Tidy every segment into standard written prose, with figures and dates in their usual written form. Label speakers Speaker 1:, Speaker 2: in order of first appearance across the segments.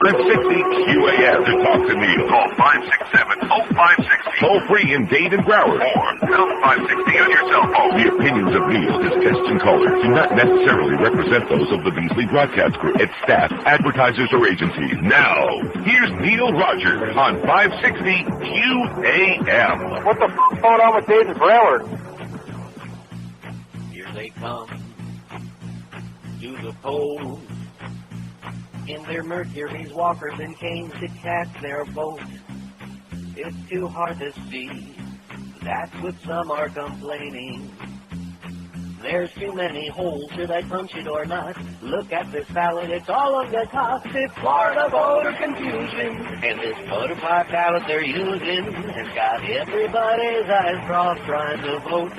Speaker 1: 560 QAM to talk to Neil.
Speaker 2: Call 567-0560.
Speaker 1: Toll free in Dade and Broward.
Speaker 2: Or pound 560 on your cell phone.
Speaker 1: The opinions of Neil, his guests and callers do not necessarily represent those of the Beasley Broadcast Group, its staff, advertisers, or agencies. Now, here's Neil Rogers on 560 QAM.
Speaker 3: What the f*** going on with Dade and Broward?
Speaker 4: Here they come to the polls in their Mercury's, walkers, and canes to cast their vote. It's too hard to see, that's what some are complaining. There's too many holes, should I punch it or not? Look at this ballot, it's all on the top. It's Florida voter confusion, and this butterfly ballot they're using has got everybody's eyes crossed trying to vote.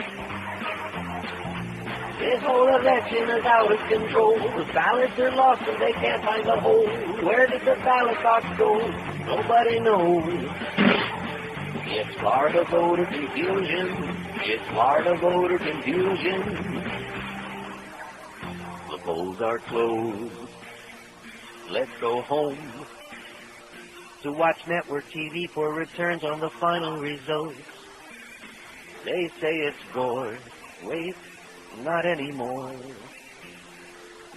Speaker 4: This whole election is out of control. The ballots are lost and they can't find the hole. Where did the ballot box go? Nobody knows. It's Florida voter confusion. It's Florida voter confusion. The polls are closed. Let's go home to watch network TV for returns on the final results. They say it's Gore. Wait. Not anymore.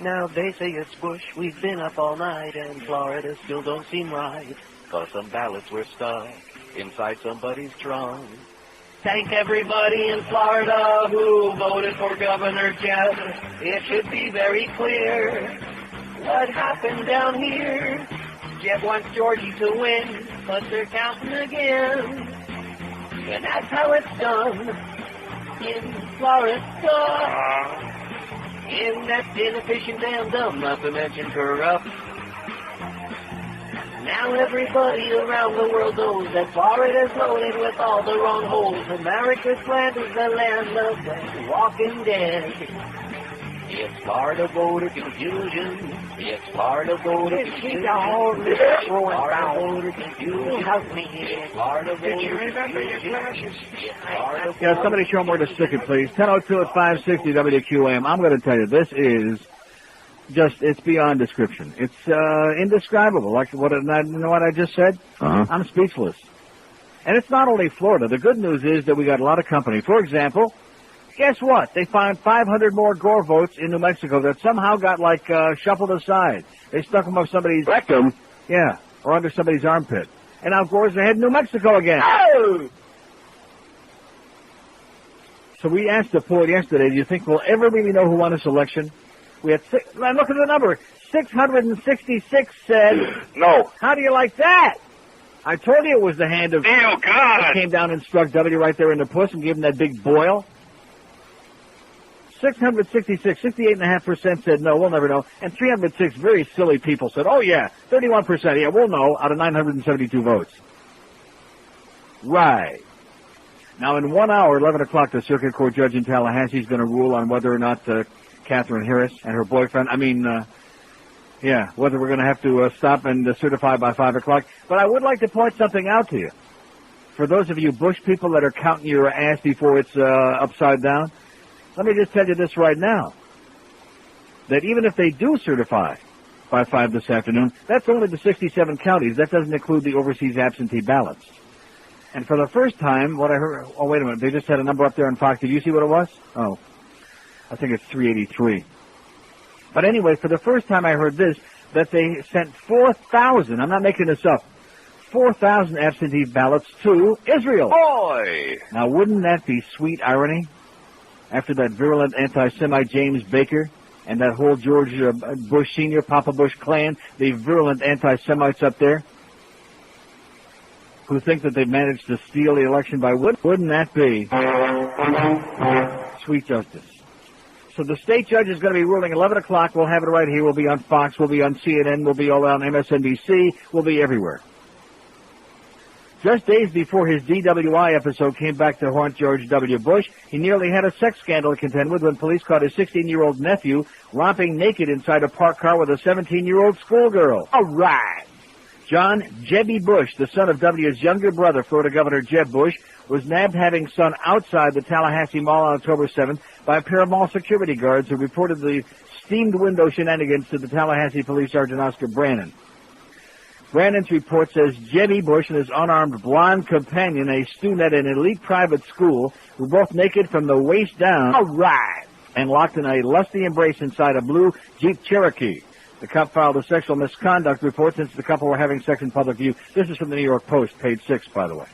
Speaker 4: Now they say it's Bush. We've been up all night and Florida still don't seem right. 'Cause some ballots were stuck inside somebody's trunk. Thank everybody in Florida who voted for Governor Jeb. It should be very clear what happened down here. Jeb wants Georgie to win, but they're counting again. And that's how it's done in Florida. And that's inefficient and dumb, not to mention corrupt. Now everybody around the world knows that Florida's loaded with all the wrong holes. America's land is the land of the walking dead. It's Florida voter confusion. It's Florida voter confusion. It's Florida voter confusion. It's Florida voter confusion.
Speaker 5: Yeah, somebody show them where to stick it, please. 10:02 at 560 WQAM. I'm going to tell you, this is just, it's beyond description. It's indescribable. Like what I just said? I'm speechless. And it's not only Florida. The good news is that we got a lot of company. For example, guess what? They found 500 more Gore votes in New Mexico that somehow got, shuffled aside. They stuck them up somebody's rectum. Yeah, or under somebody's armpit. And now Gore's ahead in New Mexico again. Oh! So we asked the poll yesterday, do you think we'll ever really know who won this election? We had look at the number. 666 said
Speaker 3: no.
Speaker 5: How do you like that? I told you it was the hand of...
Speaker 3: Oh, God!
Speaker 5: Came down and struck W right there in the puss and gave him that big boil. 666, 68.5% said no, we'll never know. And 306 very silly people said, oh, yeah, 31%, yeah, we'll know, out of 972 votes. Right. Now, in 1 hour, 11 o'clock, the Circuit Court judge in Tallahassee is going to rule on whether or not Katherine Harris and her boyfriend, whether we're going to have to stop and certify by 5 o'clock. But I would like to point something out to you. For those of you Bush people that are counting your ass before it's upside down, let me just tell you this right now, that even if they do certify by 5 this afternoon, that's only the 67 counties. That doesn't include the overseas absentee ballots. And for the first time, what I heard, oh, wait a minute, they just had a number up there on Fox. Did you see what it was? Oh, I think it's 383. But anyway, for the first time I heard this, that they sent 4,000, I'm not making this up, 4,000 absentee ballots to Israel.
Speaker 3: Boy!
Speaker 5: Now, wouldn't that be sweet irony? After that virulent anti-Semite James Baker and that whole George Bush Sr., Papa Bush clan, the virulent anti-Semites up there, who think that they've managed to steal the election by wouldn't that be sweet justice? So the state judge is going to be ruling 11 o'clock. We'll have it right here. We'll be on Fox. We'll be on CNN. We'll be all on MSNBC. We'll be everywhere. Just days before his DWI episode came back to haunt George W. Bush, he nearly had a sex scandal to contend with when police caught his 16-year-old nephew romping naked inside a parked car with a 17-year-old schoolgirl. All right. John Jebby Bush, the son of W's younger brother, Florida Governor Jeb Bush, was nabbed having son outside the Tallahassee Mall on October 7th by a pair of mall security guards who reported the steamed window shenanigans to the Tallahassee Police Sergeant Oscar Brannon. Brandon's report says Jebby Bush and his unarmed blonde companion, a student at an elite private school, were both naked from the waist down. All right. And locked in a lusty embrace inside a blue Jeep Cherokee. The cop filed a sexual misconduct report since the couple were having sex in public view. This is from the New York Post, page 6, by the way.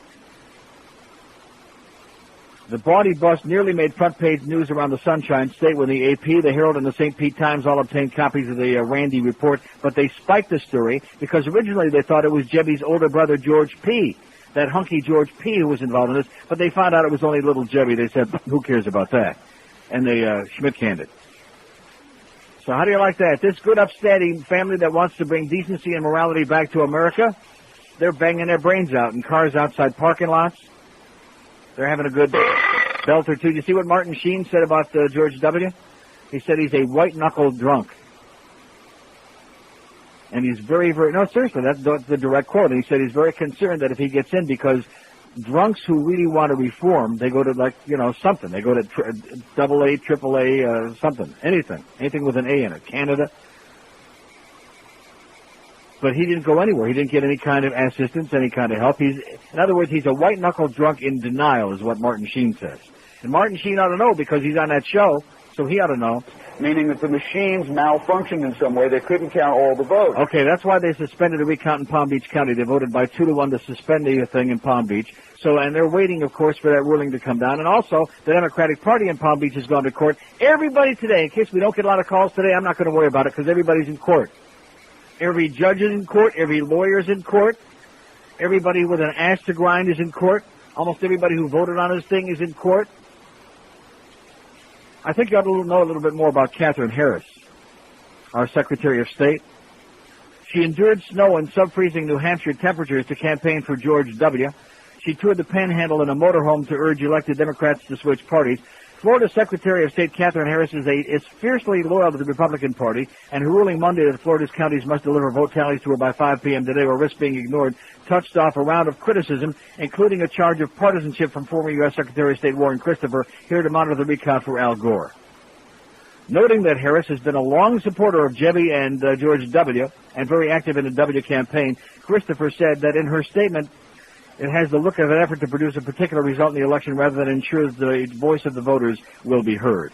Speaker 5: The bawdy bust nearly made front-page news around the Sunshine State when the AP, the Herald, and the St. Pete Times all obtained copies of the Randy report, but they spiked the story because originally they thought it was Jebby's older brother, George P., that hunky George P. who was involved in this, but they found out it was only little Jebby. They said, who cares about that? And they Schmidt-canned it. So how do you like that? This good, upstanding family that wants to bring decency and morality back to America, they're banging their brains out in cars outside parking lots. They're having a good belt or two. Did you see what Martin Sheen said about George W.? He said he's a white-knuckled drunk. And he's very, very... No, seriously, that's the direct quote. And he said he's very concerned that if he gets in, because drunks who really want to reform, they go to, like, you know, something. They go to AA, AAA, something. Anything with an A in it. Canada. But he didn't go anywhere. He didn't get any kind of assistance, any kind of help. In other words, he's a white-knuckled drunk in denial, is what Martin Sheen says. And Martin Sheen ought to know because he's on that show, so he ought to know.
Speaker 6: Meaning that the machines malfunctioned in some way. They couldn't count all the votes.
Speaker 5: Okay, that's why they suspended a recount in Palm Beach County. They voted by 2-1 to suspend the thing in Palm Beach. So, and they're waiting, of course, for that ruling to come down. And also, the Democratic Party in Palm Beach has gone to court. Everybody today, in case we don't get a lot of calls today, I'm not going to worry about it because everybody's in court. Every judge is in court. Every lawyer is in court. Everybody with an axe to grind is in court. Almost everybody who voted on this thing is in court. I think you ought to know a little bit more about Katherine Harris, our Secretary of State. She endured snow and sub-freezing New Hampshire temperatures to campaign for George W. She toured the Panhandle in a motorhome to urge elected Democrats to switch parties. Florida Secretary of State Katherine Harris is fiercely loyal to the Republican Party, and her ruling Monday that Florida's counties must deliver vote tallies to her by 5 p.m. today or risk being ignored touched off a round of criticism, including a charge of partisanship from former U.S. Secretary of State Warren Christopher, here to monitor the recount for Al Gore. Noting that Harris has been a long supporter of Jebby and George W. and very active in the W campaign, Christopher said that in her statement, it has the look of an effort to produce a particular result in the election rather than ensure the voice of the voters will be heard.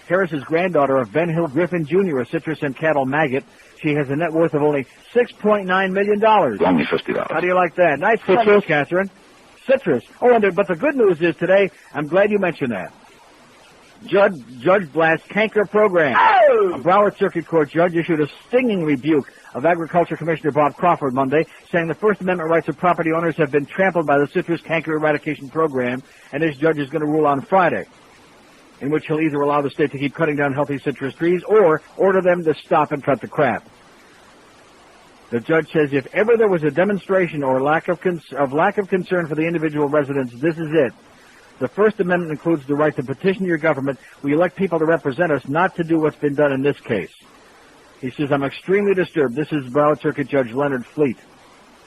Speaker 5: Harris's granddaughter of Ben Hill Griffin Jr., a citrus and cattle maggot. She has a net worth of only $6.9 million.
Speaker 1: Only $50.
Speaker 5: How do you like that? Nice citrus, Catherine. Citrus. Oh, but the good news is today, I'm glad you mentioned that. Judge blasts canker program. Oh! A Broward Circuit Court judge issued a stinging rebuke of Agriculture Commissioner Bob Crawford Monday, saying the First Amendment rights of property owners have been trampled by the citrus canker eradication program, and this judge is going to rule on Friday, in which he'll either allow the state to keep cutting down healthy citrus trees or order them to stop and cut the crap. The judge says if ever there was a demonstration or lack of concern for the individual residents, this is it. The First Amendment includes the right to petition your government. We elect people to represent us, not to do what's been done in this case. He says, I'm extremely disturbed. This is Broward Circuit Judge Leonard Fleet,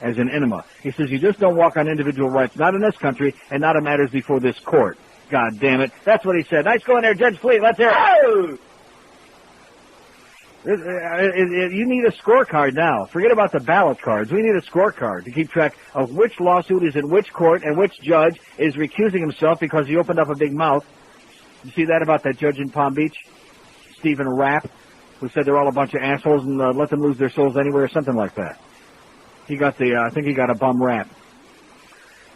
Speaker 5: as in enema. He says, you just don't walk on individual rights, not in this country, and not in matters before this court. God damn it. That's what he said. Nice going there, Judge Fleet. Let's hear it. You need a scorecard now. Forget about the ballot cards. We need a scorecard to keep track of which lawsuit is in which court and which judge is recusing himself because he opened up a big mouth. You see that about that judge in Palm Beach, Stephen Rapp, who said they're all a bunch of assholes and let them lose their souls anywhere or something like that. He got I think he got a bum rap.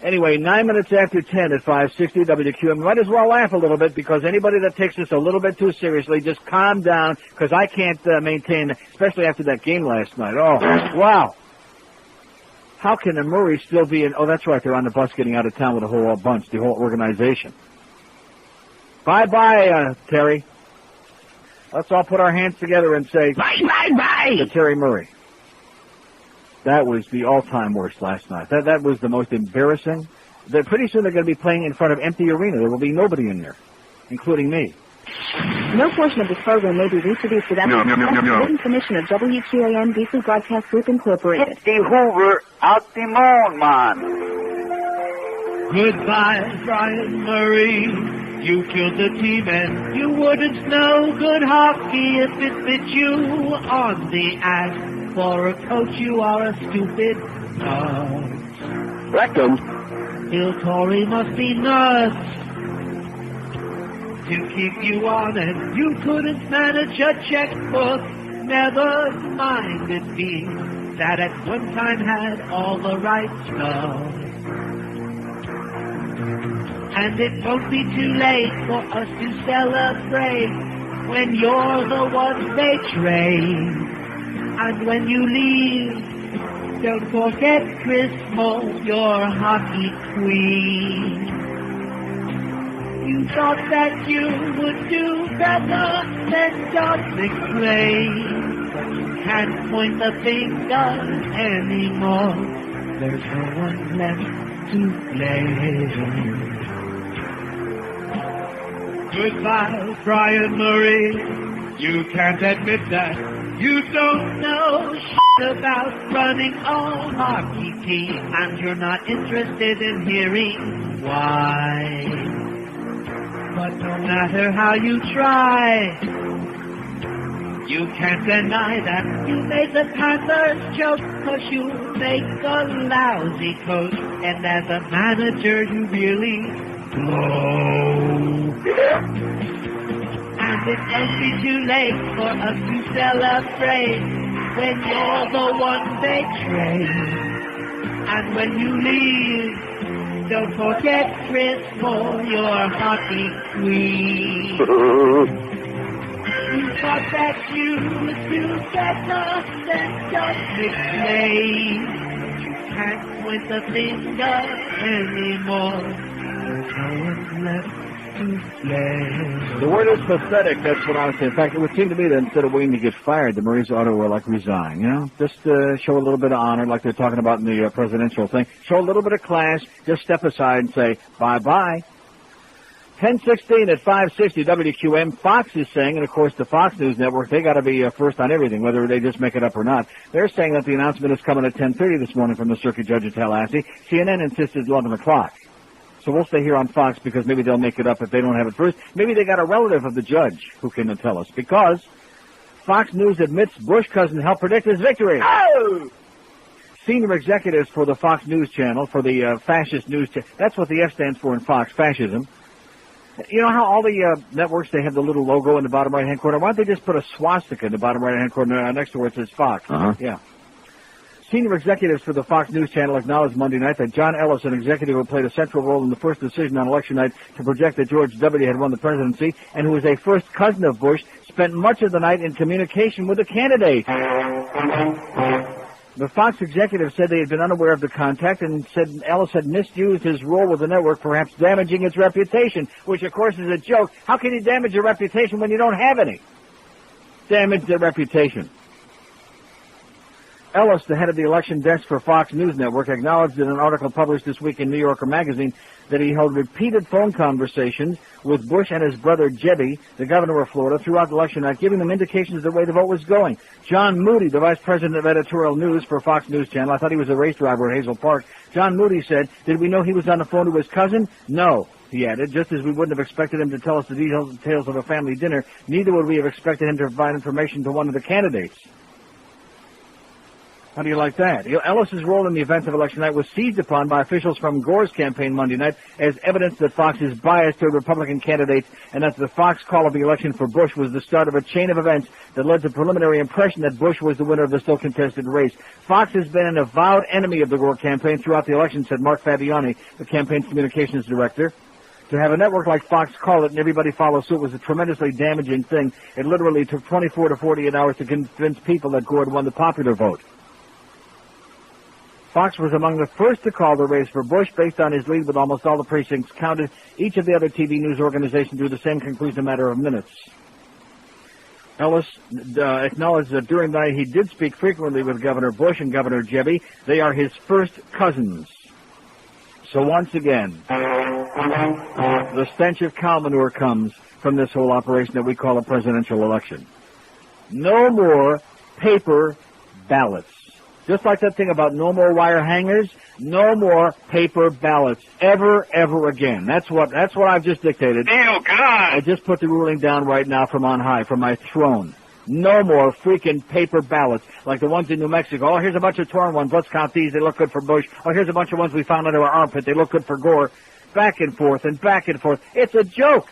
Speaker 5: Anyway, 9 minutes after 10 at 560 WQM. Might as well laugh a little bit because anybody that takes this a little bit too seriously, just calm down because I can't maintain, especially after that game last night. Oh, wow. How can the Murrays still be in? Oh, that's right. They're on the bus getting out of town with a whole bunch, the whole organization. Bye-bye, Terry. Let's all put our hands together and say bye to Terry Murray. That was the all-time worst last night. That was the most embarrassing. Pretty soon they're going to be playing in front of empty arena. There will be nobody in there, including me.
Speaker 7: No portion of this program may be reproduced without the written permission of WQAM Beasley Broadcast Group Incorporated.
Speaker 6: It's the Hoover out the moon, man.
Speaker 8: Goodbye, Brian Murray. You killed the team and you wouldn't know good hockey if it bit you on the ass. for a coach, you are a stupid nut.
Speaker 3: Rectum.
Speaker 8: Il Tory must be nuts to keep you honest. You couldn't manage a checkbook. Never mind it being that at one time had all the right stuff. And it won't be too late for us to celebrate when you're the one they trade. And when you leave, don't forget Chris Moe, your hockey queen. You thought that you would do better than John McClane, but you can't point the finger anymore. There's no one left to blame. Goodbye, Brian Murray. You can't admit that you don't know shit about running a hockey team, and you're not interested in hearing why. But no matter how you try, you can't deny that you made the Panthers choke, 'cause you make a lousy coach, and as a manager you really blow. And it won't be too late for us to celebrate when you're the one they trade. And when you leave, don't forget Chris Moe, your hockey queen. You thought that you would do better than John McClane. You can't point the finger anymore. There's no one left to blame.
Speaker 5: The word is pathetic, that's what I would say. In fact, it would seem to me that instead of waiting to get fired, the Marines ought to, resign, you know? Just show a little bit of honor, like they're talking about in the presidential thing. Show a little bit of class, just step aside and say, bye-bye. 10:16 at 560 WQM. Fox is saying, and of course the Fox News Network, they got to be first on everything, whether they just make it up or not. They're saying that the announcement is coming at 10:30 this morning from the circuit judge at Tallahassee. CNN insisted 11 o'clock. So we'll stay here on Fox because maybe they'll make it up if they don't have it first. Maybe they got a relative of the judge who can tell us, because Fox News admits Bush cousin helped predict his victory. Oh! Senior executives for the Fox News channel, for the fascist news channel, that's what the F stands for in Fox, fascism. You know how all the networks, they have the little logo in the bottom right-hand corner? Why don't they just put a swastika in the bottom right-hand corner next to where it says Fox?
Speaker 3: Uh-huh.
Speaker 5: Yeah. Senior executives for the Fox News channel acknowledged Monday night that John Ellis, an executive who played a central role in the first decision on election night to project that George W. had won the presidency, and who was a first cousin of Bush, spent much of the night in communication with the candidate. The Fox executive said they had been unaware of the contact and said Ellis had misused his role with the network, perhaps damaging its reputation, which of course is a joke. How can you damage your reputation when you don't have any? Damage their reputation. Ellis, the head of the election desk for Fox News Network, acknowledged in an article published this week in New Yorker magazine that he held repeated phone conversations with Bush and his brother Jebby, the governor of Florida, throughout the election night, giving them indications of the way the vote was going. John Moody, the vice president of editorial news for Fox News Channel, I thought he was a race driver at Hazel Park. John Moody said, "Did we know he was on the phone to his cousin? No," he added, "just as we wouldn't have expected him to tell us the details of a family dinner, neither would we have expected him to provide information to one of the candidates." How do you like that? Ellis's role in the events of election night was seized upon by officials from Gore's campaign Monday night as evidence that Fox is biased toward Republican candidates, and that the Fox call of the election for Bush was the start of a chain of events that led to preliminary impression that Bush was the winner of the still contested race. Fox has been an avowed enemy of the Gore campaign throughout the election, said Mark Fabiani, the campaign's communications director. To have a network like Fox call it and everybody follow suit was a tremendously damaging thing. It literally took 24 to 48 hours to convince people that Gore had won the popular vote. Fox was among the first to call the race for Bush based on his lead with almost all the precincts counted. Each of the other TV news organizations drew the same conclusion in a matter of minutes. Ellis acknowledged that during the night he did speak frequently with Governor Bush and Governor Jebby. They are his first cousins. So once again, the stench of cow manure comes from this whole operation that we call a presidential election. No more paper ballots. Just like that thing about no more wire hangers, no more paper ballots ever again. That's what I've just dictated.
Speaker 3: Oh, God!
Speaker 5: I just put the ruling down right now from on high, from my throne. No more freaking paper ballots like the ones in New Mexico. Oh, here's a bunch of torn ones. Let's count these. They look good for Bush. Oh, here's a bunch of ones we found under our armpit. They look good for Gore. Back and forth and back and forth. It's a joke.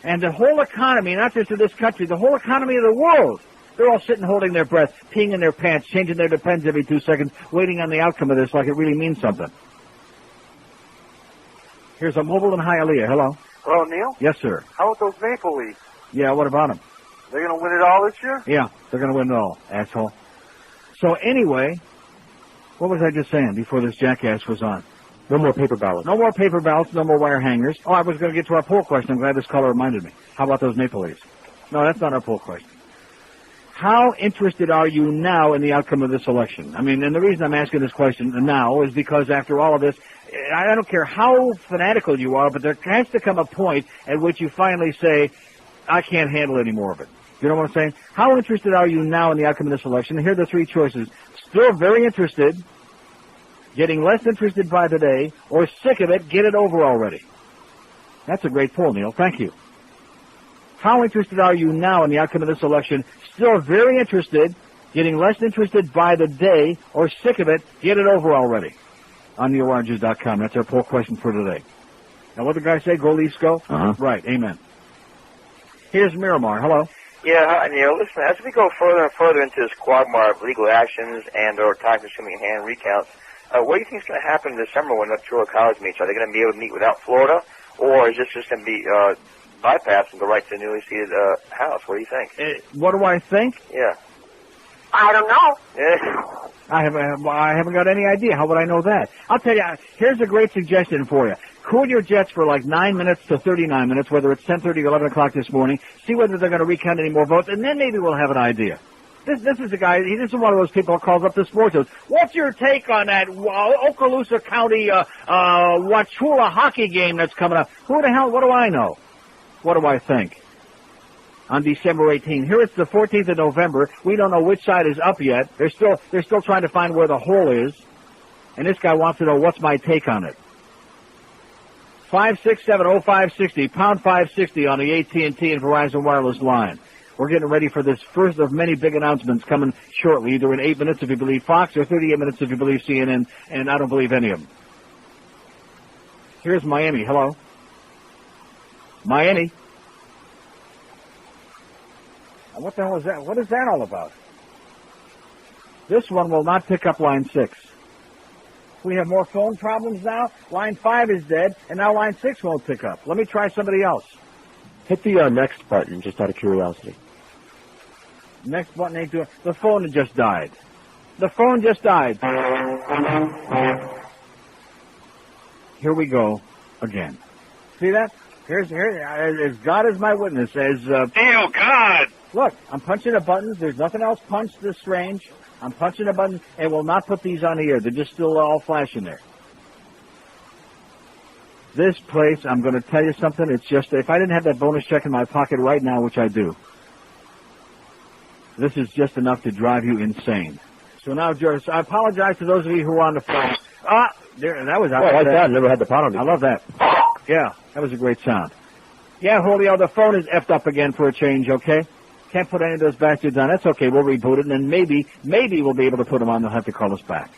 Speaker 5: And the whole economy, not just of this country, the whole economy of the world, they're all sitting holding their breath, peeing in their pants, changing their depends every 2 seconds, waiting on the outcome of this like it really means something. Here's a mobile in Hialeah. Hello.
Speaker 3: Hello, Neil?
Speaker 5: Yes, sir.
Speaker 3: How about those Maple Leafs?
Speaker 5: Yeah, what about them?
Speaker 3: They're going to win it all this year?
Speaker 5: Yeah, they're going to win it all, asshole. So anyway, what was I just saying before this jackass was on?
Speaker 9: No more paper ballots.
Speaker 5: No more paper ballots, no more wire hangers. Oh, I was going to get to our poll question. I'm glad this caller reminded me. How about those Maple Leafs? No, that's not our poll question. How interested are you now in the outcome of this election? I mean, and the reason I'm asking this question now is because after all of this, I don't care how fanatical you are, but there has to come a point at which you finally say, I can't handle any more of it. You know what I'm saying? How interested are you now in the outcome of this election? And here are the three choices. Still very interested, getting less interested by the day, or sick of it, get it over already. That's a great poll, Neil. Thank you. How interested are you now in the outcome of this election? Still very interested, getting less interested by the day, or sick of it, get it over already. On NeilRogers.com. That's our poll question for today. Now, what did the guy say? Go Leafs, go?
Speaker 9: Uh-huh.
Speaker 5: Right. Amen. Here's Miramar. Hello.
Speaker 10: Yeah, hi, Neil. Listen, as we go further and further into this quagmire of legal actions and or time-consuming hand recounts, what do you think is going to happen in December when the Electoral College meets? Are they going to be able to meet without Florida, or is this just going to be bypassed and go right to the newly seated House? What do you think?
Speaker 5: What do I think?
Speaker 10: Yeah.
Speaker 11: I don't know.
Speaker 10: Yeah.
Speaker 5: I haven't got any idea. How would I know that? I'll tell you, here's a great suggestion for you. Cool your jets for like 9 minutes to 39 minutes, whether it's 10:30 or 11 o'clock this morning. See whether they're going to recount any more votes, and then maybe we'll have an idea. This is a guy, this is one of those people who calls up the sports shows. What's your take on that Okaloosa County Wauchula hockey game that's coming up? Who the hell, what do I know? What do I think? On December 18th. Here it's the 14th of November. We don't know which side is up yet. They're still trying to find where the hole is. And this guy wants to know what's my take on it. 567-0560, pound 560 on the AT&T and Verizon wireless line. We're getting ready for this first of many big announcements coming shortly, either in 8 minutes if you believe Fox or 38 minutes if you believe CNN, and I don't believe any of them. Here's Miami. Hello. Miami. What the hell is that? What is that all about? This one will not pick up line 6. We have more phone problems now. Line 5 is dead, and now line 6 won't pick up. Let me try somebody else.
Speaker 9: Hit the next button, just out of curiosity.
Speaker 5: Next button ain't doing... The phone just died. The phone just died. Here we go again. See that? Here, as God is my witness, as...
Speaker 3: Neil, God!
Speaker 5: Look, I'm punching the buttons. There's nothing else punched this strange. I'm punching the buttons, and will not put these on the air. They're just still all flashing there. This place, I'm going to tell you something. It's just, if I didn't have that bonus check in my pocket right now, which I do, this is just enough to drive you insane. So now, George, I apologize to those of you who are on the phone. There, that was...
Speaker 9: Oh, I like that. Never had the pound on me.
Speaker 5: I love that. Yeah, that was a great sound. Yeah, Julio, the phone is effed up again for a change, okay? Can't put any of those bastards on. That's okay. We'll reboot it, and then maybe we'll be able to put them on. They'll have to call us back.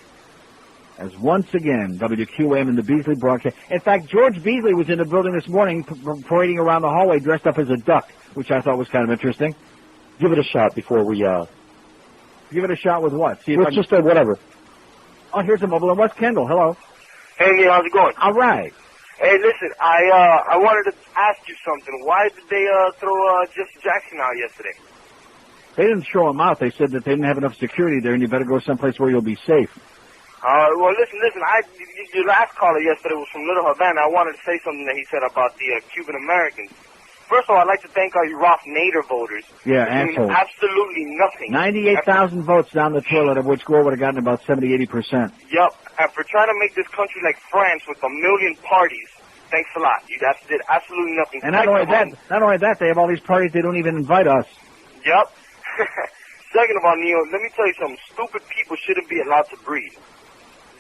Speaker 5: As once again, WQAM and the Beasley broadcast. In fact, George Beasley was in the building this morning parading around the hallway dressed up as a duck, which I thought was kind of interesting.
Speaker 9: Give it a shot before we,
Speaker 5: Give it a shot with what? See if
Speaker 9: it's just whatever.
Speaker 5: Oh, here's a mobile in West Kendall. Hello.
Speaker 10: Hey, Neil, how's it going?
Speaker 5: All right.
Speaker 10: Hey, listen, I wanted to ask you something. Why did they throw Jesse Jackson out yesterday?
Speaker 5: They didn't throw him out. They said that they didn't have enough security there, and you better go someplace where you'll be safe.
Speaker 10: Well, listen. Your last caller yesterday was from Little Havana. I wanted to say something that he said about the Cuban Americans. First of all, I'd like to thank all you Roth Nader voters.
Speaker 5: Yeah, assholes.
Speaker 10: Absolutely nothing.
Speaker 5: 98,000 votes down the toilet, of which Gore would have gotten about 70-80%.
Speaker 10: Yep. And for trying to make this country like France with 1 million parties, thanks a lot. You guys did absolutely nothing.
Speaker 5: And not only that, they have all these parties they don't even invite us.
Speaker 10: Yep. Second of all, Neil, let me tell you something. Stupid people shouldn't be allowed to breed.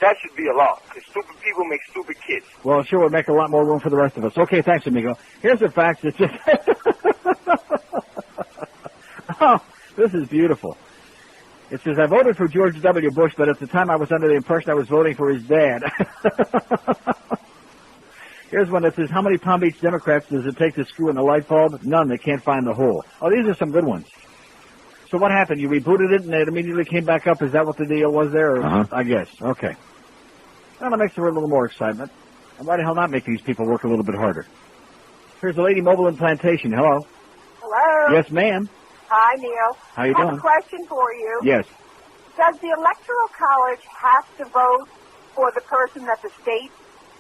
Speaker 3: That should be a law, because stupid people make stupid kids.
Speaker 5: Well, it sure would make a lot more room for the rest of us. Okay, thanks, amigo. Here's the facts. It's just... Oh, this is beautiful. It says, I voted for George W. Bush, but at the time I was under the impression I was voting for his dad. Here's one that says, how many Palm Beach Democrats does it take to screw in the light bulb? None. They can't find the hole. Oh, these are some good ones. So what happened? You rebooted it and it immediately came back up? Is that what the deal was there? Or, I guess. Okay. Well, that makes for a little more excitement. And why the hell not make these people work a little bit harder? Here's the lady mobile in Plantation. Hello.
Speaker 11: Hello.
Speaker 5: Yes, ma'am.
Speaker 11: Hi, Neil.
Speaker 5: How you
Speaker 11: I have
Speaker 5: doing?
Speaker 11: a question for you.
Speaker 5: Yes.
Speaker 11: Does the Electoral College have to vote for the person that the state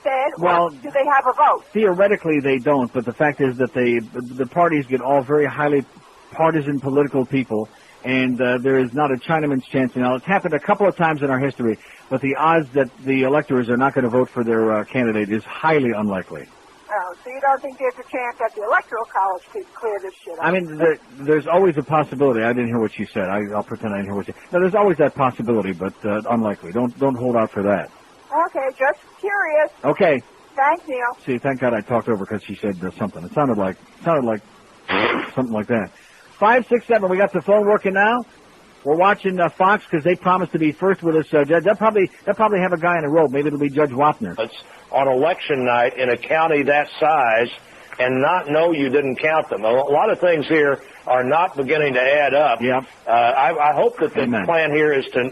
Speaker 11: said,
Speaker 5: Well,
Speaker 11: or do they have a vote?
Speaker 5: Theoretically, they don't, but the fact is that the parties get all very highly partisan political people, and there is not a Chinaman's chance. Now, it's happened a couple of times in our history, but the odds that the electors are not going to vote for their candidate is highly unlikely.
Speaker 11: Oh, so you don't think there's a chance that the Electoral College could clear this shit up?
Speaker 5: I mean, there's always a possibility. I didn't hear what you said. I'll pretend I didn't hear what you said. No, there's always that possibility, but unlikely. Don't hold out for that.
Speaker 11: Okay, just curious.
Speaker 5: Okay.
Speaker 11: Thanks, Neil.
Speaker 5: See, thank God I talked over because she said something. It sounded like something like that. 567. We got the phone working now. We're watching Fox because they promised to be first with us. They'll probably have a guy in a robe. Maybe it'll be Judge Wapner.
Speaker 12: On election night in a county that size and not know you didn't count them. A lot of things here are not beginning to add up.
Speaker 5: Yep.
Speaker 12: I hope that the plan here is to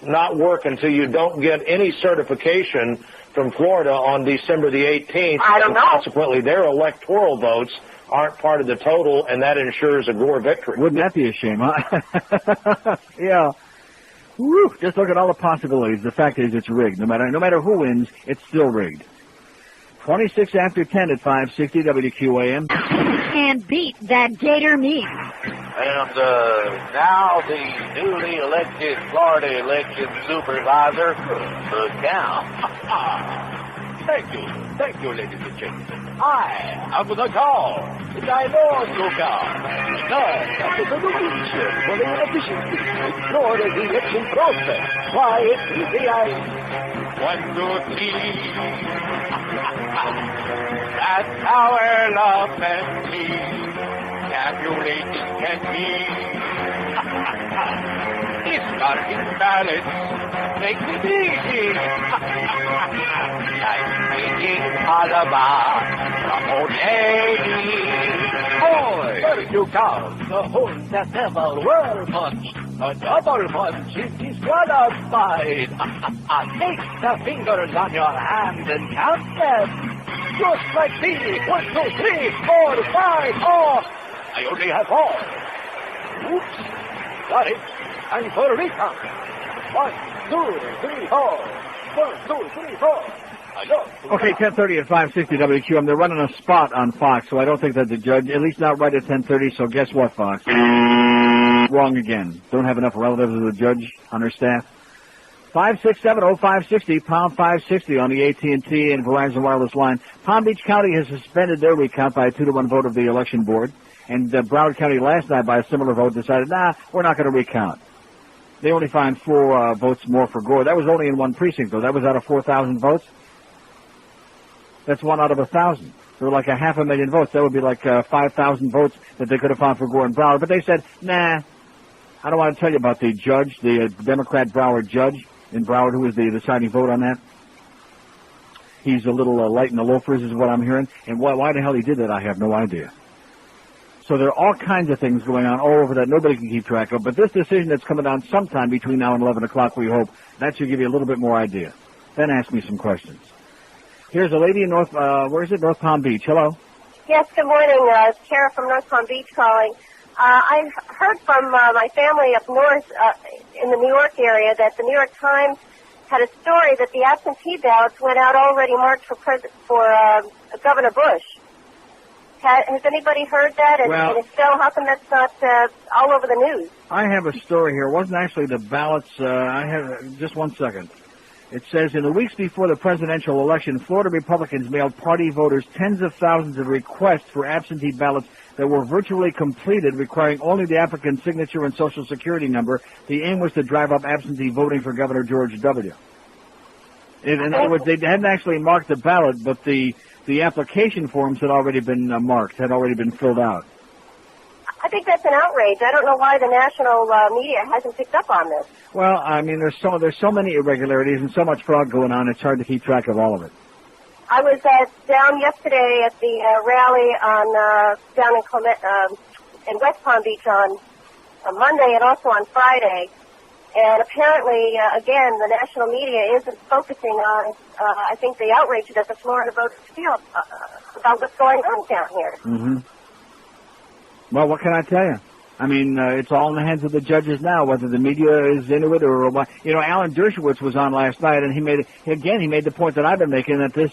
Speaker 12: not work until you don't get any certification from Florida on December the 18th.
Speaker 11: I don't know.
Speaker 12: Consequently, their electoral votes aren't part of the total, and that ensures a Gore victory.
Speaker 5: Wouldn't that be a shame, huh? Yeah. Woo, just look at all the possibilities. The fact is it's rigged. No matter who wins, it's still rigged. 26 after 10 at 560 WQAM.
Speaker 13: And beat that gator meat.
Speaker 14: And now the newly elected Florida election supervisor, Recount. Thank you, ladies and gentlemen. I am the call. I know you come. That is the solution for the inefficiency in Florida's election process. Why, it's easy as 1, 2, 3. That's how our love and me. Tabulating can be. Discarding ballots makes it easy. Like making Alabama the old lady. Boy, there you come. The whole devil world punch. A double punch is disqualified. Take the fingers on your hand and count them. Just like me. 1, 2, 3, 4, 5, 4. I only have 4. Oops. Got it. And for a recount. 1, 2, 3, 4. 1, 2, 3, 4.
Speaker 5: Okay, 10:30 at 560 WQAM. They're running a spot on Fox, so I don't think that the judge, at least not right at 10:30. So guess what, Fox? Wrong again. Don't have enough relatives of the judge on her staff. 567-0560, pound 560 on the AT&T and Verizon wireless line. Palm Beach County has suspended their recount by a 2-to-1 vote of the election board. And Broward County last night, by a similar vote, decided, we're not going to recount. They only found 4 votes more for Gore. That was only in one precinct, though. That was out of 4,000 votes. That's 1 out of 1,000. So like 500,000 votes. That would be like 5,000 votes that they could have found for Gore and Broward. But they said, I don't want to tell you about the judge, the Democrat Broward judge in Broward, who was the deciding vote on that. He's a little light in the loafers, is what I'm hearing. And why the hell he did that, I have no idea. So there are all kinds of things going on all over that nobody can keep track of. But this decision that's coming down sometime between now and 11 o'clock, we hope, that should give you a little bit more idea. Then ask me some questions. Here's a lady in North Palm Beach. Hello.
Speaker 11: Yes, good morning. It's Kara from North Palm Beach calling. I've heard from my family up north in the New York area that the New York Times had a story that the absentee ballots went out already marked for Governor Bush. Has anybody heard that? And if so, how come that's not all over the news?
Speaker 5: I have a story here. It wasn't actually the ballots. I have just 1 second. It says, in the weeks before the presidential election, Florida Republicans mailed party voters tens of thousands of requests for absentee ballots that were virtually completed, requiring only the applicant's signature and Social Security number. The aim was to drive up absentee voting for Governor George W. In other words, they hadn't actually marked the ballot, but the application forms had already been marked, had already been filled out.
Speaker 11: I think that's an outrage. I don't know why the national media hasn't picked up on this.
Speaker 5: Well, I mean, there's so many irregularities and so much fraud going on, it's hard to keep track of all of it.
Speaker 11: I was down yesterday at the rally on down in West Palm Beach on Monday and also on Friday, and apparently, again, the national media isn't focusing on, I think, the outrage that the Florida voters feel about what's going on down here.
Speaker 5: Mm-hmm. Well, what can I tell you? I mean, it's all in the hands of the judges now, whether the media is into it or what. You know, Alan Dershowitz was on last night, and he made the point that I've been making, that this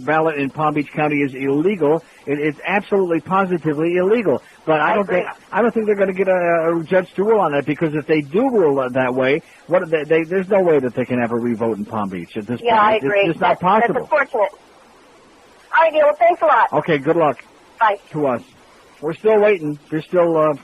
Speaker 5: ballot in Palm Beach County is illegal. It's absolutely, positively illegal. But I don't think they're going to get a judge to rule on that, because if they do rule that way, there's no way that they can have a revote in Palm Beach at this point.
Speaker 11: Yeah, I agree.
Speaker 5: It's not possible.
Speaker 11: That's unfortunate. All right, Neil, well, thanks a lot.
Speaker 5: Okay, good luck.
Speaker 11: Bye.
Speaker 5: To us. We're still waiting. There's still...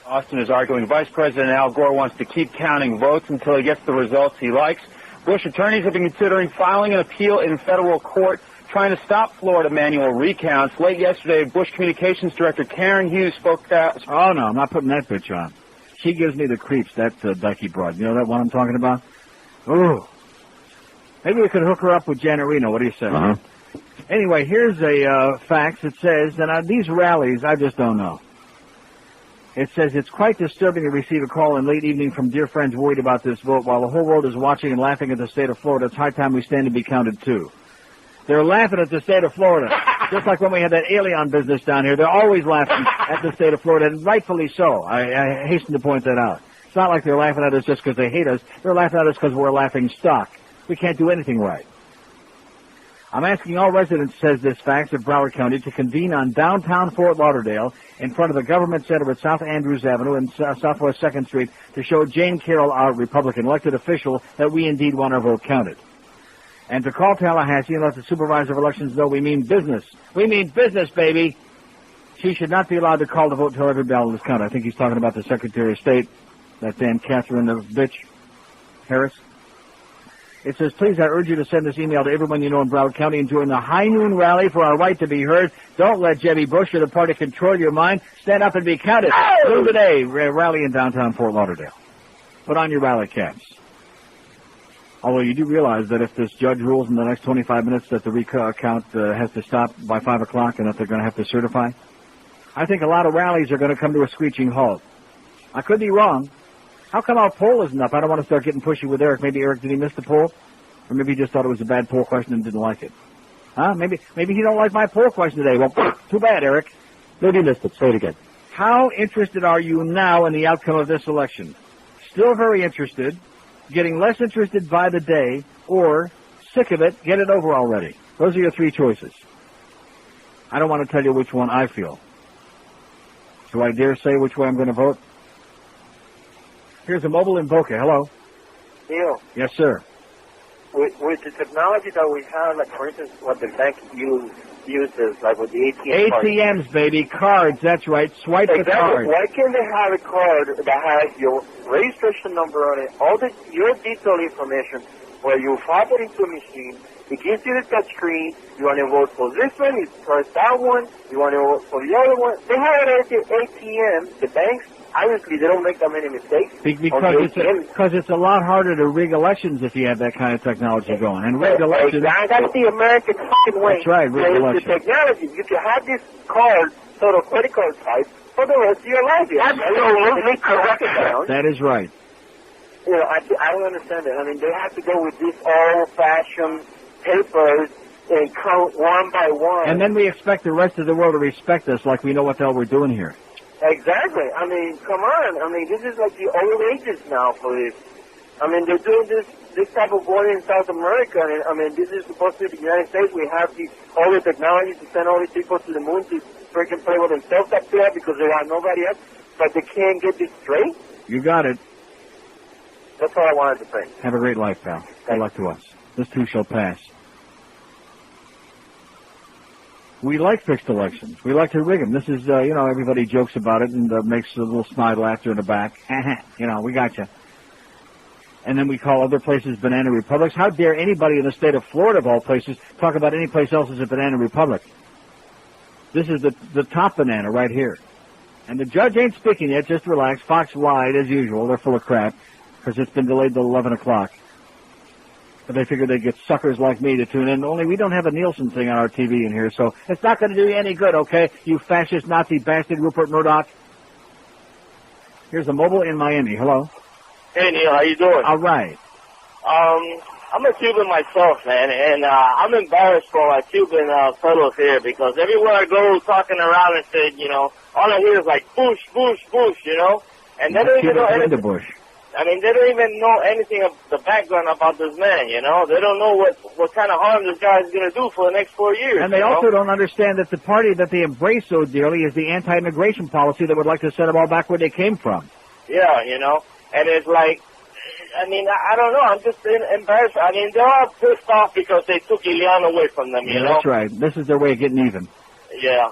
Speaker 15: Austin is arguing Vice President Al Gore wants to keep counting votes until he gets the results he likes. Bush attorneys have been considering filing an appeal in federal court trying to stop Florida manual recounts. Late yesterday, Bush Communications Director Karen Hughes spoke out.
Speaker 5: Oh, no, I'm not putting that bitch on. She gives me the creeps, that Becky broad. You know that one I'm talking about? Ooh. Maybe we could hook her up with Janet Reno. What do you say?
Speaker 15: Uh-huh.
Speaker 5: Anyway, here's a fax that says that these rallies, I just don't know. It says, it's quite disturbing to receive a call in late evening from dear friends worried about this vote. While the whole world is watching and laughing at the state of Florida, it's high time we stand to be counted too. They're laughing at the state of Florida. Just like when we had that alien business down here. They're always laughing at the state of Florida, and rightfully so. I hasten to point that out. It's not like they're laughing at us just because they hate us. They're laughing at us because we're a laughing stock. We can't do anything right. I'm asking all residents, says this fax, of Broward County to convene on downtown Fort Lauderdale in front of the Government Center at South Andrews Avenue and Southwest 2nd Street to show Jane Carroll, our Republican elected official, that we indeed want our vote counted. And to call Tallahassee and let the Supervisor of Elections know we mean business. We mean business, baby! She should not be allowed to call the vote until every ballot is counted. I think he's talking about the Secretary of State, that damn Katherine Harris. It says, please, I urge you to send this email to everyone you know in Broward County and join the high noon rally for our right to be heard. Don't let Jebby Bush or the party control your mind. Stand up and be counted. Through the day, rally in downtown Fort Lauderdale. Put on your rally caps. Although you do realize that if this judge rules in the next 25 minutes that the recount has to stop by 5 o'clock and that they're going to have to certify, I think a lot of rallies are going to come to a screeching halt. I could be wrong. How come our poll isn't up? I don't want to start getting pushy with Eric. Maybe Eric, did he miss the poll? Or maybe he just thought it was a bad poll question and didn't like it. Huh? Maybe he don't like my poll question today. Well, too bad, Eric.
Speaker 9: Maybe you missed it. Say it again.
Speaker 5: How interested are you now in the outcome of this election? Still very interested, getting less interested by the day, or sick of it, get it over already. Those are your three choices. I don't want to tell you which one I feel. Do I dare say which way I'm going to vote? Here's a mobile in Boca. Hello.
Speaker 3: Neil.
Speaker 5: Yes, sir.
Speaker 3: With the technology that we have, like, for instance, what the bank uses, like with the ATM
Speaker 5: ATMs,
Speaker 3: cards.
Speaker 5: baby. Cards, that's right. Swipe the card.
Speaker 3: Why can't they have a card that has your registration number on it, your detailed information, where you pop it into a machine, it gives you the touch screen, you want to vote for this one, you press that one, you want to vote for the other one. They have it at the ATM, the banks. Obviously, they don't make that many mistakes.
Speaker 5: Because it's a lot harder to rig elections if you have that kind of technology going. And rig elections...
Speaker 3: That's the American fucking way.
Speaker 5: That's right, rig elections.
Speaker 3: The technology, you can have this card, sort of credit card type, for the rest of your life. Absolutely correct.
Speaker 5: That is right.
Speaker 3: You know, I don't understand it. I mean, they have to go with these old-fashioned papers and count one by one.
Speaker 5: And then we expect the rest of the world to respect us like we know what the hell we're doing here.
Speaker 3: Exactly. I mean, come on. I mean, this is like the old ages now for this. I mean, they're doing this type of voting in South America, and I mean, this is supposed to be the United States. We have all the technology to send all these people to the moon to freaking play with themselves up there because there are nobody else, but they can't get this straight.
Speaker 5: You got it.
Speaker 3: That's all I wanted to say.
Speaker 5: Have a great life, pal. Good luck to us. This too shall pass. We like fixed elections. We like to rig them. This is, everybody jokes about it and makes a little snide laughter in the back. We got you. and then we call other places banana republics. How dare anybody in the state of Florida, of all places, talk about any place else as a banana republic? This is the top banana right here. And the judge ain't speaking yet. Just relax. Fox lied, as usual. They're full of crap because it's been delayed till 11 o'clock. But they figured they'd get suckers like me to tune in. Only we don't have a Nielsen thing on our TV in here, so it's not going to do you any good, okay? You fascist Nazi bastard Rupert Murdoch. Here's a mobile in Miami. Hello.
Speaker 3: Hey, Neil, how you doing?
Speaker 5: All right.
Speaker 3: I'm a Cuban myself, man, and I'm embarrassed for my Cuban fellows here because everywhere I go talking around and saying, you know, all I hear is like Bush, Bush, Bush, you know, and they don't even know anything.
Speaker 5: Bush.
Speaker 3: I mean, they don't even know anything of the background about this man, you know. They don't know what kind of harm this guy is going to do for the next 4 years.
Speaker 5: And they also don't understand that the party that they embrace so dearly is the anti-immigration policy that would like to send them all back where they came from.
Speaker 3: Yeah, you know, and it's like, I mean, I don't know. I'm just embarrassed. I mean, they're all pissed off because they took Ileana away from them, you know.
Speaker 5: That's right. This is their way of getting even.
Speaker 3: Yeah.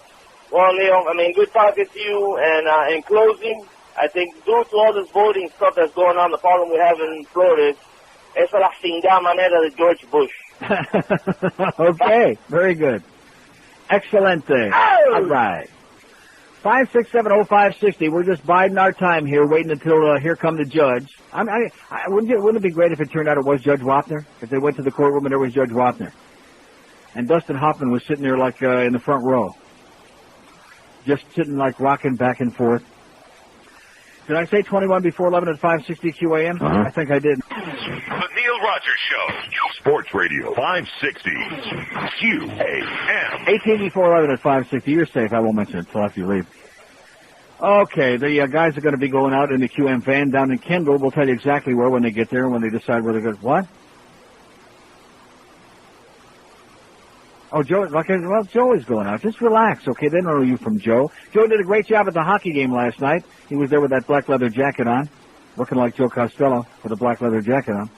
Speaker 3: Well, Neil, I mean, good talking to you. And in closing, I think due to all this voting stuff that's going on, the problem we have in Florida is la chingada manera de George Bush.
Speaker 5: Okay. Very good. Excelente.
Speaker 3: Oh!
Speaker 5: All right. 5670560. We're just biding our time here, waiting until here come the judge. Wouldn't it be great if it turned out it was Judge Wapner? If they went to the courtroom and there was Judge Wapner, and Dustin Hoffman was sitting there like in the front row, just sitting like rocking back and forth. Did I say 21 before 11 at 560 QAM?
Speaker 1: Uh-huh.
Speaker 5: I think I did.
Speaker 1: The Neil Rogers Show. Sports Radio 560 QAM.
Speaker 5: 18 before 11 at 560. You're safe. I won't mention it until after you leave. Okay, the guys are going to be going out in the QM van down in Kendall. We'll tell you exactly where when they get there and when they decide where they're going. What? Oh, Joe, okay, well, Joe is going out. Just relax, okay? They don't know you from Joe. Joe did a great job at the hockey game last night. He was there with that black leather jacket on, looking like Joe Costello with a black leather jacket on.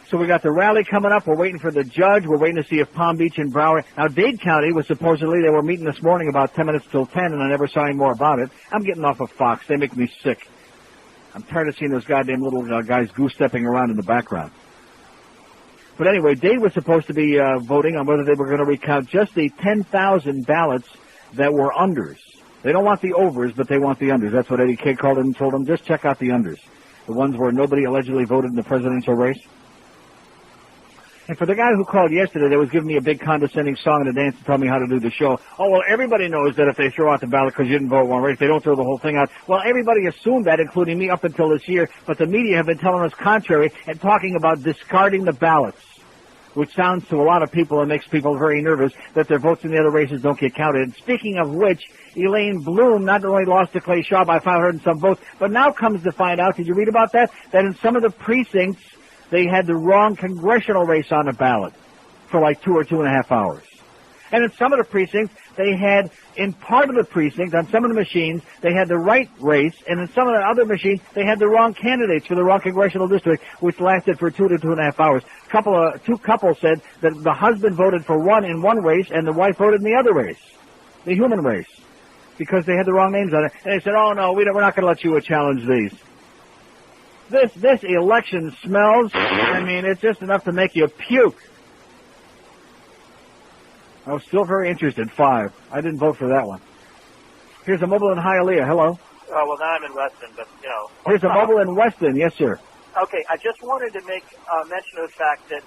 Speaker 5: So we got the rally coming up. We're waiting for the judge. We're waiting to see if Palm Beach and Broward. Now, Dade County was supposedly, they were meeting this morning about 10 minutes till 10, and I never saw any more about it. I'm getting off of Fox. They make me sick. I'm tired of seeing those goddamn little guys goose-stepping around in the background. But anyway, Dade was supposed to be voting on whether they were going to recount just the 10,000 ballots that were unders. They don't want the overs, but they want the unders. That's what Eddie K called in and told them, just check out the unders. The ones where nobody allegedly voted in the presidential race. And for the guy who called yesterday, that was giving me a big condescending song and a dance to tell me how to do the show. Oh, well, everybody knows that if they throw out the ballot because you didn't vote one race, they don't throw the whole thing out. Well, everybody assumed that, including me, up until this year. But the media have been telling us contrary and talking about discarding the ballots, which sounds to a lot of people and makes people very nervous that their votes in the other races don't get counted. And speaking of which, Elaine Bloom not only lost to Clay Shaw by 500 and some votes, but now comes to find out, did you read about that? That in some of the precincts, they had the wrong congressional race on the ballot for like 2 or 2.5 hours. And in some of the precincts, they had, in part of the precinct, on some of the machines, they had the right race, and in some of the other machines, they had the wrong candidates for the wrong congressional district, which lasted for 2 to 2.5 hours. Two couples said that the husband voted for one in one race, and the wife voted in the other race, the human race, because they had the wrong names on it. And they said, oh, no, we're not going to let you challenge these. This election smells, I mean, it's just enough to make you puke. I was still very interested. 5. I didn't vote for that one. Here's a mobile in Hialeah. Hello.
Speaker 16: Well, now I'm in Weston, but, you know.
Speaker 5: Here's a mobile in Weston. Yes, sir.
Speaker 16: Okay, I just wanted to make mention of the fact that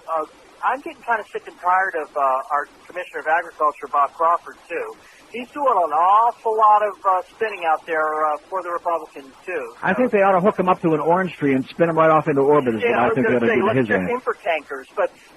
Speaker 16: I'm getting kind of sick and tired of our Commissioner of Agriculture, Bob Crawford, too. He's doing an awful lot of spinning out there for the Republicans, too.
Speaker 5: I think they ought to hook him up to an orange tree and spin him right off into orbit is what I think they ought to do to his end.
Speaker 16: Let's check in for tankers.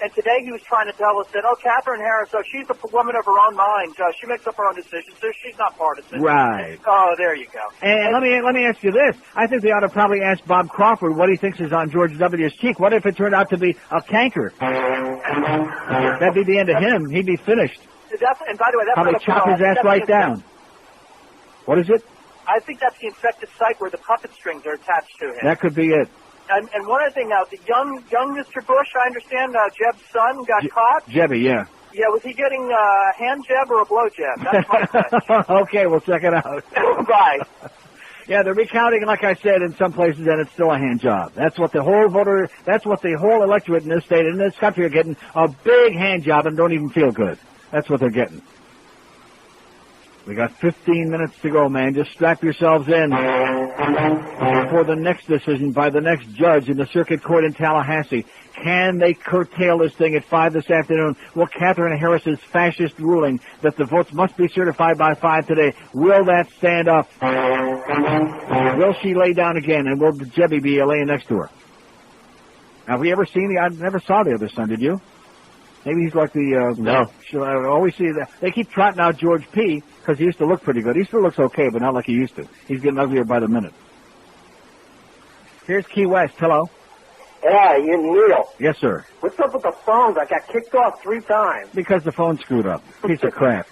Speaker 16: And today he was trying to tell us that, Katherine Harris, she's a woman of her own mind. She makes up her own decisions, so she's not partisan.
Speaker 5: Right.
Speaker 16: Oh, there you go.
Speaker 5: And let me ask you this. I think they ought to probably ask Bob Crawford what he thinks is on George W.'s cheek. What if it turned out to be a canker? That'd be the end of him. He'd be finished.
Speaker 16: And by the way, that's
Speaker 5: probably chop his ass right down. What is it?
Speaker 16: I think that's the infected site where the puppet strings are attached to him.
Speaker 5: That could be it.
Speaker 16: And one other thing now, the young Mr. Bush, I understand, Jeb's son got caught.
Speaker 5: Jebby, yeah.
Speaker 16: Yeah, was he getting a hand jab or a blow jab? That's my question.
Speaker 5: Okay, we'll check it out.
Speaker 16: Bye.
Speaker 5: Yeah, they're recounting, like I said, in some places, and it's still a hand job. That's what the whole electorate in this state, in this country, are getting, a big hand job and don't even feel good. That's what they're getting. We got 15 minutes to go, man. Just strap yourselves in for the next decision by the next judge in the circuit court in Tallahassee. Can they curtail this thing at 5 this afternoon? Will Katherine Harris's fascist ruling that the votes must be certified by 5 today, will that stand up? Will she lay down again, and will Jebby be laying next to her? Have we ever seen I never saw the other son, did you? Maybe he's like the,
Speaker 9: no.
Speaker 5: I always see that. They keep trotting out George P. because he used to look pretty good. He still looks okay, but not like he used to. He's getting uglier by the minute. Here's Key West. Hello.
Speaker 3: Yeah, you Neil.
Speaker 5: Yes, sir.
Speaker 3: What's up with the phones? I got kicked off 3 times.
Speaker 5: Because the phone screwed up. Piece of crap.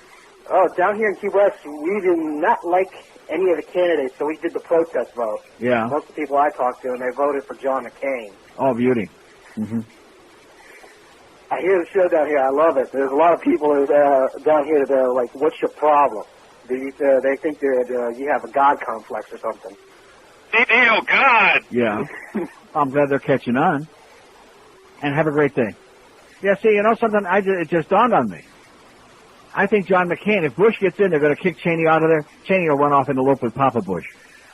Speaker 3: Oh, down here in Key West, we did not like any of the candidates, so we did the protest vote.
Speaker 5: Yeah.
Speaker 3: Most of the people I talked to, and they voted for John McCain.
Speaker 5: Oh, beauty. Mm-hmm.
Speaker 3: I hear the show down here. I love it. There's a lot of people down here that are like, what's your problem? They think that you have a God complex or something.
Speaker 2: Neil, God!
Speaker 5: Yeah. I'm glad they're catching on. And have a great day. Yeah, see, you know something? It just dawned on me. I think John McCain, if Bush gets in, they're going to kick Cheney out of there. Cheney will run off and elope with Papa Bush.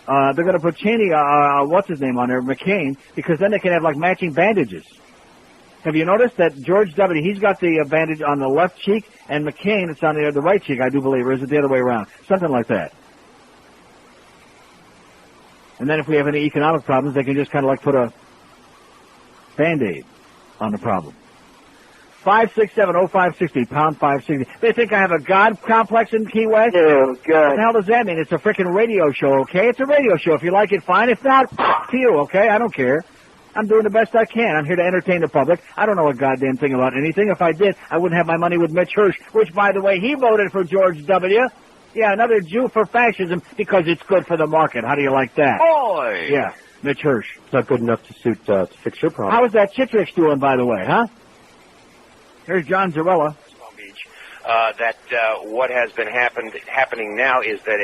Speaker 5: They're going to put Cheney, what's his name on there, McCain, because then they can have, like, matching bandages. Have you noticed that George W., he's got the bandage on the left cheek, and McCain, it's on the right cheek, I do believe, or is it the other way around? Something like that. And then if we have any economic problems, they can just kind of like put a Band-Aid on the problem. 567-0560, pound 560. They think I have a God complex in Key West?
Speaker 3: Oh, God.
Speaker 5: What the hell does that mean? It's a frickin' radio show, okay? It's a radio show. If you like it, fine. If not, to you, okay? I don't care. I'm doing the best I can. I'm here to entertain the public. I don't know a goddamn thing about anything. If I did, I wouldn't have my money with Mitch Hirsch, which, by the way, he voted for George W. Yeah, another Jew for fascism because it's good for the market. How do you like that?
Speaker 2: Boy!
Speaker 5: Yeah, Mitch Hirsch.
Speaker 9: It's not good enough to fix your problem.
Speaker 5: How is that Chitrix doing, by the way, huh? Here's John Zarella.
Speaker 17: What has been happening now is that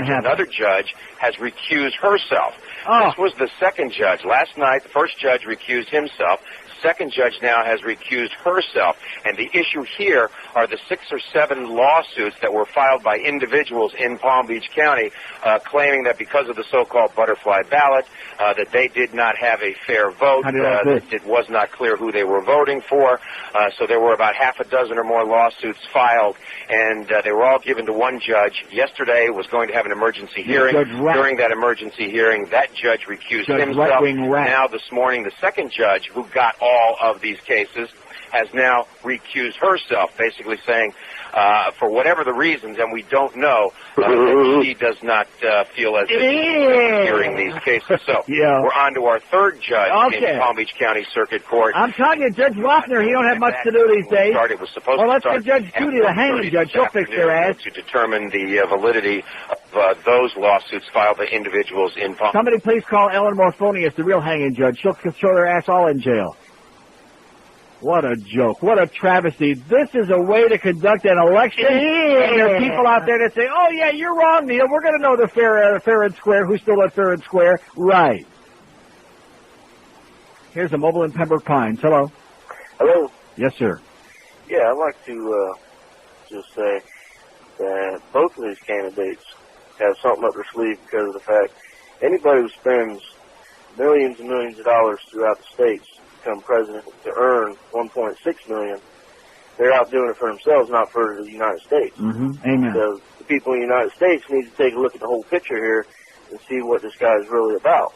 Speaker 17: another judge, has recused herself.
Speaker 5: Oh.
Speaker 17: This was the second judge. Last night, the first judge recused himself. Second judge now has recused herself. And the issue here are the 6 or 7 lawsuits that were filed by individuals in Palm Beach County claiming that because of the so-called butterfly ballot, that they did not have a fair vote, that it was not clear who they were voting for. So there were about half a dozen or more lawsuits filed, and they were all given to one judge. Yesterday was going to have an emergency hearing. During that emergency hearing, that judge recused himself. Now this morning, the second judge, who got all of these cases, has now recused herself, basically saying, for whatever the reasons, and we don't know, that she does not feel as if she's hearing these cases. So we're on to our third judge in Palm Beach County Circuit Court.
Speaker 5: I'm telling you, Judge Wapner, he don't have much to do these days.
Speaker 17: It was supposed
Speaker 5: let's
Speaker 17: to
Speaker 5: get Judge Judy, the hanging judge. She'll fix their ass.
Speaker 17: To determine the validity of those lawsuits filed by individuals in Palm Beach.
Speaker 5: Somebody please call Ellen Morphonius, the real hanging judge. She'll show their ass all in jail. What a joke. What a travesty. This is a way to conduct an election. And there are people out there that say, oh, yeah, you're wrong, Neil. We're going to know the fair and square. Who stole it fair and square? Right. Here's a mobile in Pembroke Pines. Hello.
Speaker 18: Hello.
Speaker 5: Yes, sir.
Speaker 18: Yeah, I'd like to just say that both of these candidates have something up their sleeve because of the fact anybody who spends millions and millions of dollars throughout the states become president to earn $1.6 million, they're out doing it for themselves, not for the United States.
Speaker 5: Mm-hmm. Amen.
Speaker 18: So the people in the United States need to take a look at the whole picture here and see what this guy is really about.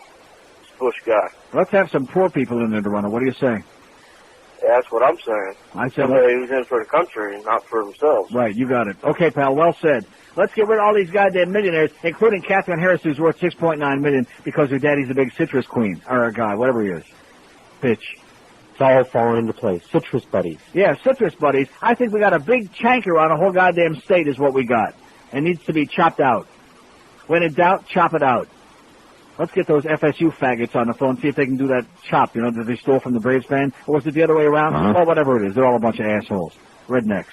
Speaker 18: This Bush guy.
Speaker 5: Let's have some poor people in there to run it. What do you say?
Speaker 18: Yeah, that's what I'm saying.
Speaker 5: I said
Speaker 18: somebody who's in for the country and not for themselves.
Speaker 5: Right, you got it. Okay, pal, well said. Let's get rid of all these goddamn millionaires, including Katherine Harris, who's worth $6.9 million because her daddy's a big citrus queen, or a guy, whatever he is. Bitch.
Speaker 9: It's all falling into place. Citrus buddies.
Speaker 5: Yeah, citrus buddies. I think we got a big chanker on a whole goddamn state is what we got. It needs to be chopped out. When in doubt, chop it out. Let's get those FSU faggots on the phone, see if they can do that chop, you know, that they stole from the Braves fan. Or was it the other way around? Or whatever it is. They're all a bunch of assholes. Rednecks.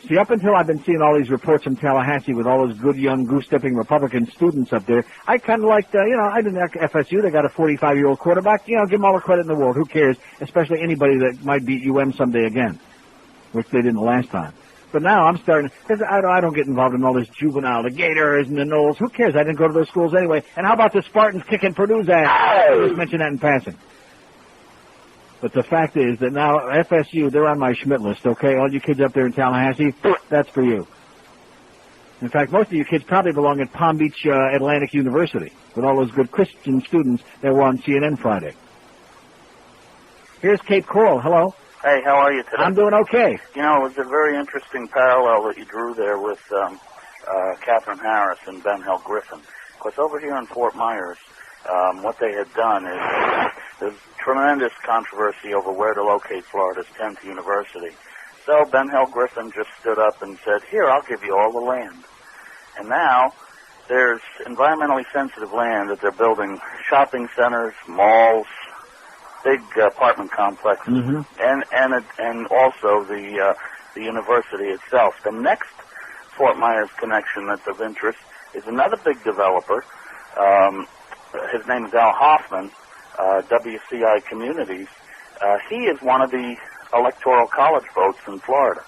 Speaker 5: See, up until I've been seeing all these reports from Tallahassee with all those good young goose-stepping Republican students up there, I kind of liked, I didn't like FSU. They got a 45-year-old quarterback. Give them all the credit in the world. Who cares? Especially anybody that might beat UM someday again, which they didn't last time. But now I'm starting, because I don't get involved in all this juvenile, the Gators and the Knowles. Who cares? I didn't go to those schools anyway. And how about the Spartans kicking Purdue's ass? I just mentioned that in passing. But the fact is that now FSU, they're on my Schmidt list, okay? All you kids up there in Tallahassee, that's for you. In fact, most of you kids probably belong at Palm Beach Atlantic University with all those good Christian students that were on CNN Friday. Here's Cape Coral. Hello.
Speaker 19: Hey, how are you today?
Speaker 5: I'm doing okay.
Speaker 19: You know, it was a very interesting parallel that you drew there with Katherine Harris and Ben Hill Griffin. Because over here in Fort Myers, what they had done is there's tremendous controversy over where to locate Florida's 10th university. So Ben Hill Griffin just stood up and said, here, I'll give you all the land. And now there's environmentally sensitive land that they're building shopping centers, malls, big apartment complexes, and also the university itself. The next Fort Myers connection that's of interest is another big developer. His name is Al Hoffman, WCI Communities. He is one of the electoral college votes in Florida,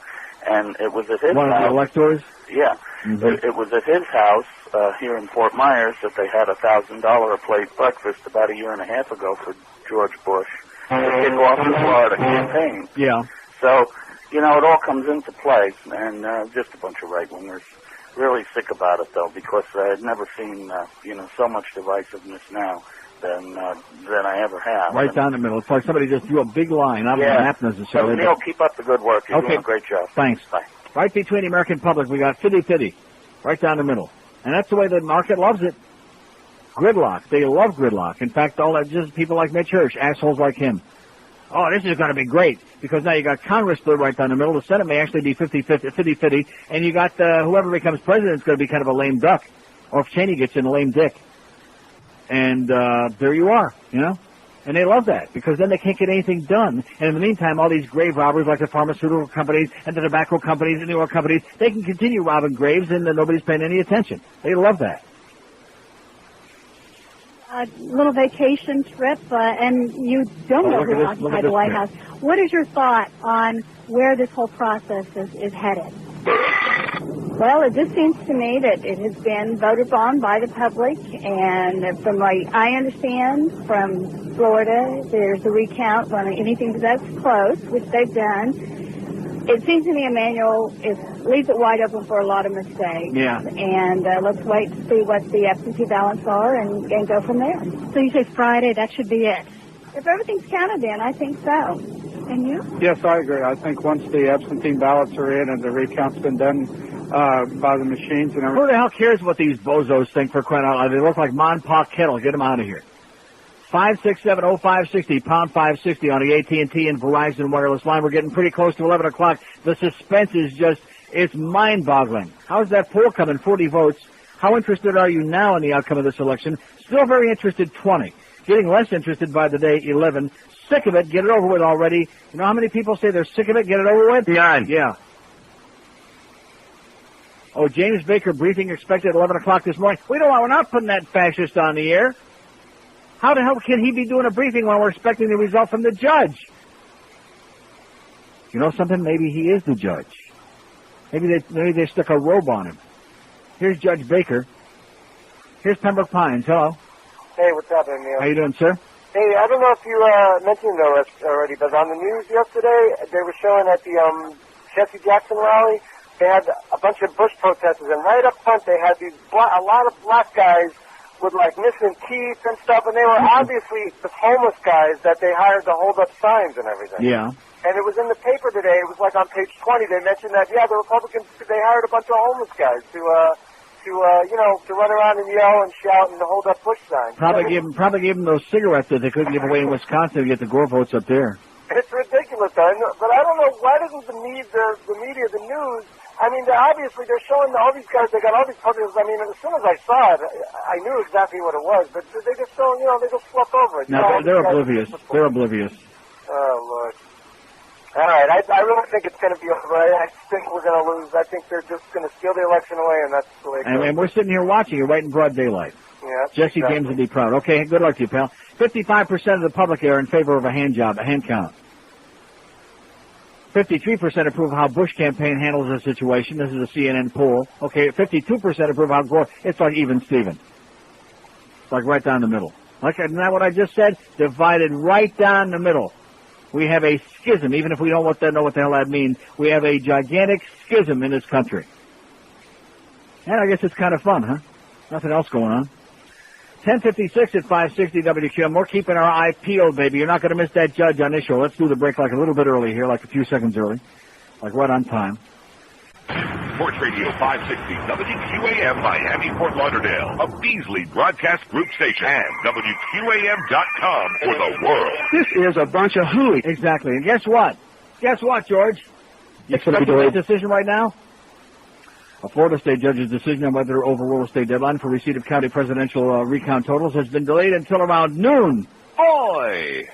Speaker 19: and it was at his
Speaker 5: one
Speaker 19: house.
Speaker 5: Of the electors?
Speaker 19: Yeah, it was at his house here in Fort Myers that they had a $1,000 a plate breakfast about a year and a half ago for George Bush to kick off the Florida campaign.
Speaker 5: Yeah.
Speaker 19: So, it all comes into play, and just a bunch of right-wingers. Really sick about it, though, because I had never seen, so much divisiveness now than I ever have.
Speaker 5: Right down the middle. It's like somebody just drew a big line, not on the map necessarily.
Speaker 19: So, Neil, keep up the good work. You're doing a great job.
Speaker 5: Thanks.
Speaker 19: Bye.
Speaker 5: Right between the American public, we got fitty-fitty. Right down the middle. And that's the way the market loves it. Gridlock. They love gridlock. In fact, all that just people like Mitch Hirsch, assholes like him. Oh, this is going to be great, because now you got Congress split right down the middle. The Senate may actually be 50-50, and you got whoever becomes president is going to be kind of a lame duck, or if Cheney gets in, a lame dick. And there you are, And they love that, because then they can't get anything done. And in the meantime, all these grave robbers like the pharmaceutical companies and the tobacco companies and the oil companies, they can continue robbing graves and nobody's paying any attention. They love that.
Speaker 13: A little vacation trip, and you don't know who occupied the White House. What is your thought on where this whole process is headed?
Speaker 7: Well, it just seems to me that it has been voted on by the public, and from what I understand from Florida, there's a recount on anything that's close, which they've done. It seems to me Emmanuel leaves it wide open for a lot of mistakes.
Speaker 5: Yeah.
Speaker 7: And let's wait to see what the absentee ballots are and go from there.
Speaker 13: So you say Friday, that should be it?
Speaker 7: If everything's counted in, I think so. And you?
Speaker 6: Yes, I agree. I think once the absentee ballots are in and the recount's been done by the machines and everything.
Speaker 5: Who the hell cares what these bozos think, for crying out loud? They look like Mon Pa Kettle. Get them out of here. 567-0560, pound 560 on the AT&T and Verizon wireless line. We're getting pretty close to 11 o'clock. The suspense is it's mind-boggling. How's that poll coming? 40 votes. How interested are you now in the outcome of this election? Still very interested, 20. Getting less interested by the day, 11. Sick of it. Get it over with already. You know how many people say they're sick of it? Get it over with?
Speaker 17: None.
Speaker 5: Yeah. Oh, James Baker briefing expected at 11 o'clock this morning. We're not putting that fascist on the air. How the hell can he be doing a briefing when we're expecting the result from the judge? You know something? Maybe he is the judge. Maybe they stuck a robe on him. Here's Judge Baker. Here's Pembroke Pines. Hello.
Speaker 3: Hey, what's happening, Neil?
Speaker 5: How you doing, sir?
Speaker 3: Hey, I don't know if you mentioned it already, but on the news yesterday, they were showing at the Jesse Jackson rally, they had a bunch of Bush protesters, and right up front they had a lot of black guys with like missing teeth and stuff, and they were obviously the homeless guys that they hired to hold up signs and everything.
Speaker 5: Yeah.
Speaker 3: And it was in the paper today. It was like on page 20. They mentioned that the Republicans, they hired a bunch of homeless guys to run around and yell and shout and to hold up Bush signs.
Speaker 5: Probably gave them those cigarettes that they couldn't give away in Wisconsin to get the Gore votes up there.
Speaker 3: It's ridiculous, though. But I don't know, why doesn't the media, the news, I mean, they're showing all these guys, they got all these protesters. I mean, as soon as I saw it, I knew exactly what it was, but they just don't, they just fluff over it.
Speaker 5: No, they're oblivious. They're oblivious.
Speaker 3: Oh, Lord. All right, I really think it's going to be over. I think we're going to lose. I think they're just going to steal the election away, and that's the way it goes.
Speaker 5: And we're sitting here watching it right in broad daylight.
Speaker 3: Yeah,
Speaker 5: Jesse James would be proud. Okay, good luck to you, pal. 55% of the public are in favor of a hand count. 53% approve of how Bush campaign handles the situation. This is a CNN poll. Okay, 52% approve how Gore. It's like even Steven. It's like right down the middle. Like, isn't that what I just said? Divided right down the middle. We have a schism, even if we don't know what the hell that means. We have a gigantic schism in this country. And I guess it's kind of fun, huh? Nothing else going on. 10:56 at 560 WQM. We're keeping our eye peeled, baby. You're not going to miss that judge on this show. Let's do the break like a little bit early here, like a few seconds early. Like right on time.
Speaker 1: Sports Radio 560 WQAM Miami, Fort Lauderdale, a Beasley Broadcast Group station, and WQAM.com for the world.
Speaker 5: This is a bunch of hooey. Exactly. And guess what? Guess what, George? You expecting that decision right now? A Florida state judge's decision on whether to overrule a state deadline for receipt of county presidential recount totals has been delayed until around noon. Oi!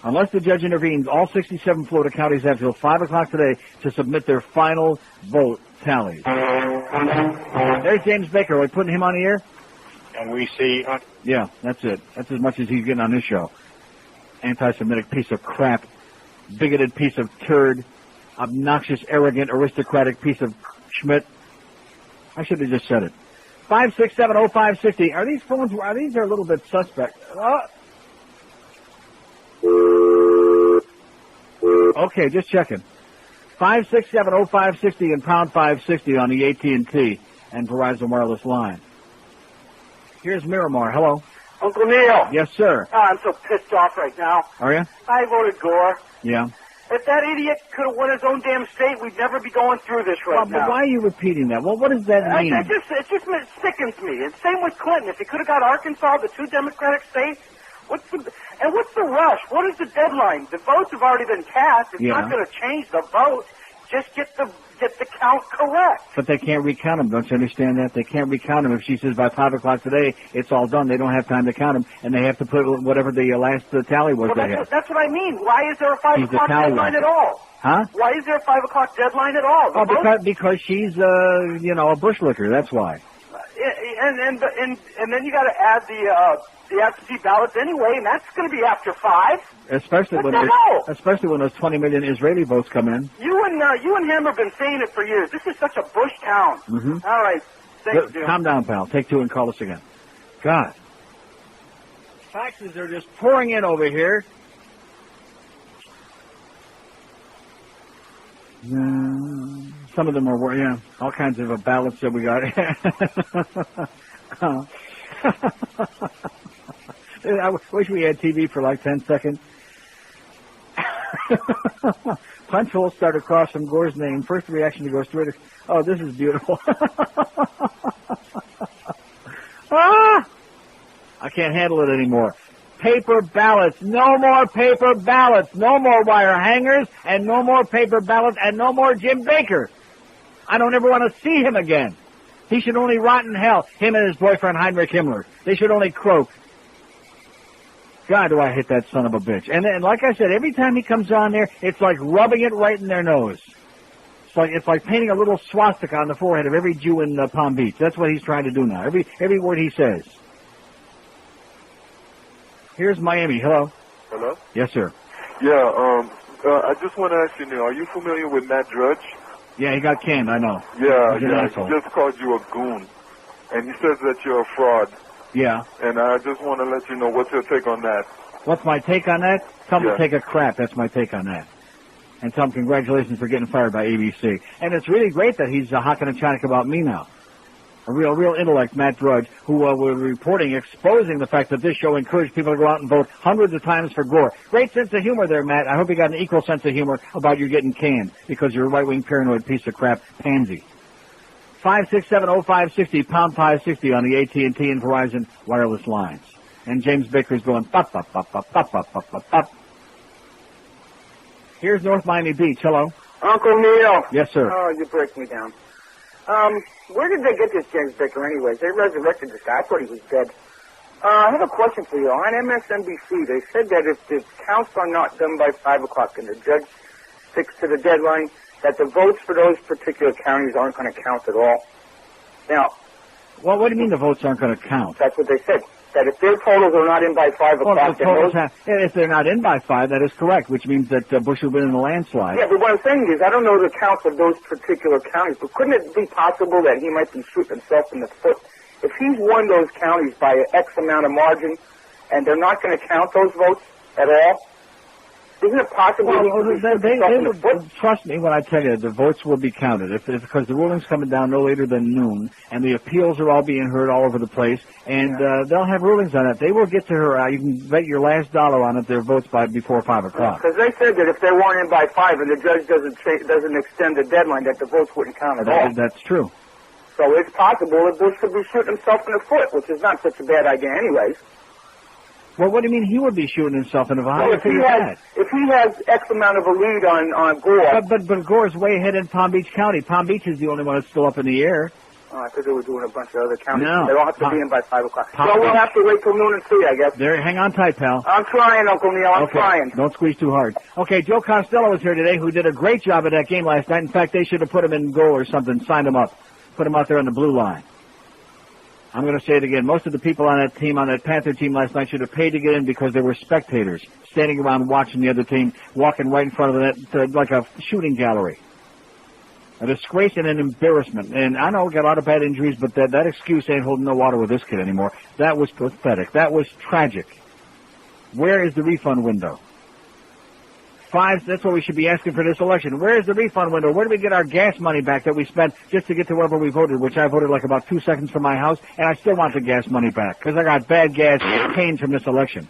Speaker 5: Unless the judge intervenes, all 67 Florida counties have till 5 o'clock today to submit their final vote tallies. There's James Baker. Are we putting him on the air?
Speaker 12: And we see...
Speaker 5: Yeah, that's it. That's as much as he's getting on this show. Anti-Semitic piece of crap. Bigoted piece of turd. Obnoxious, arrogant, aristocratic piece of Schmidt. I should have just said it. 5670560. Are these phones... These are a little bit suspect. Okay, just checking. 5670560 and pound 560 on the AT&T and Verizon wireless line. Here's Miramar. Hello.
Speaker 3: Uncle Neil.
Speaker 5: Yes, sir.
Speaker 3: Oh, I'm so pissed off right now.
Speaker 5: Are you?
Speaker 3: I voted Gore.
Speaker 5: Yeah.
Speaker 3: If that idiot could have won his own damn state, we'd never be going through this right now.
Speaker 5: But why are you repeating that? Well, what does that mean?
Speaker 3: It just sickens me. And same with Clinton. If he could have got Arkansas, the two Democratic states, what's the rush? What is the deadline? The votes have already been cast. It's not going to change the vote. Just get the count correct.
Speaker 5: But they can't recount them. Don't you understand that? They can't recount them. If she says by 5 o'clock today, it's all done. They don't have time to count them, and they have to put whatever the last tally was.
Speaker 3: That's what I mean. Why is there a 5 o'clock deadline at all?
Speaker 5: Huh?
Speaker 3: Why is there a 5 o'clock deadline at all?
Speaker 5: Because she's a bushlicker. That's why.
Speaker 3: And then you got to add the absentee ballots anyway, and that's going to be after 5.
Speaker 5: Especially when those 20 million Israeli votes come in.
Speaker 3: You and him have been saying it for years. This is such a Bush town.
Speaker 5: Mm-hmm.
Speaker 3: All right, thank you.
Speaker 5: Calm down, pal. Take 2 and call us again. God, faxes are just pouring in over here. Some of them are, all kinds of ballots that we got. I wish we had TV for like 10 seconds. Punch holes start across from Gore's name. First reaction to go straight. Oh, this is beautiful. I can't handle it anymore. Paper ballots. No more paper ballots. No more wire hangers, and no more paper ballots, and no more Jim Baker. I don't ever want to see him again. He should only rot in hell. Him and his boyfriend Heinrich Himmler. They should only croak. God, do I hate that son of a bitch. And like I said, every time he comes on there, it's like rubbing it right in their nose. It's like painting a little swastika on the forehead of every Jew in Palm Beach. That's what he's trying to do now. Every word he says. Here's Miami. Hello.
Speaker 20: Hello?
Speaker 5: Yes, sir.
Speaker 20: Yeah, I just want to ask you, Neil, are you familiar with Matt Drudge?
Speaker 5: Yeah, he got canned, I know.
Speaker 20: Yeah, he just called you a goon. And he says that you're a fraud.
Speaker 5: Yeah.
Speaker 20: And I just want to let you know, what's your take on that?
Speaker 5: What's my take on that? Tell him to take a crap. That's my take on that. And tell him congratulations for getting fired by ABC. And it's really great that he's hocking a chinik about me now. A real intellect, Matt Drudge, who were reporting, exposing the fact that this show encouraged people to go out and vote hundreds of times for Gore. Great sense of humor there, Matt. I hope you got an equal sense of humor about you getting canned because you're a right-wing paranoid piece of crap pansy. 5670560, pound 560 on the AT&T and Verizon wireless lines. And James Baker's going pop, pop, pop, pop, pop, pop, pop, pop, pop. Here's North Miami Beach. Hello.
Speaker 3: Uncle Neil.
Speaker 5: Yes, sir.
Speaker 3: Oh, you break me down. Where did they get this James Baker anyways? They resurrected this guy. I thought he was dead. I have a question for you. On MSNBC, they said that if the counts are not done by 5 o'clock and the judge
Speaker 21: sticks to the deadline, that the votes for those particular counties aren't going to count at all. Now,
Speaker 5: well, what do you mean the votes aren't going to count?
Speaker 21: That's what they said. That if their totals are not in by 5 o'clock,
Speaker 5: if they're not in by 5, that is correct, which means that Bush will win in the landslide.
Speaker 21: Yeah, but what I'm saying is, I don't know the counts of those particular counties, but couldn't it be possible that he might be shooting himself in the foot? If he's won those counties by an X amount of margin, and they're not going to count those votes at all, isn't it possible he could be shooting himself in the foot?
Speaker 5: Trust me when I tell you, the votes will be counted. Because the ruling's coming down no later than noon, and the appeals are all being heard all over the place, and they'll have rulings on it. They will get to her. You can bet your last dollar on it. Their votes by before 5 o'clock.
Speaker 21: Because they said that if they weren't in by 5 and the judge doesn't extend the deadline, that the votes wouldn't count at all.
Speaker 5: That's true.
Speaker 21: So it's possible that Bush could be shooting himself in the foot, which is not such a bad idea, anyways.
Speaker 5: Well, what do you mean he would be shooting himself in the foot?
Speaker 21: Well, if he has X amount of a lead on Gore.
Speaker 5: But Gore's way ahead in Palm Beach County. Palm Beach is the only one that's still up in the air.
Speaker 21: Oh, I thought they were doing a bunch of other counties.
Speaker 5: No.
Speaker 21: They all have to be in by 5 o'clock. So we'll have to wait till noon and see, I guess.
Speaker 5: Hang on tight, pal.
Speaker 21: I'm trying, Uncle Neil. I'm trying.
Speaker 5: Don't squeeze too hard. Okay, Joe Costello was here today, who did a great job at that game last night. In fact, they should have put him in goal or something, signed him up, put him out there on the blue line. I'm going to say it again. Most of the people on that team, on that Panther team last night, should have paid to get in because they were spectators, standing around watching the other team, walking right in front of the net like a shooting gallery. A disgrace and an embarrassment. And I know we got a lot of bad injuries, but that excuse ain't holding no water with this kid anymore. That was pathetic. That was tragic. Where is the refund window? That's what we should be asking for this election. Where is the refund window? Where do we get our gas money back that we spent just to get to wherever we voted, which I voted like about 2 seconds from my house, and I still want the gas money back because I got bad gas pain from this election.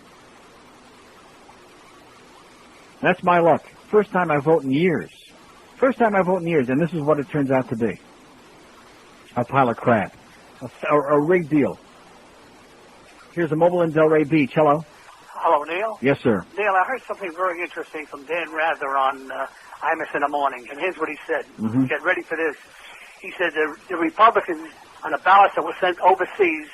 Speaker 5: That's my luck. First time I vote in years. And this is what it turns out to be. A pile of crap. A rigged deal. Here's a mobile in Delray Beach. Hello.
Speaker 22: Hello, Neil.
Speaker 5: Yes, sir.
Speaker 22: Neil, I heard something very interesting from Dan Rather on Imus in the morning, and here's what he said.
Speaker 5: Mm-hmm.
Speaker 22: Get ready for this. He said the Republicans, on the ballots that were sent overseas,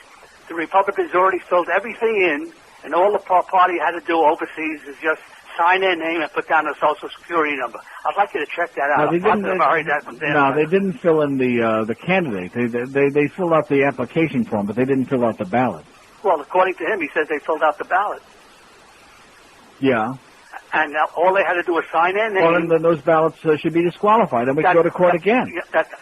Speaker 22: the Republicans already filled everything in, and all the party had to do overseas is just sign their name and put down a Social Security number. I'd like you to check that out. I heard that from Dan Rather.
Speaker 5: They didn't fill in the candidate. They filled out the application form, but they didn't fill out the ballot.
Speaker 22: Well, according to him, he says they filled out the ballot.
Speaker 5: Yeah.
Speaker 22: And all they had to do was sign in.
Speaker 5: Well, then those ballots should be disqualified, and we can go to court again.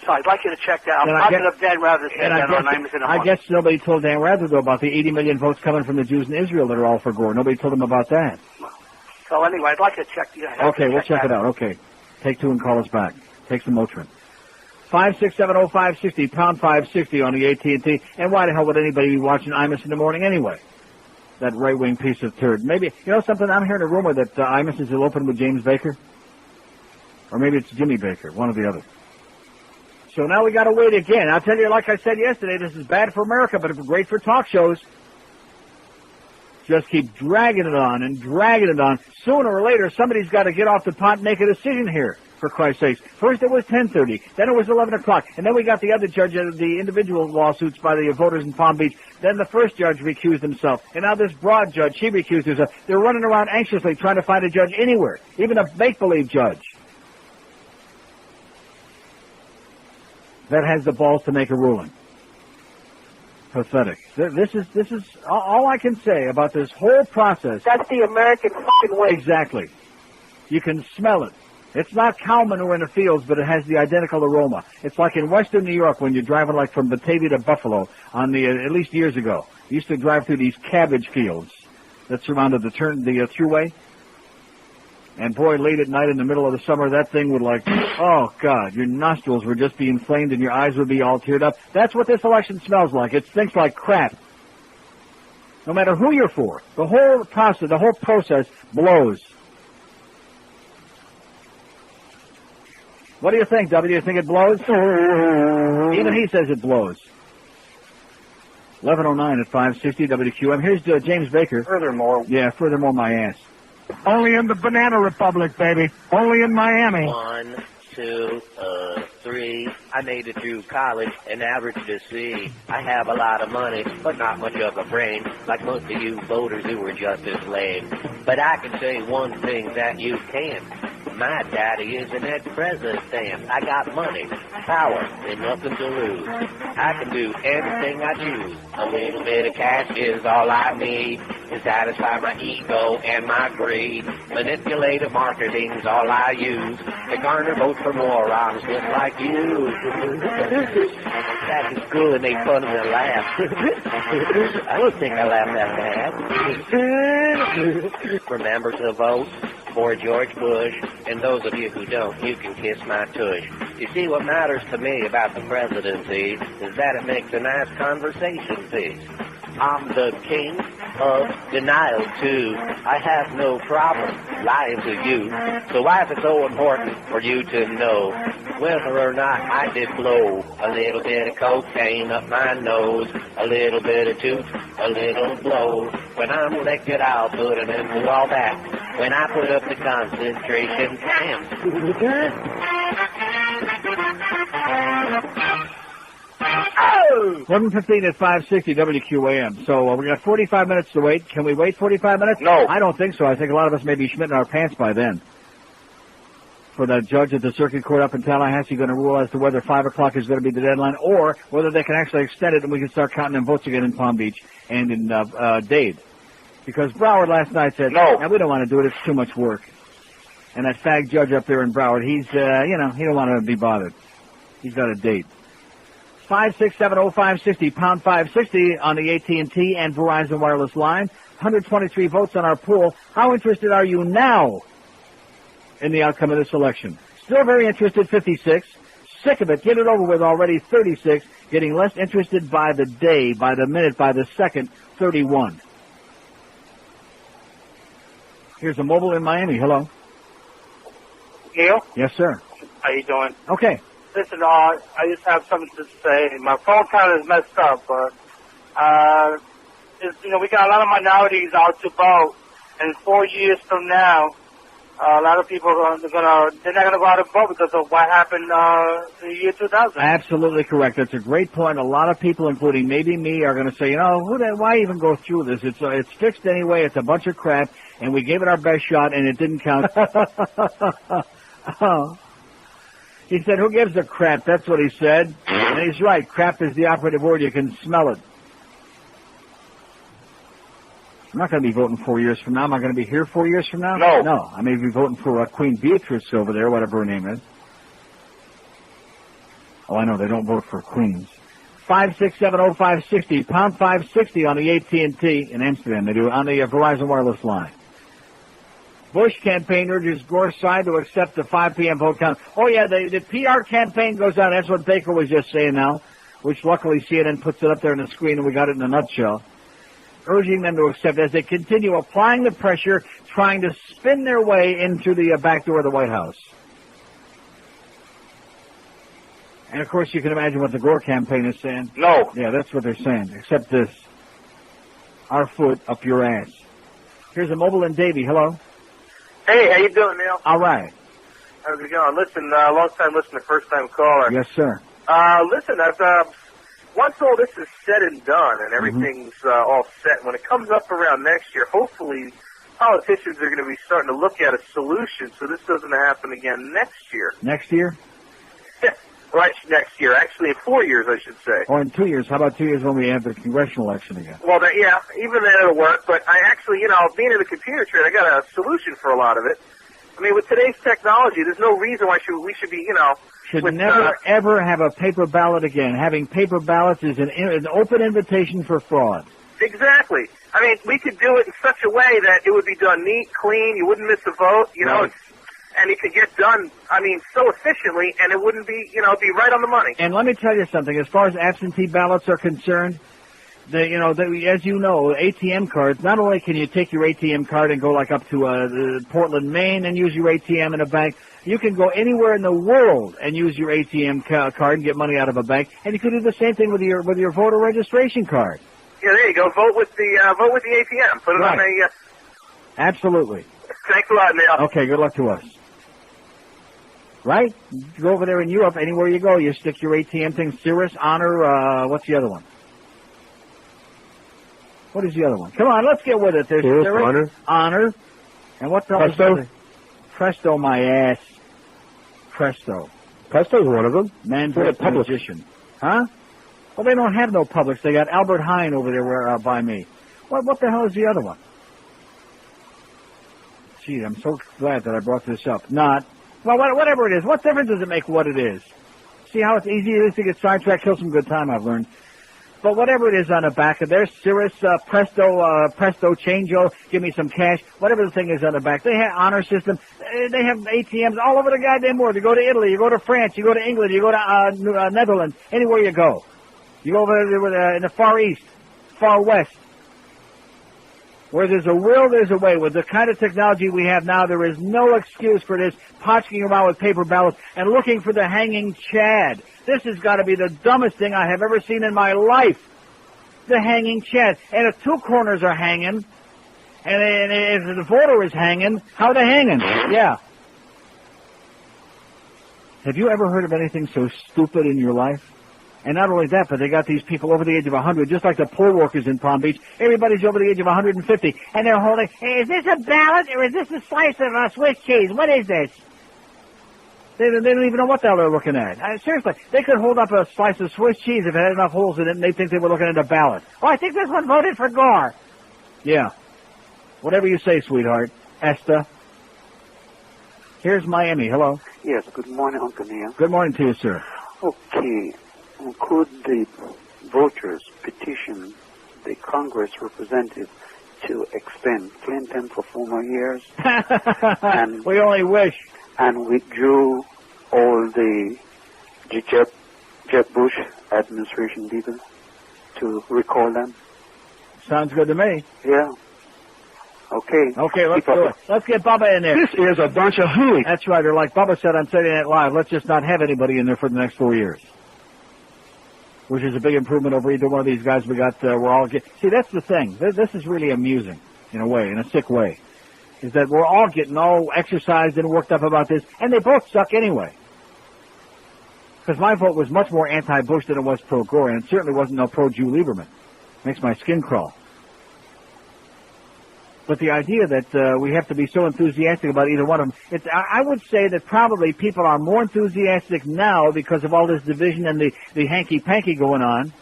Speaker 22: So I'd like you to check that out. I'm positive Dan Rather said that on Imus in the morning.
Speaker 5: I guess nobody told Dan Rather, though, about the 80 million votes coming from the Jews in Israel that are all for Gore. Nobody told him about that.
Speaker 22: So anyway, I'd like to check.
Speaker 5: Okay, we'll check it out. Okay. Take 2 and call us back. Take some Motrin. 5670560, pound 560 on the AT&T. And why the hell would anybody be watching Imus in the morning anyway? That right-wing piece of turd. Maybe, you know something, I'm hearing a rumor that Imus is eloping with James Baker. Or maybe it's Jimmy Baker, one or the other. So now we gotta wait again. I'll tell you, like I said yesterday, this is bad for America, but it's great for talk shows. Just keep dragging it on and dragging it on. Sooner or later, somebody's got to get off the pot and make a decision here, for Christ's sakes. First it was 10:30, then it was 11 o'clock, and then we got the other judge of the individual lawsuits by the voters in Palm Beach. Then the first judge recused himself, and now this broad judge, she recused herself. They're running around anxiously trying to find a judge anywhere, even a make-believe judge that has the balls to make a ruling. Pathetic. This is all I can say about this whole process.
Speaker 21: That's the American fucking way.
Speaker 5: Exactly. You can smell it. It's not cow manure in the fields, but it has the identical aroma. It's like in western New York when you're driving like from Batavia to Buffalo on the, at least years ago. You used to drive through these cabbage fields that surrounded the thruway. And boy, late at night in the middle of the summer, that thing would like, oh God, your nostrils would just be inflamed and your eyes would be all teared up. That's what this election smells like. It stinks like crap. No matter who you're for, the whole process blows. What do you think, W? Do you think it blows? Even he says it blows. 11:09 at 560 WQM. Here's James Baker.
Speaker 21: Furthermore.
Speaker 5: Yeah, furthermore my ass.
Speaker 23: Only in the Banana Republic, baby. Only in Miami.
Speaker 4: 1, 2, 3. I made it through college and averaged a C. I have a lot of money, but not much of a brain, like most of you voters who were just as lame. But I can say one thing that you can't. My daddy is an ex-president. I got money, power, and nothing to lose. I can do anything I choose. A little bit of cash is all I need to satisfy my ego and my greed. Manipulative marketing's all I use to garner votes for morons just like you. That is cool and make fun of me and laugh. I don't think I laughed that bad. Remember to vote for George Bush, and those of you who don't, you can kiss my tush. You see, what matters to me about the presidency is that it makes a nice conversation piece. I'm the king of denial, too. I have no problem lying to you. So why is it so important for you to know whether or not I did blow a little bit of cocaine up my nose, a little bit of toot, a little blow? When I'm elected, I'll put an end to all that. When I put up the concentration camp.
Speaker 5: 11:15 at 560 WQAM. So we got 45 minutes to wait. Can we wait 45 minutes?
Speaker 12: No.
Speaker 5: I don't think so. I think a lot of us may be schmitting our pants by then. For the judge at the circuit court up in Tallahassee going to rule as to whether 5 o'clock is going to be the deadline or whether they can actually extend it and we can start counting them votes again in Palm Beach and in Dade. Because Broward last night said, no, we don't want to do it. It's too much work. And that fag judge up there in Broward, he's, he don't want to be bothered. He's got a date. 5670560, pound 560 on the AT&T and Verizon wireless line. 123 votes on our poll. How interested are you now in the outcome of this election? Still very interested, 56. Sick of it. Get it over with already, 36. Getting less interested by the day, by the minute, by the second, 31. Here's a mobile in Miami. Hello.
Speaker 22: Neil?
Speaker 5: Yes, sir.
Speaker 22: How you doing?
Speaker 5: Okay.
Speaker 22: Listen, I just have something to say. My phone count is messed up, but, we got a lot of minorities out to vote, and 4 years from now, a lot of people they're not gonna go out and vote because of what happened in the year 2000.
Speaker 5: Absolutely correct. That's a great point. A lot of people, including maybe me, are going to say, why even go through this? It's fixed anyway. It's a bunch of crap, and we gave it our best shot, and it didn't count. He said, who gives a crap? That's what he said. And he's right. Crap is the operative word. You can smell it. I'm not going to be voting 4 years from now. Am I going to be here 4 years from now?
Speaker 12: No.
Speaker 5: No. I may be voting for Queen Beatrice over there, whatever her name is. Oh, I know. They don't vote for queens. 5670560, pound 560 on the AT&T in Amsterdam. They do on the Verizon wireless line. Bush campaign urges Gore's side to accept the 5 p.m. vote count. Oh, yeah, the PR campaign goes on. That's what Baker was just saying now, which luckily CNN puts it up there on the screen and we got it in a nutshell. Urging them to accept as they continue applying the pressure, trying to spin their way into the back door of the White House. And, of course, you can imagine what the Gore campaign is saying.
Speaker 12: No.
Speaker 5: Yeah, that's what they're saying. Except this. Our foot up your ass. Here's a mobile in Davie. Hello.
Speaker 3: Hey, how you doing, Neil?
Speaker 5: All right.
Speaker 3: How's it going? Listen, long time listener, first time caller.
Speaker 5: Yes, sir.
Speaker 3: Listen, once all this is said and done and everything's all set, when it comes up around next year, hopefully politicians are going to be starting to look at a solution so this doesn't happen again next year.
Speaker 5: Next year?
Speaker 3: Right, next year. Actually, in 4 years, I should say.
Speaker 5: Or in 2 years. How about 2 years when we have the congressional election again?
Speaker 3: Well, yeah, even then it'll work. But I actually, being in the computer trade, I got a solution for a lot of it. I mean, with today's technology, there's no reason why we should be,
Speaker 5: Should never, ever have a paper ballot again. Having paper ballots is an open invitation for fraud.
Speaker 3: Exactly. I mean, we could do it in such a way that it would be done neat, clean, you wouldn't miss a vote,
Speaker 5: Right.
Speaker 3: And it could get done, so efficiently, and it wouldn't be, be right on the money.
Speaker 5: And let me tell you something. As far as absentee ballots are concerned, as you know, ATM cards, not only can you take your ATM card and go like up to Portland, Maine and use your ATM in a bank, you can go anywhere in the world and use your ATM card and get money out of a bank, and you can do the same thing with your voter registration card.
Speaker 3: Yeah, there you go. Vote with the ATM. Put it on a...
Speaker 5: Absolutely.
Speaker 3: Thanks a lot, Neil.
Speaker 5: Okay, good luck to us. Right? You go over there in Europe, anywhere you go, you stick your ATM thing, Cirrus, Honor, what's the other one? What is the other one? Come on, let's get with it. There's Cirrus, Honor, and what the hell is Presto my ass. Presto.
Speaker 9: Presto's one of them.
Speaker 5: Man-made magician. Huh? Well, they don't have no Publix. They got Albert Heijn over there by me. What the hell is the other one? Gee, I'm so glad that I brought this up. Not. Well, whatever it is. What difference does it make what it is? See how it's easy it is to get sidetracked? Kill some good time, I've learned. But whatever it is on the back of there, Cirrus, Presto, Change-O, give me some cash, whatever the thing is on the back. They have honor system. They have ATMs all over the goddamn world. You go to Italy, you go to France, you go to England, you go to Netherlands, anywhere you go. You go over there in the Far East, Far West. Where there's a will, there's a way. With the kind of technology we have now, there is no excuse for this potching around with paper ballots and looking for the hanging Chad. This has got to be the dumbest thing I have ever seen in my life. The hanging Chad. And if two corners are hanging, and if the voter is hanging, how are they hanging? Yeah. Have you ever heard of anything so stupid in your life? And not only that, but they got these people over the age of 100, just like the poll workers in Palm Beach. Everybody's over the age of 150, and they're holding, hey, is this a ballot, or is this a slice of Swiss cheese? What is this? They don't even know what the hell they're looking at. Seriously, they could hold up a slice of Swiss cheese if it had enough holes in it, and they'd think they were looking at a ballot. Oh, I think this one voted for Gore. Yeah. Whatever you say, sweetheart. Esther. Here's Miami. Hello.
Speaker 8: Yes, good morning, Uncle Neil.
Speaker 5: Good morning to you, sir.
Speaker 8: Okay. Could the voters petition the Congress representative to extend Clinton for 4 more years? And
Speaker 5: we only wish.
Speaker 8: And withdrew all the Jeb Bush administration people to recall them?
Speaker 5: Sounds good to me.
Speaker 8: Yeah. Okay.
Speaker 5: Okay, let's do it. Let's get Bubba in there.
Speaker 8: This is a bunch of hooey.
Speaker 5: That's right. Or like Bubba said on Saturday Night Live, let's just not have anybody in there for the next 4 years. Which is a big improvement over either one of these guys we got. We're all see, that's the thing. This is really amusing, in a way, in a sick way, is that we're all getting all exercised and worked up about this, and they both suck anyway. Because my vote was much more anti-Bush than it was pro-Gore, and it certainly wasn't no pro-Jew Lieberman. Makes my skin crawl. But the idea that we have to be so enthusiastic about either one of them, I would say that probably people are more enthusiastic now because of all this division and the hanky-panky going on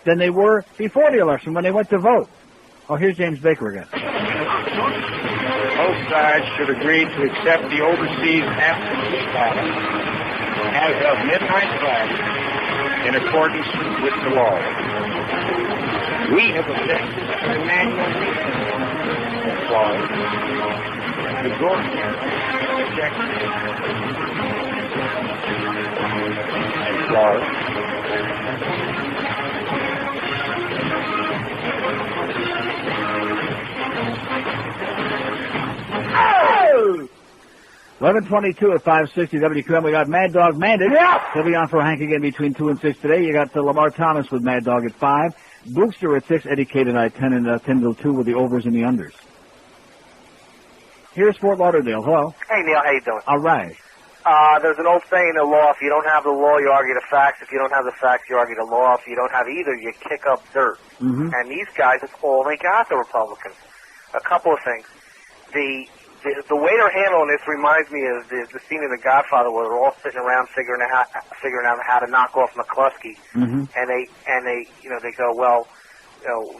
Speaker 5: than they were before the election when they went to vote. Oh, here's James Baker again.
Speaker 10: Both sides should agree to accept the overseas absentee ballot as of midnight Friday in accordance with the law. We have objected to the manual clause. The majority objected and clause.
Speaker 5: 11:22 at 560 WQM. We got Mad Dog Mandit. Yeah. He'll be on for a hank again between 2 and 6 today. You got Lamar Thomas with Mad Dog at 5. Bookster at 6. Eddie K tonight 10 and 10 till 2 with the overs and the unders. Here's Fort Lauderdale. Hello.
Speaker 14: Hey, Neil. How you doing?
Speaker 5: All right.
Speaker 14: There's an old saying in the law, if you don't have the law, you argue the facts. If you don't have the facts, you argue the law. If you don't have either, you kick up dirt.
Speaker 5: Mm-hmm.
Speaker 14: And these guys, it's all they got, the Republicans. A couple of things. The way they're handling this reminds me of the scene in The Godfather where they're all sitting around figuring out how to knock off McCluskey.
Speaker 5: Mm-hmm.
Speaker 14: And they go, well,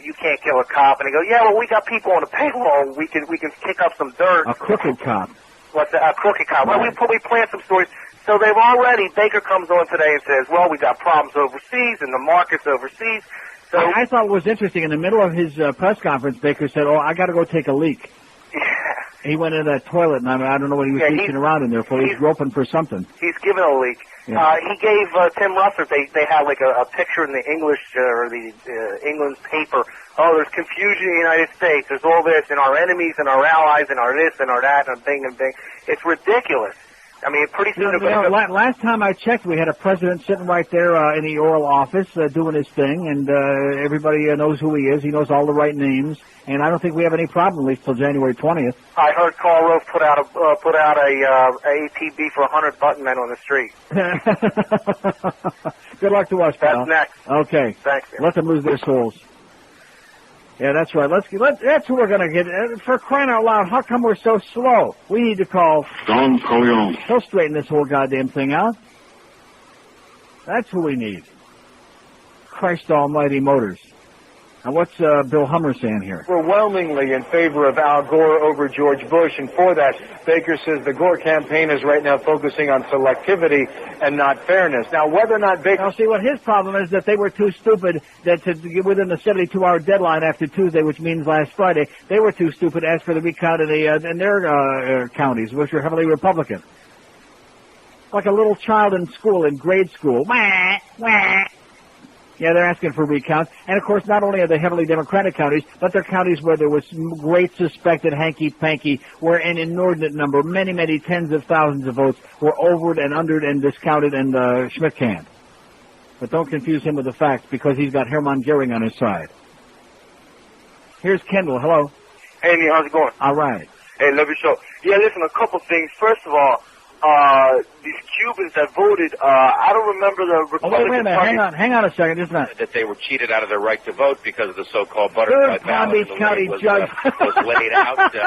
Speaker 14: you can't kill a cop. And they go, yeah, well, we got people on the payroll. We can kick up some dirt.
Speaker 5: A crooked cop.
Speaker 14: What's a crooked cop? Well, we plant some stories. So they've already, Baker comes on today and says, well, we got problems overseas and the market's overseas. So
Speaker 5: I thought it was interesting. In the middle of his press conference, Baker said, oh, I got to go take a leak.
Speaker 14: Yeah.
Speaker 5: He went in that toilet, and I don't know what he was leaking around in there for. He was groping for something.
Speaker 14: He's given a leak.
Speaker 5: Yeah.
Speaker 14: He gave Tim Russert, they had like a picture in the English, or the England's paper. Oh, there's confusion in the United States. There's all this, and our enemies, and our allies, and our this, and our that, and bing, and bing. It's ridiculous. I mean, pretty soon...
Speaker 5: last time I checked, we had a president sitting right there in the Oral Office doing his thing, and everybody knows who he is. He knows all the right names, and I don't think we have any problem, at least till January 20th.
Speaker 14: I heard Karl Rove put out a ATB for 100 button men on the street.
Speaker 5: Good luck to us, pal.
Speaker 14: That's next.
Speaker 5: Okay.
Speaker 14: Thanks.
Speaker 5: Let them lose their souls. Yeah, that's right. That's who we're going to get. For crying out loud, how come we're so slow? We need to call
Speaker 20: Don Corleone.
Speaker 5: He'll straighten this whole goddamn thing out. That's who we need. Christ Almighty Motors. Now, what's Bill Hummer saying here?
Speaker 11: Overwhelmingly in favor of Al Gore over George Bush, and for that, Baker says the Gore campaign is right now focusing on selectivity and not fairness. Now, whether or not Baker...
Speaker 5: Now, see, what his problem is that they were too stupid that to get within the 72-hour deadline after Tuesday, which means last Friday, they were too stupid to ask for the recount in their counties, which are heavily Republican. Like a little child in school, in grade school. Wah, wah. Yeah, they're asking for recounts. And, of course, not only are they heavily Democratic counties, but they're counties where there was great suspected hanky-panky, where an inordinate number, many, many tens of thousands of votes were overed and undered and discounted and Schmidt canned. But don't confuse him with the facts, because he's got Hermann Goering on his side. Here's Kendall. Hello.
Speaker 3: Hey, Neil, how's it going?
Speaker 5: All right.
Speaker 3: Hey, love your show. Yeah, listen, a couple things. First of all, these Cubans that voted, I don't remember the Republican
Speaker 5: wait a minute.
Speaker 3: Party.
Speaker 5: Hang on a second. Just a minute.
Speaker 17: That they were cheated out of their right to vote because of the so-called butterfly ballot.
Speaker 5: Palm Beach County
Speaker 17: was
Speaker 5: judge
Speaker 17: laid out. They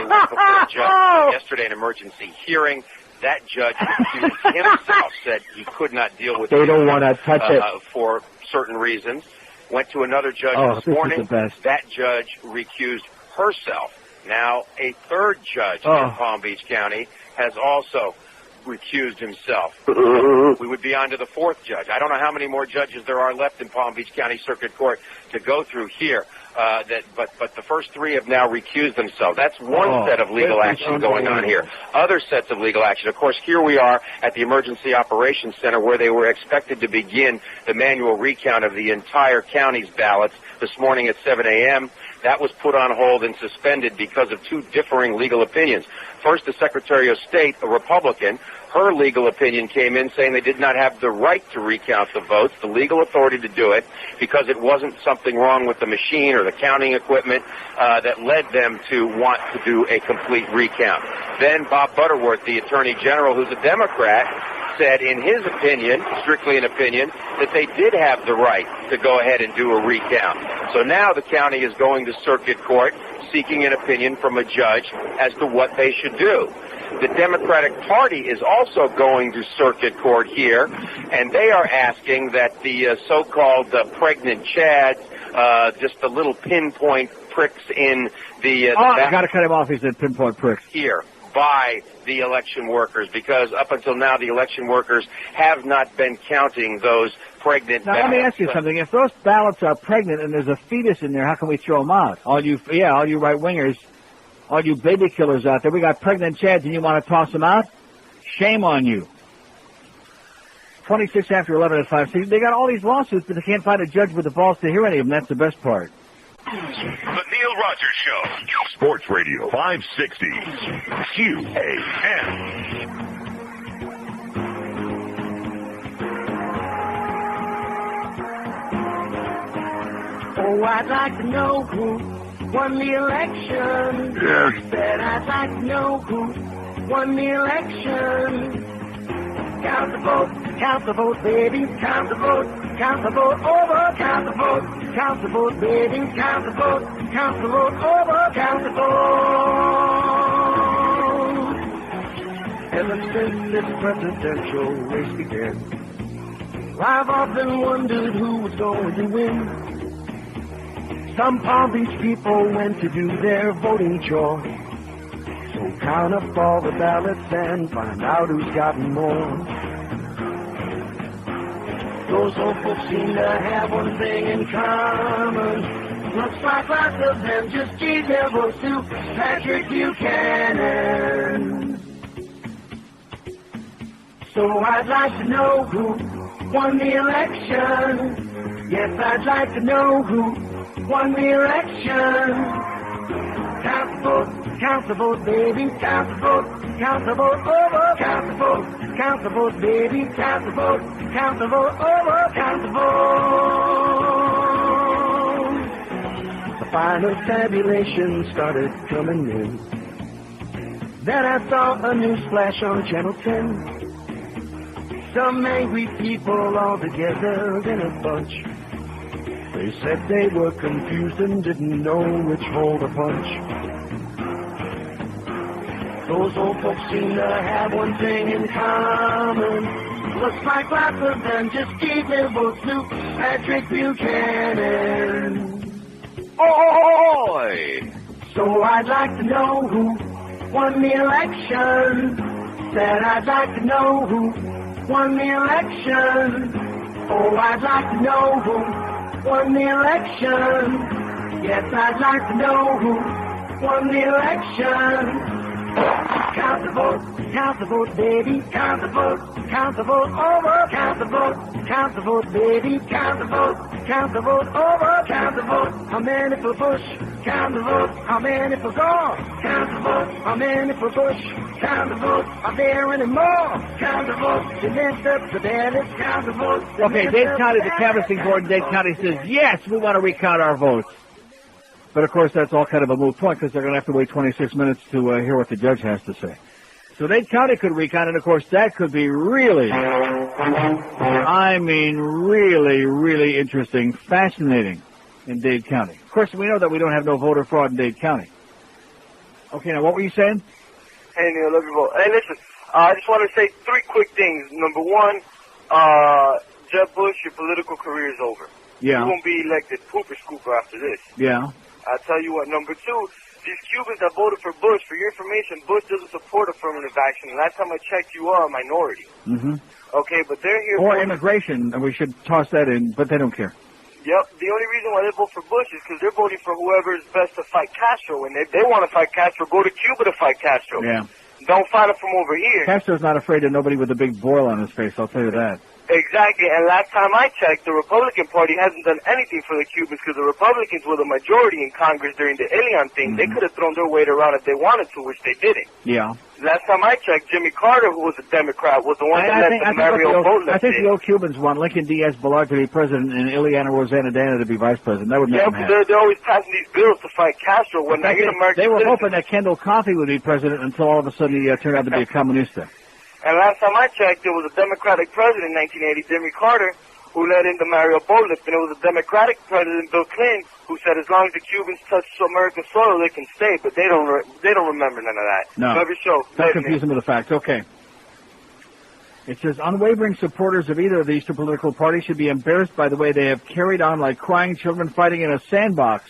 Speaker 17: went before a judge yesterday in emergency hearing. That judge himself said he could not deal with
Speaker 9: They don't want to touch it.
Speaker 17: For certain reasons. Went to another judge this
Speaker 5: is
Speaker 17: morning.
Speaker 5: the best.
Speaker 17: That judge recused herself. Now, a third judge in Palm Beach County has also recused himself. We would be on to the fourth judge. I don't know how many more judges there are left in Palm Beach County Circuit Court to go through here. But the first three have now recused themselves. That's one set of legal action going on here. Other sets of legal action. Of course, here we are at the Emergency Operations Center where they were expected to begin the manual recount of the entire county's ballots this morning at 7 a.m. That was put on hold and suspended because of two differing legal opinions. First, the Secretary of State, a Republican, her legal opinion came in saying they did not have the right to recount the votes, the legal authority to do it, because it wasn't something wrong with the machine or the counting equipment that led them to want to do a complete recount. Then Bob Butterworth, the Attorney General, who's a Democrat, said in his opinion, strictly an opinion, that they did have the right to go ahead and do a recount. So now the county is going to circuit court seeking an opinion from a judge as to what they should do. The Democratic Party is also going to circuit court here, and they are asking that the so-called pregnant chads, just the little pinpoint pricks in the...
Speaker 5: I got to cut him off. He said pinpoint pricks.
Speaker 17: Here, by the election workers, because up until now the election workers have not been counting those pregnant ballots.
Speaker 5: Now, let me ask you something. If those ballots are pregnant and there's a fetus in there, how can we throw them out? All you right-wingers, all you baby killers out there, we got pregnant chads and you want to toss them out? Shame on you. 26 after 11 at 5. See, they got all these lawsuits, but they can't find a judge with the balls to hear any of them. That's the best part.
Speaker 1: The Neil Rogers Show. Sports Radio 560. QAM.
Speaker 4: Oh, I'd like to know who won the election.
Speaker 1: Yes.
Speaker 4: Said I'd like to know who won the election. Count the vote, baby, count the vote over, count the vote, baby, count the vote over, count the vote. And then this presidential race began. I've often wondered who was going to win. Some Palm Beach people went to do their voting chore. So count up all the ballots and find out who's gotten more. Those old folks seem to have one thing in common. Looks like lots of them just gave their votes to Patrick Buchanan. So I'd like to know who won the election. Yes, I'd like to know who won the election. Count the vote, baby, count the vote over, count the vote, baby, count the vote over, count the vote. The final tabulation started coming in. Then I saw a news flash on Channel 10. Some angry people all together in a bunch.
Speaker 2: They said they were confused and didn't know which hole to punch. Those old folks seem to have one thing in common. Looks like lots of them just gave their votes to Patrick Buchanan.
Speaker 1: Oi!
Speaker 2: So I'd like to know who won the election. Said I'd like to know who won the election. Oh, I'd like to know who won the election. Yes, I'd like to know who won the election. Count the vote, baby, count the vote over, count the vote, baby, count the vote over, count the vote, how many for Bush, count the vote, how many for Gore, count the vote, how many for Bush, count the vote, are there any more, count the vote, they lift up the ballots, count the vote.
Speaker 5: Okay, Dade County, the canvassing board in Dade County says, yes, we want to recount our votes. But, of course, that's all kind of a moot point because they're going to have to wait 26 minutes to hear what the judge has to say. So Dade County could recount, and, of course, that could be really, really interesting, fascinating in Dade County. Of course, we know that we don't have no voter fraud in Dade County. Okay, now, what were you saying?
Speaker 3: Hey, Neil, love you both. Hey, listen, I just want to say 3 quick things. Number 1, Jeb Bush, your political career is over.
Speaker 5: Yeah.
Speaker 3: You won't be elected pooper scooper after this.
Speaker 5: Yeah.
Speaker 3: I'll tell you what. Number 2, these Cubans that voted for Bush, for your information, Bush doesn't support affirmative action. Last time I checked, you are a minority.
Speaker 5: Mm-hmm.
Speaker 3: Okay, but they're here
Speaker 5: or immigration, and we should toss that in, but they don't care.
Speaker 3: Yep. The only reason why they vote for Bush is because they're voting for whoever is best to fight Castro. And if they want to fight Castro, go to Cuba to fight Castro.
Speaker 5: Yeah.
Speaker 3: Don't fight him from over here.
Speaker 5: Castro's not afraid of nobody with a big boil on his face, I'll tell you that.
Speaker 3: Exactly, and last time I checked, the Republican Party hasn't done anything for the Cubans because the Republicans were the majority in Congress during the Ilion thing. They could have thrown their weight around if they wanted to, which they didn't.
Speaker 5: Yeah.
Speaker 3: Last time I checked, Jimmy Carter, who was a Democrat, was the one that let the Mario vote
Speaker 5: I think the old Cubans want Lincoln Diaz Balart to be president and Ileana Rosanna Dana to be vice president. That would make them happy.
Speaker 3: They're always passing these bills to fight Castro. When they get American
Speaker 5: They were
Speaker 3: citizens.
Speaker 5: hoping that Kendall Coffey would be president until all of a sudden he turned out to be a communista.
Speaker 3: And last time I checked, there was a Democratic president in 1980, Jimmy Carter, who let in the Mario Bolliff, and it was a Democratic president, Bill Clinton, who said as long as the Cubans touch American soil, they can stay. But they don't remember none of that.
Speaker 5: No.
Speaker 3: Love your show.
Speaker 5: Don't confuse them with the facts. Okay. It says unwavering supporters of either of these two political parties should be embarrassed by the way they have carried on like crying children fighting in a sandbox.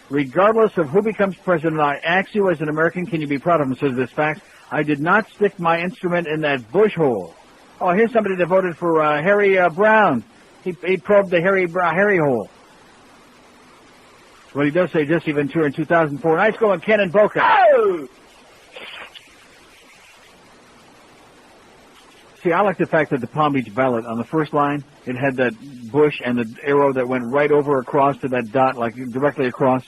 Speaker 5: Regardless of who becomes president, I ask you as an American, can you be proud of him, says this fact. I did not stick my instrument in that bush hole. Oh, here's somebody that voted for Harry Brown. He probed the Harry hole. Well, he does say Jesse Ventura in 2004. Nice going, Ken and Boca. Oh! See, I like the fact that the Palm Beach ballot, on the first line, it had that bush and the arrow that went right over across to that dot, like directly across.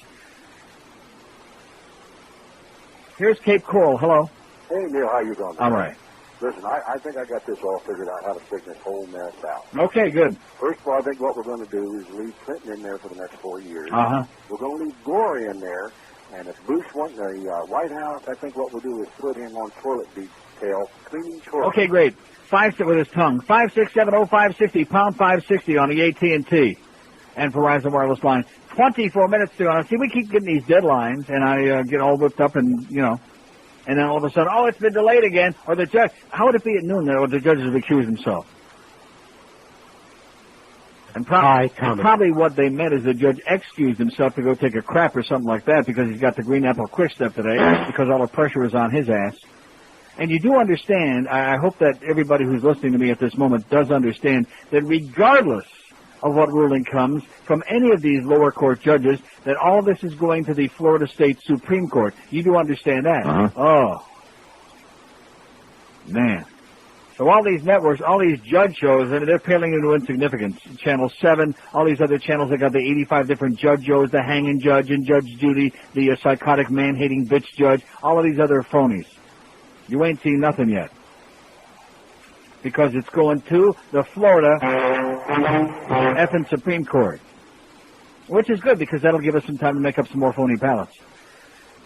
Speaker 5: Here's Cape Coral. Hello.
Speaker 15: Hey, Neil, how you doing?
Speaker 5: All right.
Speaker 15: Listen, I think I got this all figured out, how to figure this whole mess out.
Speaker 5: Okay, good.
Speaker 15: First of all, I think what we're going to do is leave Clinton in there for the next 4 years.
Speaker 5: Uh-huh.
Speaker 15: We're going to leave Gore in there, and if Bush wants the White House, I think what we'll do is put him on toilet detail, cleaning toilet.
Speaker 5: Okay, great. 5 with his tongue. 5670560, pound 560 on the AT&T and Verizon wireless line. 24 minutes to go. See, we keep getting these deadlines, and I get all whipped up and, and then all of a sudden, oh, it's been delayed again. Or the judge, how would it be at noon that the judge has recused himself? And probably what they meant is the judge excused himself to go take a crap or something like that because he's got the Green Apple Quick Step today because all the pressure is on his ass. And you do understand, I hope that everybody who's listening to me at this moment does understand that regardless of what ruling comes from any of these lower court judges, that all this is going to the Florida State Supreme Court. You do understand that?
Speaker 15: Uh-huh.
Speaker 5: Oh. Man. So all these networks, all these judge shows, I mean, they're paling into insignificance. Channel 7, all these other channels, they got the 85 different judge shows, the hanging judge and Judge Judy, the psychotic man-hating bitch judge, all of these other phonies. You ain't seen nothing yet. Because it's going to the Florida effing Supreme Court. Which is good because that'll give us some time to make up some more phony ballots.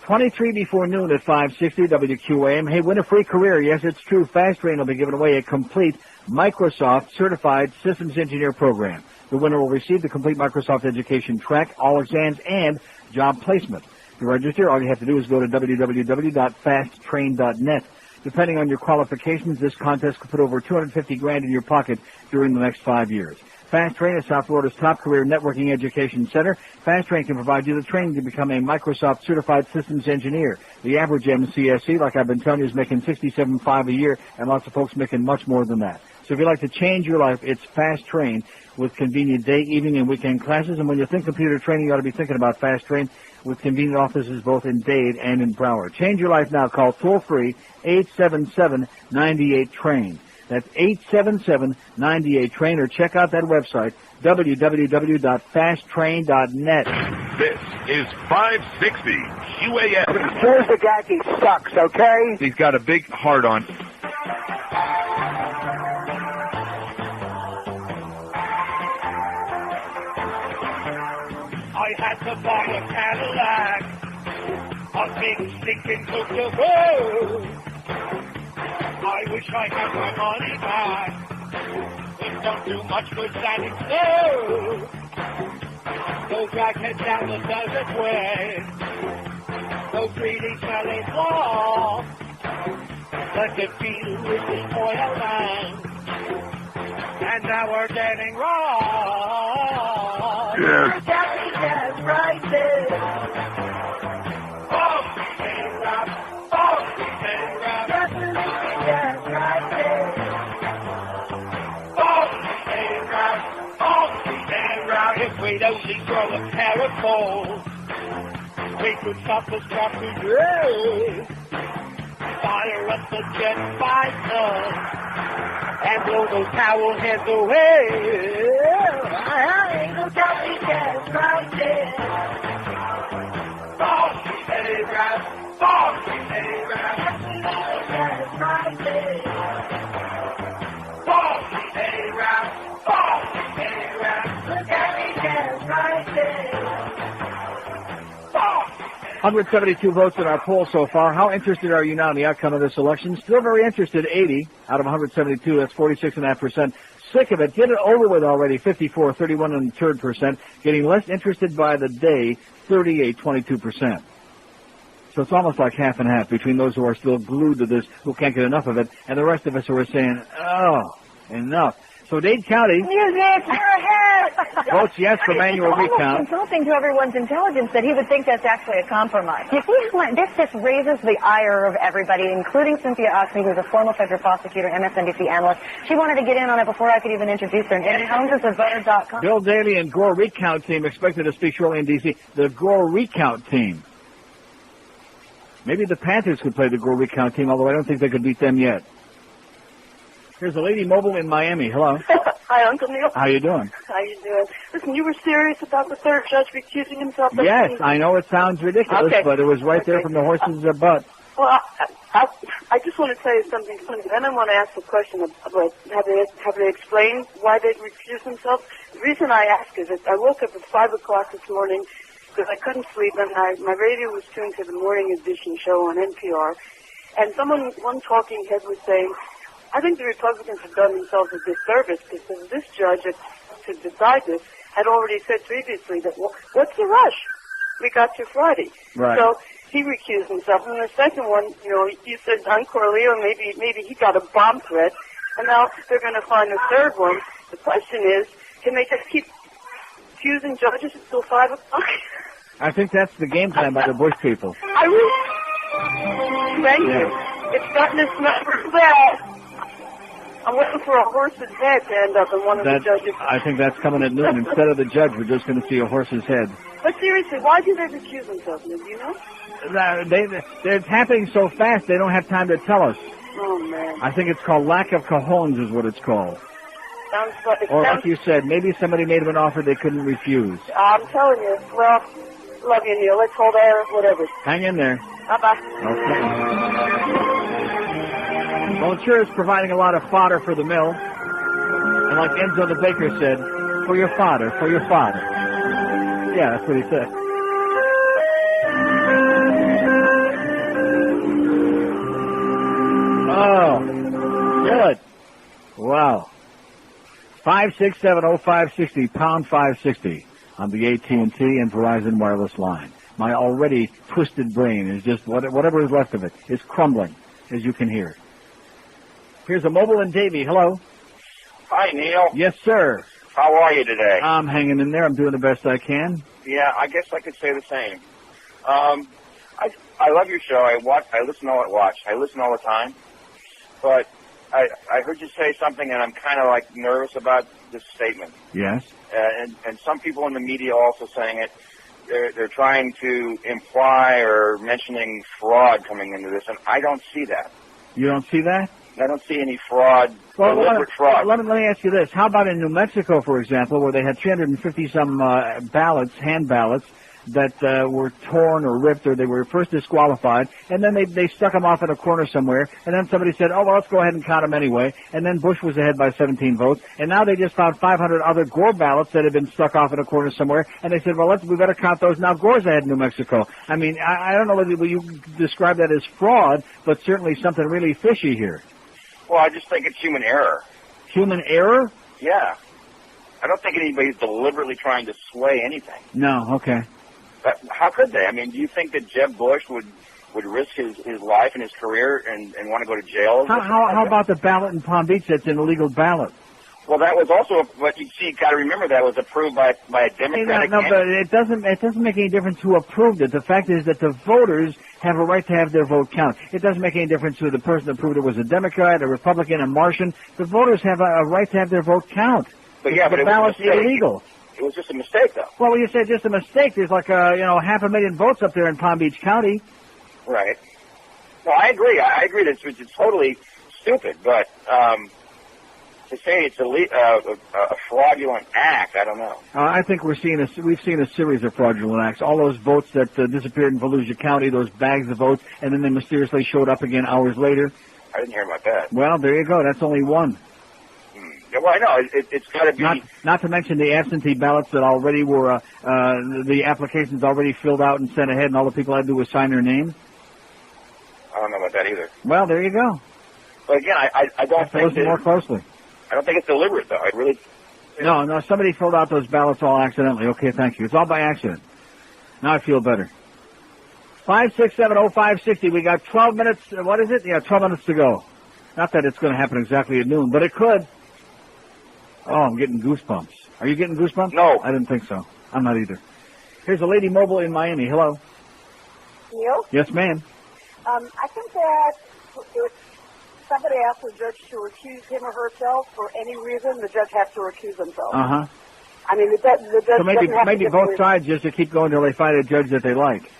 Speaker 5: 23 before noon at 560 WQAM. Hey, win a free career. Yes, it's true. Fast Train will be giving away a complete Microsoft Certified Systems Engineer program. The winner will receive the complete Microsoft Education track, all exams, and job placement. To register, all you have to do is go to www.fasttrain.net. Depending on your qualifications, this contest could put over $250,000 in your pocket during the next 5 years. Fast Train is South Florida's top career networking education center. Fast Train can provide you the training to become a Microsoft certified systems engineer. The average MCSE, like I've been telling you, is making $67,500 a year, and lots of folks making much more than that. So if you'd like to change your life, it's Fast Train with convenient day, evening, and weekend classes. And when you think computer training, you ought to be thinking about Fast Train with convenient offices both in Dade and in Broward. Change your life now. Call toll-free 877-98-TRAIN. That's 877-98-TRAIN, or check out that website, www.fasttrain.net.
Speaker 1: This is 560 QAM.
Speaker 23: Here's the guy, he sucks, okay?
Speaker 16: He's got a big heart on.
Speaker 2: I had to buy a Cadillac, a big stinking Coupe. I wish I had my money back. It don't do much good standing still. Go draghead down the desert way. Go greedy smelling wall. Let the field with the oil land. And now we're getting wrong.
Speaker 16: Yes.
Speaker 2: That's right there. Oh, and rap. Oh, and rap. That's right there. Oh, and rap. Oh, and rap. If we'd only throw a pair of balls, we could stop the stuff we do. Fire up the jet fighters and blow those towel heads away. Ain't no Johnny Cash right there. Boss, hey, rap. Boss, hey, rap. Cash right there. Boss, hey, rap. Boss, hey, rap. Johnny Cash right there. Boss.
Speaker 5: 172 votes in our poll so far. How interested are you now in the outcome of this election? Still very interested, 80 out of 172. That's 46.5%. Sick of it. Get it over with already, 54, 31 and third percent. Getting less interested by the day, 38, 22%. So it's almost like half and half between those who are still glued to this, who can't get enough of it, and the rest of us who are saying, oh, enough. So Dade County
Speaker 13: Music, you're ahead.
Speaker 5: votes yes for manual recount.
Speaker 18: It's insulting to everyone's intelligence that he would think that's actually a compromise. You see, this just raises the ire of everybody, including Cynthia Oxley, who's a former federal prosecutor, MSNBC analyst. She wanted to get in on it before I could even introduce her. And it owns us at voter.com.
Speaker 5: Bill Daley and Gore Recount team expected to speak shortly in D.C. The Gore Recount team. Maybe the Panthers could play the Gore Recount team, although I don't think they could beat them yet. Here's a lady mobile in Miami. Hello.
Speaker 19: Hi, Uncle Neil.
Speaker 5: How you doing?
Speaker 19: How you doing? Listen, you were serious about the third judge recusing himself?
Speaker 5: Yes, I know it sounds ridiculous,
Speaker 19: Okay.
Speaker 5: but it was right there from the horse's butt.
Speaker 19: Well, I just want to tell you something funny. Then I want to ask a question about have they explained why they recused themselves? The reason I ask is that I woke up at 5 o'clock this morning because I couldn't sleep, and my radio was tuned to the morning edition show on NPR, and one talking head was saying, I think the Republicans have done themselves a disservice because this judge to decide this had already said previously that, well, what's the rush? We got to Friday.
Speaker 5: Right.
Speaker 19: So he recused himself. And the second one, you said Don Corleone, maybe he got a bomb threat, and now they're going to find a third one. The question is, can they just keep accusing judges until 5 o'clock?
Speaker 5: I think that's the game plan by the Bush people.
Speaker 19: Thank you. It's gotten this number bad. I'm waiting for a horse's head to end up in one of the judges.
Speaker 5: I think that's coming at noon. Instead of the judge, we're just going to see a horse's head.
Speaker 19: But seriously, why do they recuse themselves? Do you know?
Speaker 5: It's happening so fast, they don't have time to tell us.
Speaker 19: Oh, man.
Speaker 5: I think it's called lack of cojones is what it's called.
Speaker 19: Or
Speaker 5: like you said, maybe somebody made them an offer they couldn't refuse.
Speaker 19: I'm telling you. Well, love you, Neil. Let's hold our whatever.
Speaker 5: Hang in there.
Speaker 19: Bye-bye.
Speaker 5: Okay. Well, it sure is providing a lot of fodder for the mill. And like Enzo the baker said, for your fodder, for your fodder. Yeah, that's what he said. Oh, good. Wow. 5670560, pound 560 on the AT&T and Verizon wireless line. My already twisted brain is just, whatever is left of it, is crumbling, as you can hear. Here's a mobile in Davie. Hello.
Speaker 6: Hi, Neil.
Speaker 5: Yes, sir.
Speaker 6: How are you today?
Speaker 5: I'm hanging in there. I'm doing the best I can.
Speaker 6: Yeah, I guess I could say the same. I love your show. I listen all the time. But I heard you say something, and I'm kind of like nervous about this statement.
Speaker 5: Yes.
Speaker 6: And some people in the media also saying it. They're trying to imply or mentioning fraud coming into this, and I don't see that.
Speaker 5: You don't see that?
Speaker 6: I don't see any fraud, deliberate fraud.
Speaker 5: Let me ask you this. How about in New Mexico, for example, where they had 350-some ballots, hand ballots, that were torn or ripped, or they were first disqualified, and then they stuck them off in a corner somewhere, and then somebody said, oh, well, let's go ahead and count them anyway, and then Bush was ahead by 17 votes, and now they just found 500 other Gore ballots that had been stuck off in a corner somewhere, and they said, well, we better count those. Now Gore's ahead in New Mexico. I mean, I don't know whether you describe that as fraud, but certainly something really fishy here.
Speaker 6: Well, I just think it's human error.
Speaker 5: Human error?
Speaker 6: Yeah. I don't think anybody's deliberately trying to sway anything.
Speaker 5: No, okay.
Speaker 6: But how could they? I mean, do you think that Jeb Bush would risk his life and his career and want to go to jail?
Speaker 5: How about the ballot in Palm Beach that's an illegal ballot?
Speaker 6: Well, that was also, but you got to remember that was approved by a Democratic.
Speaker 5: No, but it doesn't make any difference who approved it. The fact is that the voters have a right to have their vote counted. It doesn't make any difference who the person that approved it was a Democrat, a Republican, a Martian. The voters have a right to have their vote counted.
Speaker 6: But yeah,
Speaker 5: the ballot's illegal.
Speaker 6: It was just a mistake, though.
Speaker 5: Well, when you say just a mistake, there's like 500,000 votes up there in Palm Beach County.
Speaker 6: Right. Well, I agree. I agree that it's totally stupid, but to say it's a fraudulent act, I don't know.
Speaker 5: I think we've seen a series of fraudulent acts. All those votes that disappeared in Volusia County, those bags of votes, and then they mysteriously showed up again hours later.
Speaker 6: I didn't hear about that.
Speaker 5: Well, there you go. That's only one.
Speaker 6: Yeah, well, I know. It's got to be...
Speaker 5: Not to mention the absentee ballots that already were, the applications already filled out and sent ahead, and all the people had to do was sign their name.
Speaker 6: I don't know about that either.
Speaker 5: Well, there you go.
Speaker 6: But again, I don't think...
Speaker 5: Listen more closely.
Speaker 6: I don't think it's deliberate, though. I really...
Speaker 5: No, somebody filled out those ballots all accidentally. Okay, thank you. It's all by accident. Now I feel better. 5670560. We got 12 minutes. What is it? Yeah, 12 minutes to go. Not that it's going to happen exactly at noon, but it could. Oh, I'm getting goosebumps. Are you getting goosebumps?
Speaker 6: No.
Speaker 5: I didn't think so. I'm not either. Here's a lady mobile in Miami. Hello.
Speaker 7: Neil?
Speaker 5: Yes, ma'am.
Speaker 7: I think that if somebody asks the judge to recuse him or herself for any reason, the judge has to recuse himself.
Speaker 5: Uh-huh.
Speaker 7: I mean, the judge
Speaker 5: So maybe
Speaker 7: doesn't have to
Speaker 5: both sides just to keep going until they find a judge that they like.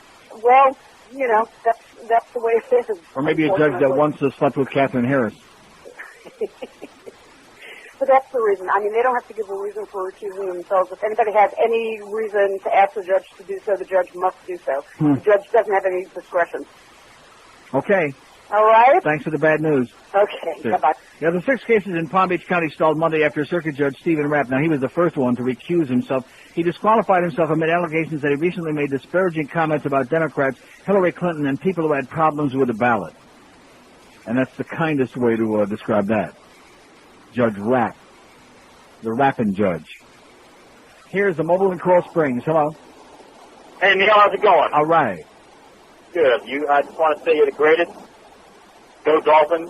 Speaker 7: Well, that's the way it is.
Speaker 5: Or maybe a judge that once slept with Katherine Harris.
Speaker 7: But that's the reason. I mean, they don't have to give a reason for recusing themselves. If anybody has any reason to ask the judge to do so, the judge must do so. The judge doesn't have any discretion.
Speaker 5: Okay.
Speaker 7: All right?
Speaker 5: Thanks for the bad news.
Speaker 7: Okay.
Speaker 5: Sure.
Speaker 7: Bye-bye.
Speaker 5: Yeah, the 6 cases in Palm Beach County stalled Monday after Circuit Judge Stephen Rapp. Now, he was the first one to recuse himself. He disqualified himself amid allegations that he recently made disparaging comments about Democrats, Hillary Clinton, and people who had problems with the ballot. And that's the kindest way to describe that. Judge Rapp. The rapping judge. Here's the mobile in Coral Springs. Hello.
Speaker 16: Hey, Neil, how's it going?
Speaker 5: All right.
Speaker 16: Good. I just want to say you're the greatest. Go Dolphins.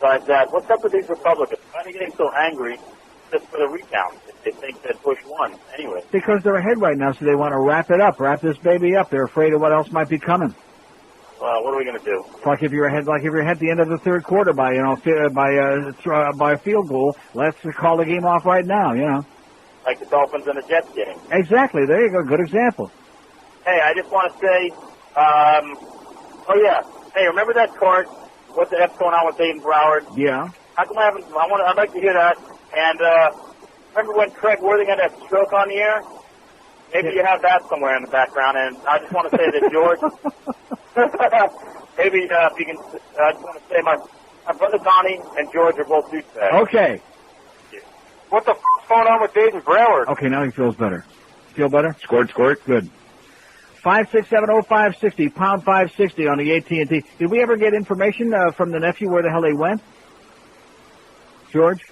Speaker 16: But what's up with these Republicans? Why are they getting so angry just for the recount? They think that Bush won anyway.
Speaker 5: Because they're ahead right now, so they want to wrap it up, wrap this baby up. They're afraid of what else might be coming.
Speaker 16: Well, what are we going to do?
Speaker 5: Like if you're ahead at the end of the third quarter by a field goal, let's call the game off right now.
Speaker 16: Like the Dolphins and the Jets game.
Speaker 5: Exactly. There you go. Good example.
Speaker 16: Hey, I just want to say, hey, remember that court? What the F's going on with Dayton Broward?
Speaker 5: Yeah.
Speaker 16: How come I'd like to hear that. And remember when Craig Worthing had that stroke on the air? Maybe you have that somewhere in the background. And I just want to say that George, maybe if you can, I just want to say my brother Donnie and George are both douchebags.
Speaker 5: Okay.
Speaker 16: What the f***'s going on with Dayton Broward?
Speaker 5: Okay, now he feels better. Feel better?
Speaker 6: Scored. Good.
Speaker 5: 5670560, pound 560 on the AT&T. Did we ever get information from the nephew where the hell they went? George?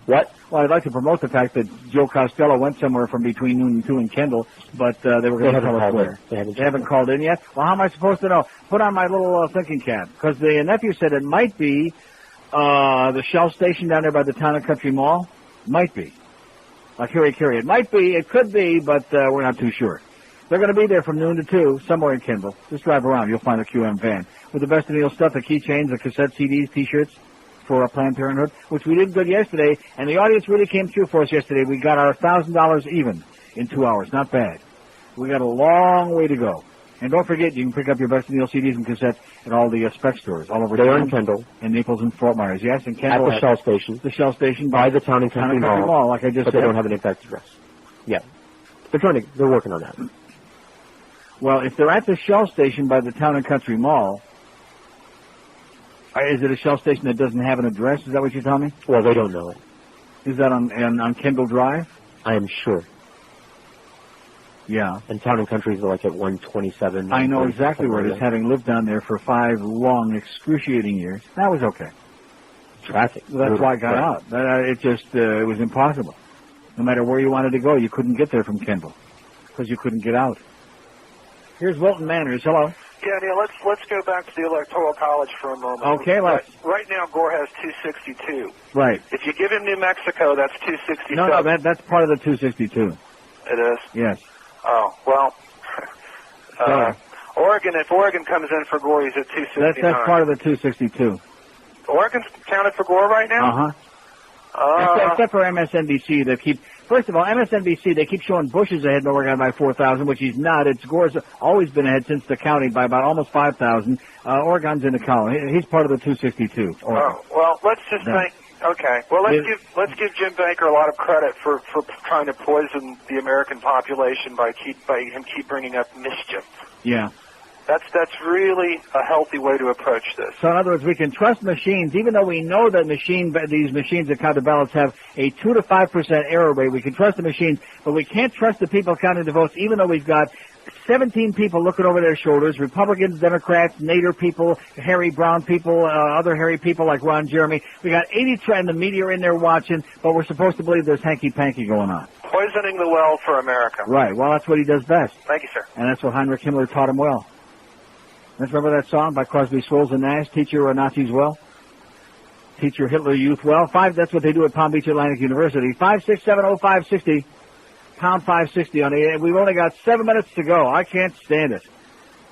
Speaker 9: What?
Speaker 5: Well, I'd like to promote the fact that Joe Costello went somewhere from between noon and 2 in Kendall, but they were going to tell us where. They haven't called in yet? Well, how am I supposed to know? Put on my little thinking cap, because the nephew said it might be the Shell station down there by the Town and Country Mall. Might be. Like Harry. It might be, it could be, but we're not too sure. They're going to be there from noon to 2, somewhere in Kendall. Just drive around. You'll find a QM van. With the best of Neil stuff, the keychains, the cassette CDs, T-shirts for Planned Parenthood, which we did good yesterday, and the audience really came through for us yesterday. We got our $1,000 even in 2 hours. Not bad. We got a long way to go. And don't forget, you can pick up your best of Neil CDs and cassettes at all the spec stores all over town.
Speaker 9: They're in Kendall.
Speaker 5: In Naples and Fort Myers. Yes, in Kendall.
Speaker 9: At the Shell station.
Speaker 5: The Shell station.
Speaker 9: By the Town and Country Mall.
Speaker 5: Like I just said.
Speaker 9: But they don't have an exact address. Yeah. They're working on that.
Speaker 5: Well, if they're at the Shell station by the Town and Country Mall, is it a Shell station that doesn't have an address? Is that what you're telling me?
Speaker 9: Well, they don't know it.
Speaker 5: Is that on Kendall Drive?
Speaker 9: I am sure.
Speaker 5: Yeah.
Speaker 9: And Town and Country is like at 127.
Speaker 5: I know exactly where it is, having lived down there for 5 long, excruciating years. That was okay.
Speaker 9: Traffic.
Speaker 5: Well, that's why I got out. It was impossible. No matter where you wanted to go, you couldn't get there from Kendall because you couldn't get out. Here's Wilton Manners. Hello.
Speaker 12: Yeah, Neil, let's go back to the Electoral College for a moment.
Speaker 5: Okay, let's.
Speaker 12: Right now, Gore has 262.
Speaker 5: Right.
Speaker 12: If you give him New Mexico, that's 267.
Speaker 5: No, that's part of the 262.
Speaker 12: It is?
Speaker 5: Yes.
Speaker 12: Oh, well, Oregon, if Oregon comes in for Gore, he's at 269.
Speaker 5: That's part of the 262.
Speaker 12: Oregon's counted for Gore right now?
Speaker 5: Except for MSNBC, they keep. First of all, MSNBC, they keep showing Bush is ahead in Oregon by 4,000, which he's not. Gore's always been ahead since the county by about almost 5,000. Oregon's in the column. He's part of the 262. Oregon.
Speaker 12: Oh, well, let's just think. Okay. Well, let's give Jim Baker a lot of credit for trying to poison the American population by him keep bringing up mischief.
Speaker 5: Yeah.
Speaker 12: That's really a healthy way to approach this.
Speaker 5: So in other words, we can trust machines, even though we know that these machines that count the ballots have a 2 to 5% error rate. We can trust the machines, but we can't trust the people counting the votes, even though we've got 17 people looking over their shoulders, Republicans, Democrats, Nader people, hairy brown people, other hairy people like Ron Jeremy. We got 80 and the media in there watching, but we're supposed to believe there's hanky-panky going on.
Speaker 12: Poisoning the well for America.
Speaker 5: Right. Well, that's what he does best.
Speaker 12: Thank you, sir.
Speaker 5: And that's what Heinrich Himmler taught him well. Let's remember that song by Crosby, Stills and Nash, Teach Your Nazis Well? Teach Your Hitler Youth Well? That's what they do at Palm Beach Atlantic University. 5670560, pound 560 on the. We've only got 7 minutes to go. I can't stand it.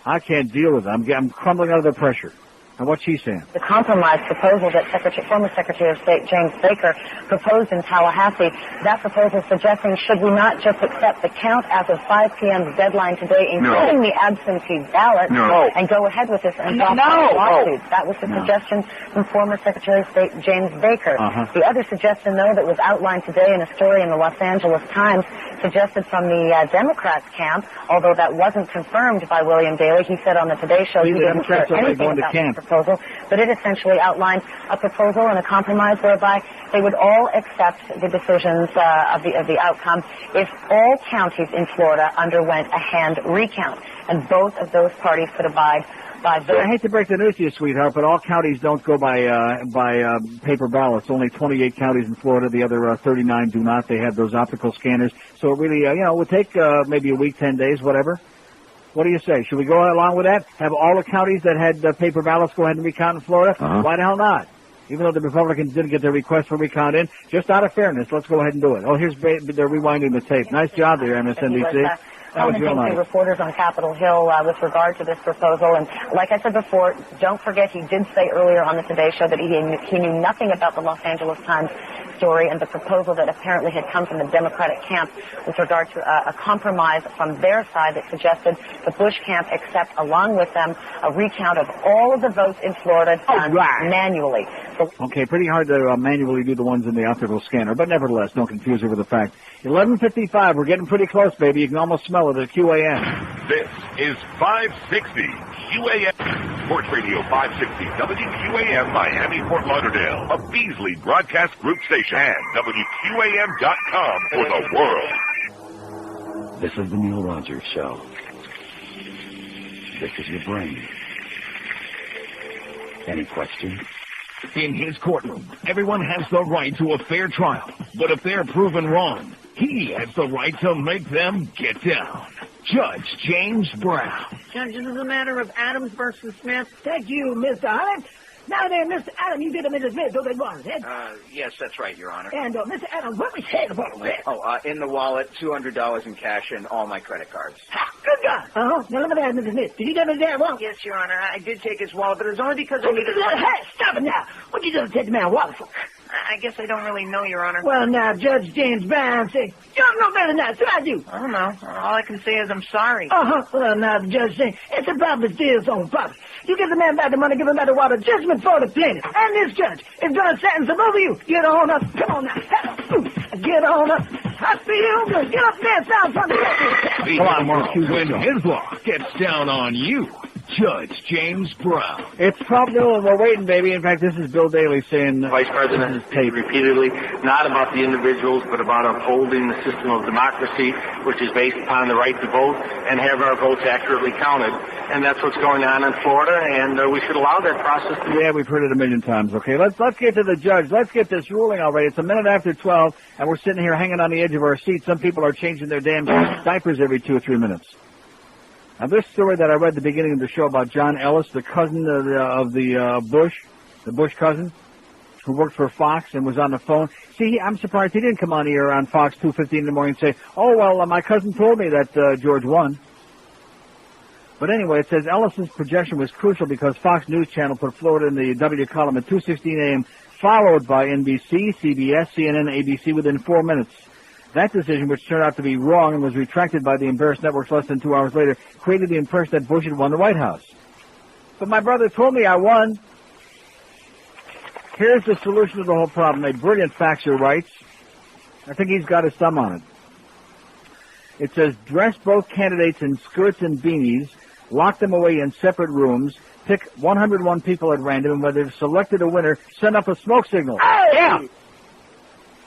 Speaker 5: I can't deal with it. I'm crumbling under the pressure. And what's she saying?
Speaker 18: The compromise proposal that former Secretary of State James Baker proposed in Tallahassee, that proposal suggesting should we not just accept the count as of 5 p.m.'s deadline today, including the absentee ballot, and go ahead with this and drop lawsuits. That was the suggestion from former Secretary of State James Baker. The other suggestion, though, that was outlined today in a story in the Los Angeles Times, suggested from the Democrats camp, although that wasn't confirmed by William Daley. He said on the Today Show he didn't hear anything about the proposal, but it essentially outlined a proposal and a compromise whereby they would all accept the decisions of the outcome if all counties in Florida underwent a hand recount, and both of those parties could abide by vote.
Speaker 5: I hate to break the news to you, sweetheart, but all counties don't go by paper ballots. Only 28 counties in Florida. The other 39 do not. They have those optical scanners. So it really, would take maybe a week, 10 days, whatever. What do you say? Should we go along with that? Have all the counties that had paper ballots go ahead and recount in Florida? Why the hell not? Even though the Republicans didn't get their request for recount in, just out of fairness, let's go ahead and do it. Oh, they're rewinding the tape. Nice job there, MSNBC. That was real nice.
Speaker 18: Reporters on Capitol Hill with regard to this proposal, and like I said before, don't forget he did say earlier on the Today Show that he knew nothing about the Los Angeles Times story and the proposal that apparently had come from the Democratic camp with regard to a compromise from their side that suggested the Bush camp accept, along with them, a recount of all of the votes in Florida done manually.
Speaker 5: Okay, pretty hard to manually do the ones in the optical scanner, but nevertheless, don't confuse it with the fact. 11:55, we're getting pretty close, baby. You can almost smell it at QAM.
Speaker 1: This is 560 QAM, Sports Radio 560 WQAM, Miami, Fort Lauderdale, a Beasley Broadcast Group station, and WQAM.com for the world.
Speaker 21: This is the Neil Rogers Show. This is your brain. Any questions?
Speaker 8: In his courtroom, everyone has the right to a fair trial. But if they're proven wrong, he has the right to make them get down. Judge James Brown.
Speaker 2: Judge, this is a matter of Adams versus Smith. Thank you, Mr. Adams. Now then, Mr. Adams, you did a Mrs. Smith, don't they want it?
Speaker 21: Yes, that's right, Your Honor.
Speaker 2: And, Mr. Adams, what was said about it?
Speaker 21: Oh, in the wallet, $200 in cash and all my credit cards.
Speaker 2: Good God. Uh-huh. Now, let me ask Mrs. Smith. Did you get me that wallet?
Speaker 21: Yes, Your Honor. I did take his wallet, but it was only because I
Speaker 2: What
Speaker 21: needed...
Speaker 2: Hey, stop it now. What you done take the man wallet for?
Speaker 21: I guess I don't really know, Your Honor.
Speaker 2: Well, now, Judge James Brown said, you don't know better than that, so I do.
Speaker 21: I don't know. All I can say is I'm sorry.
Speaker 2: Uh-huh. Well, now, the judge said, it's a property steals on property. You give the man back the money, give him back the water, judgment for the plaintiff. And this judge is going to sentence them over you. Get on up. Come on now. Get on up. I feel good. Get up there, sound from the
Speaker 8: Come on, Mark. When his law gets down on you, Judge James Brown.
Speaker 5: It's probably, we're waiting, baby. In fact, this is Bill Daley saying...
Speaker 22: Vice President has stated repeatedly, not about the individuals, but about upholding the system of democracy, which is based upon the right to vote and have our votes accurately counted. And that's what's going on in Florida, and we should allow that process to...
Speaker 5: Yeah, we've heard it a million times. Okay, let's get to the judge. Let's get this ruling already. It's a minute after 12, and we're sitting here hanging on the edge of our seat. Some people are changing their damn diapers every 2 or 3 minutes. Now, this story that I read at the beginning of the show about John Ellis, the cousin of the Bush cousin, who worked for Fox and was on the phone. See, I'm surprised he didn't come on here on Fox 2:15 in the morning and say, oh, well, my cousin told me that George won. But anyway, it says Ellis's projection was crucial because Fox News Channel put Florida in the W column at 2:16 a.m., followed by NBC, CBS, CNN, ABC within 4 minutes. That decision, which turned out to be wrong and was retracted by the embarrassed networks less than 2 hours later, created the impression that Bush had won the White House. But my brother told me I won. Here's the solution to the whole problem. A brilliant faxer writes, I think he's got his thumb on it. It says, dress both candidates in skirts and beanies, lock them away in separate rooms, pick 101 people at random, and when they've selected a winner, send up a smoke signal.
Speaker 2: Hey!
Speaker 5: Yeah!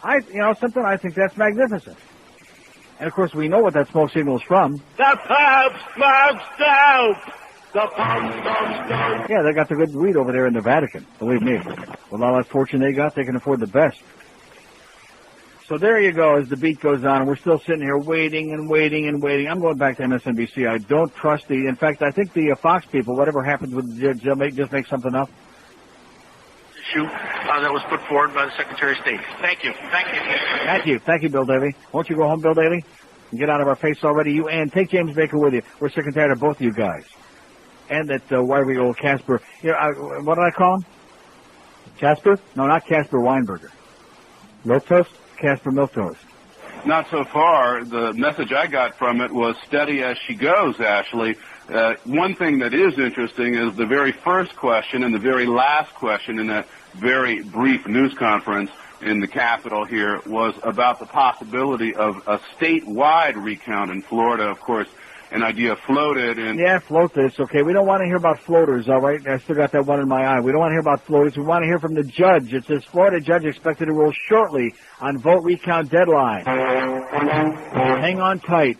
Speaker 5: I think that's magnificent. And of course, we know what that smoke signal is from.
Speaker 2: The pub smokes dope! The pub smokes dope!
Speaker 5: Yeah, they got the good weed over there in the Vatican, believe me. With all that fortune they got, they can afford the best. So there you go, as the beat goes on, and we're still sitting here waiting and waiting and waiting. I'm going back to MSNBC. I don't trust in fact, I think the Fox people, whatever happens with the judge, they'll just make something up.
Speaker 22: That was put forward by the Secretary of State. Thank you.
Speaker 5: Thank you, Bill Daley. Won't you go home, Bill Daley? And get out of our face already, you, and take James Baker with you. We're sick and tired of both of you guys. And that wiry old Casper. What did I call him? Casper? No, not Casper Weinberger. Milk Toast? Casper Milk Toast.
Speaker 24: Not so far. The message I got from it was steady as she goes, Ashley. One thing that is interesting is the very first question and the very last question in that very brief news conference in the Capitol here was about the possibility of a statewide recount in Florida. Of course, an idea floated.
Speaker 5: Yeah, float this, okay. We don't want to hear about floaters, all right? I still got that one in my eye. We don't want to hear about floaters. We want to hear from the judge. It says Florida judge expected to rule shortly on vote recount deadline. Hang on tight.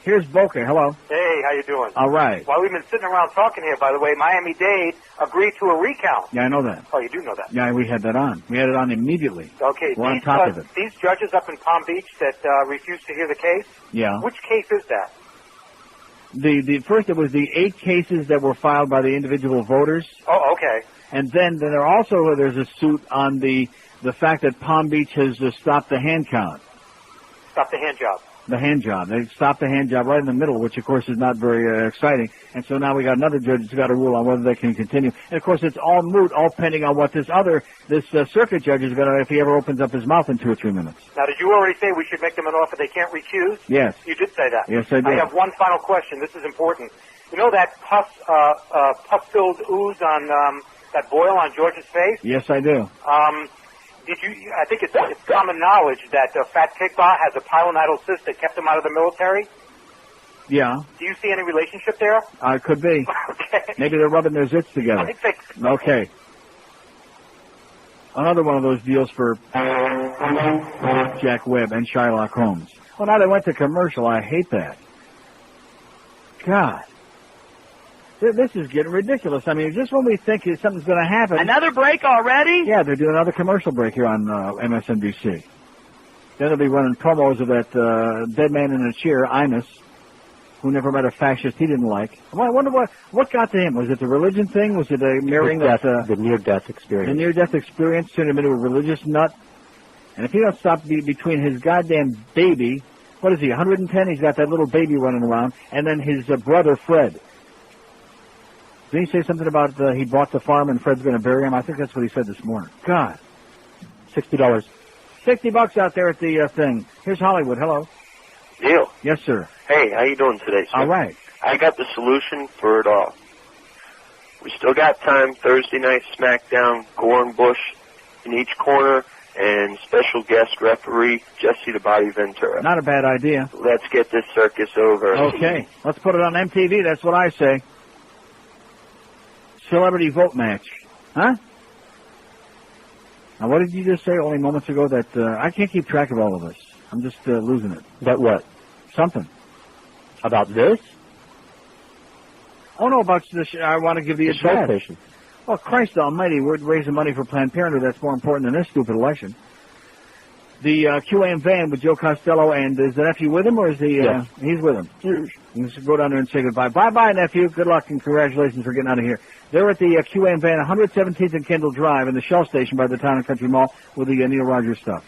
Speaker 5: Here's Boca. Hello.
Speaker 14: Hey, how you doing?
Speaker 5: All right.
Speaker 14: While we've been sitting around talking here, by the way, Miami-Dade agreed to a recount.
Speaker 5: Yeah, I know that.
Speaker 14: Oh, you do know that?
Speaker 5: Yeah, we had that on. We had it on immediately.
Speaker 14: Okay.
Speaker 5: We're on top of it.
Speaker 14: These judges up in Palm Beach that refused to hear the case?
Speaker 5: Yeah.
Speaker 14: Which case is that?
Speaker 5: The first, it was the 8 cases that were filed by the individual voters.
Speaker 14: Oh, okay.
Speaker 5: And then there's a suit on the fact that Palm Beach has stopped the hand count.
Speaker 14: Stop the hand job.
Speaker 5: The hand job. They stopped the hand job right in the middle, which, of course, is not very exciting. And so now we got another judge that's got to rule on whether they can continue. And, of course, it's all moot, all pending on what this circuit judge is going to, if he ever opens up his mouth in 2 or 3 minutes.
Speaker 14: Now, did you already say we should make them an offer they can't recuse?
Speaker 5: Yes.
Speaker 14: You did say that.
Speaker 5: Yes, I did.
Speaker 14: I have one final question. This is important. You know that pus-filled ooze on that boil on George's face?
Speaker 5: Yes, I do.
Speaker 14: I think it's common knowledge that Fat Kickball has a pilonidal cyst that kept him out of the military.
Speaker 5: Yeah.
Speaker 14: Do you see any relationship there?
Speaker 5: It could be.
Speaker 14: Okay.
Speaker 5: Maybe they're rubbing their zits together.
Speaker 14: I think so.
Speaker 5: Okay. Another one of those deals for Jack Webb and Shylock Holmes. Well, now they went to commercial. I hate that. God. This is getting ridiculous. I mean, just when we think something's going to happen.
Speaker 10: Another break already?
Speaker 5: Yeah, they're doing another commercial break here on MSNBC. Then they'll be running promos of that dead man in a chair, Imus, who never met a fascist he didn't like. I wonder what got to him. Was it the religion thing? Was it marrying
Speaker 9: the near-death experience?
Speaker 5: The near-death experience turned him into a religious nut. And if he don't stop between his goddamn baby, what is he, 110? He's got that little baby running around, and then his brother Fred. Didn't he say something about he bought the farm and Fred's going to bury him? I think that's what he said this morning. God.
Speaker 9: $60.
Speaker 5: $60 out there at the thing. Here's Hollywood. Hello.
Speaker 11: Neil.
Speaker 5: Yes, sir.
Speaker 11: Hey, how you doing today, sir?
Speaker 5: All right.
Speaker 11: I got the solution for it all. We still got time. Thursday night SmackDown, Gore and Bush in each corner, and special guest referee Jesse the Body Ventura.
Speaker 5: Not a bad idea.
Speaker 11: Let's get this circus over.
Speaker 5: Okay. Let's put it on MTV. That's what I say. Celebrity vote match. Huh? Now, what did you just say only moments ago? That I can't keep track of all of this. I'm just losing it.
Speaker 9: That what?
Speaker 5: Something.
Speaker 9: About this?
Speaker 5: Oh, no, about this. I want to give the advice. Well, Christ almighty, we're raising money for Planned Parenthood. That's more important than this stupid election. The QAM van with Joe Costello, and is the nephew with him, or is he?
Speaker 9: Yes.
Speaker 5: He's with him. You should go down there and say goodbye. Bye-bye, nephew. Good luck and congratulations for getting out of here. They're at the QAM van, 117th and Kendall Drive, in the Shell Station by the Town and Country Mall with the Neil Rogers stuff.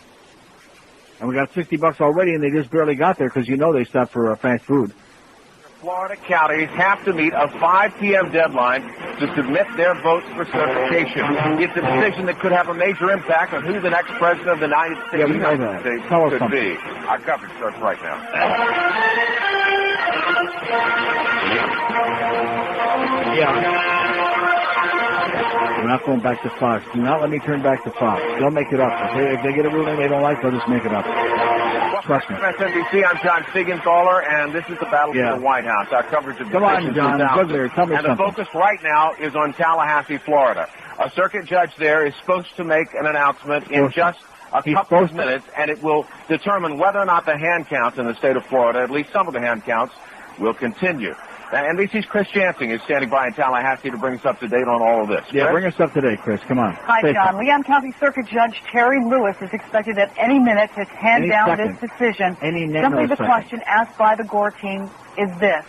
Speaker 5: And we got $60 already, and they just barely got there because you know they stopped for fast food.
Speaker 17: Florida counties have to meet a 5 p.m. deadline to submit their votes for certification. It's a decision that could have a major impact on who the next president of the United States, could be. Our coverage starts right now.
Speaker 5: Yeah. We're not going back to Fox. Do not let me turn back to Fox. They'll make it up. If they get a ruling they don't like, they'll just make it up. Trust me.
Speaker 17: MSNBC, I'm John Siegenthaler, and this is the battle for the White House. Our coverage of
Speaker 5: Come on, John. Tell me
Speaker 17: and
Speaker 5: something.
Speaker 17: the focus right now is on Tallahassee, Florida. A circuit judge there is supposed to make an announcement in just a couple of minutes, and it will determine whether or not the hand counts in the state of Florida, at least some of the hand counts, will continue. NBC's Chris Jansing is standing by in Tallahassee to bring us up to date on all of this.
Speaker 5: Yeah, bring us up to date, Chris. Come on.
Speaker 18: Hi, John. Leon County Circuit Judge Terry Lewis is expected at any minute to hand down this decision. Simply the question asked by the Gore team is this: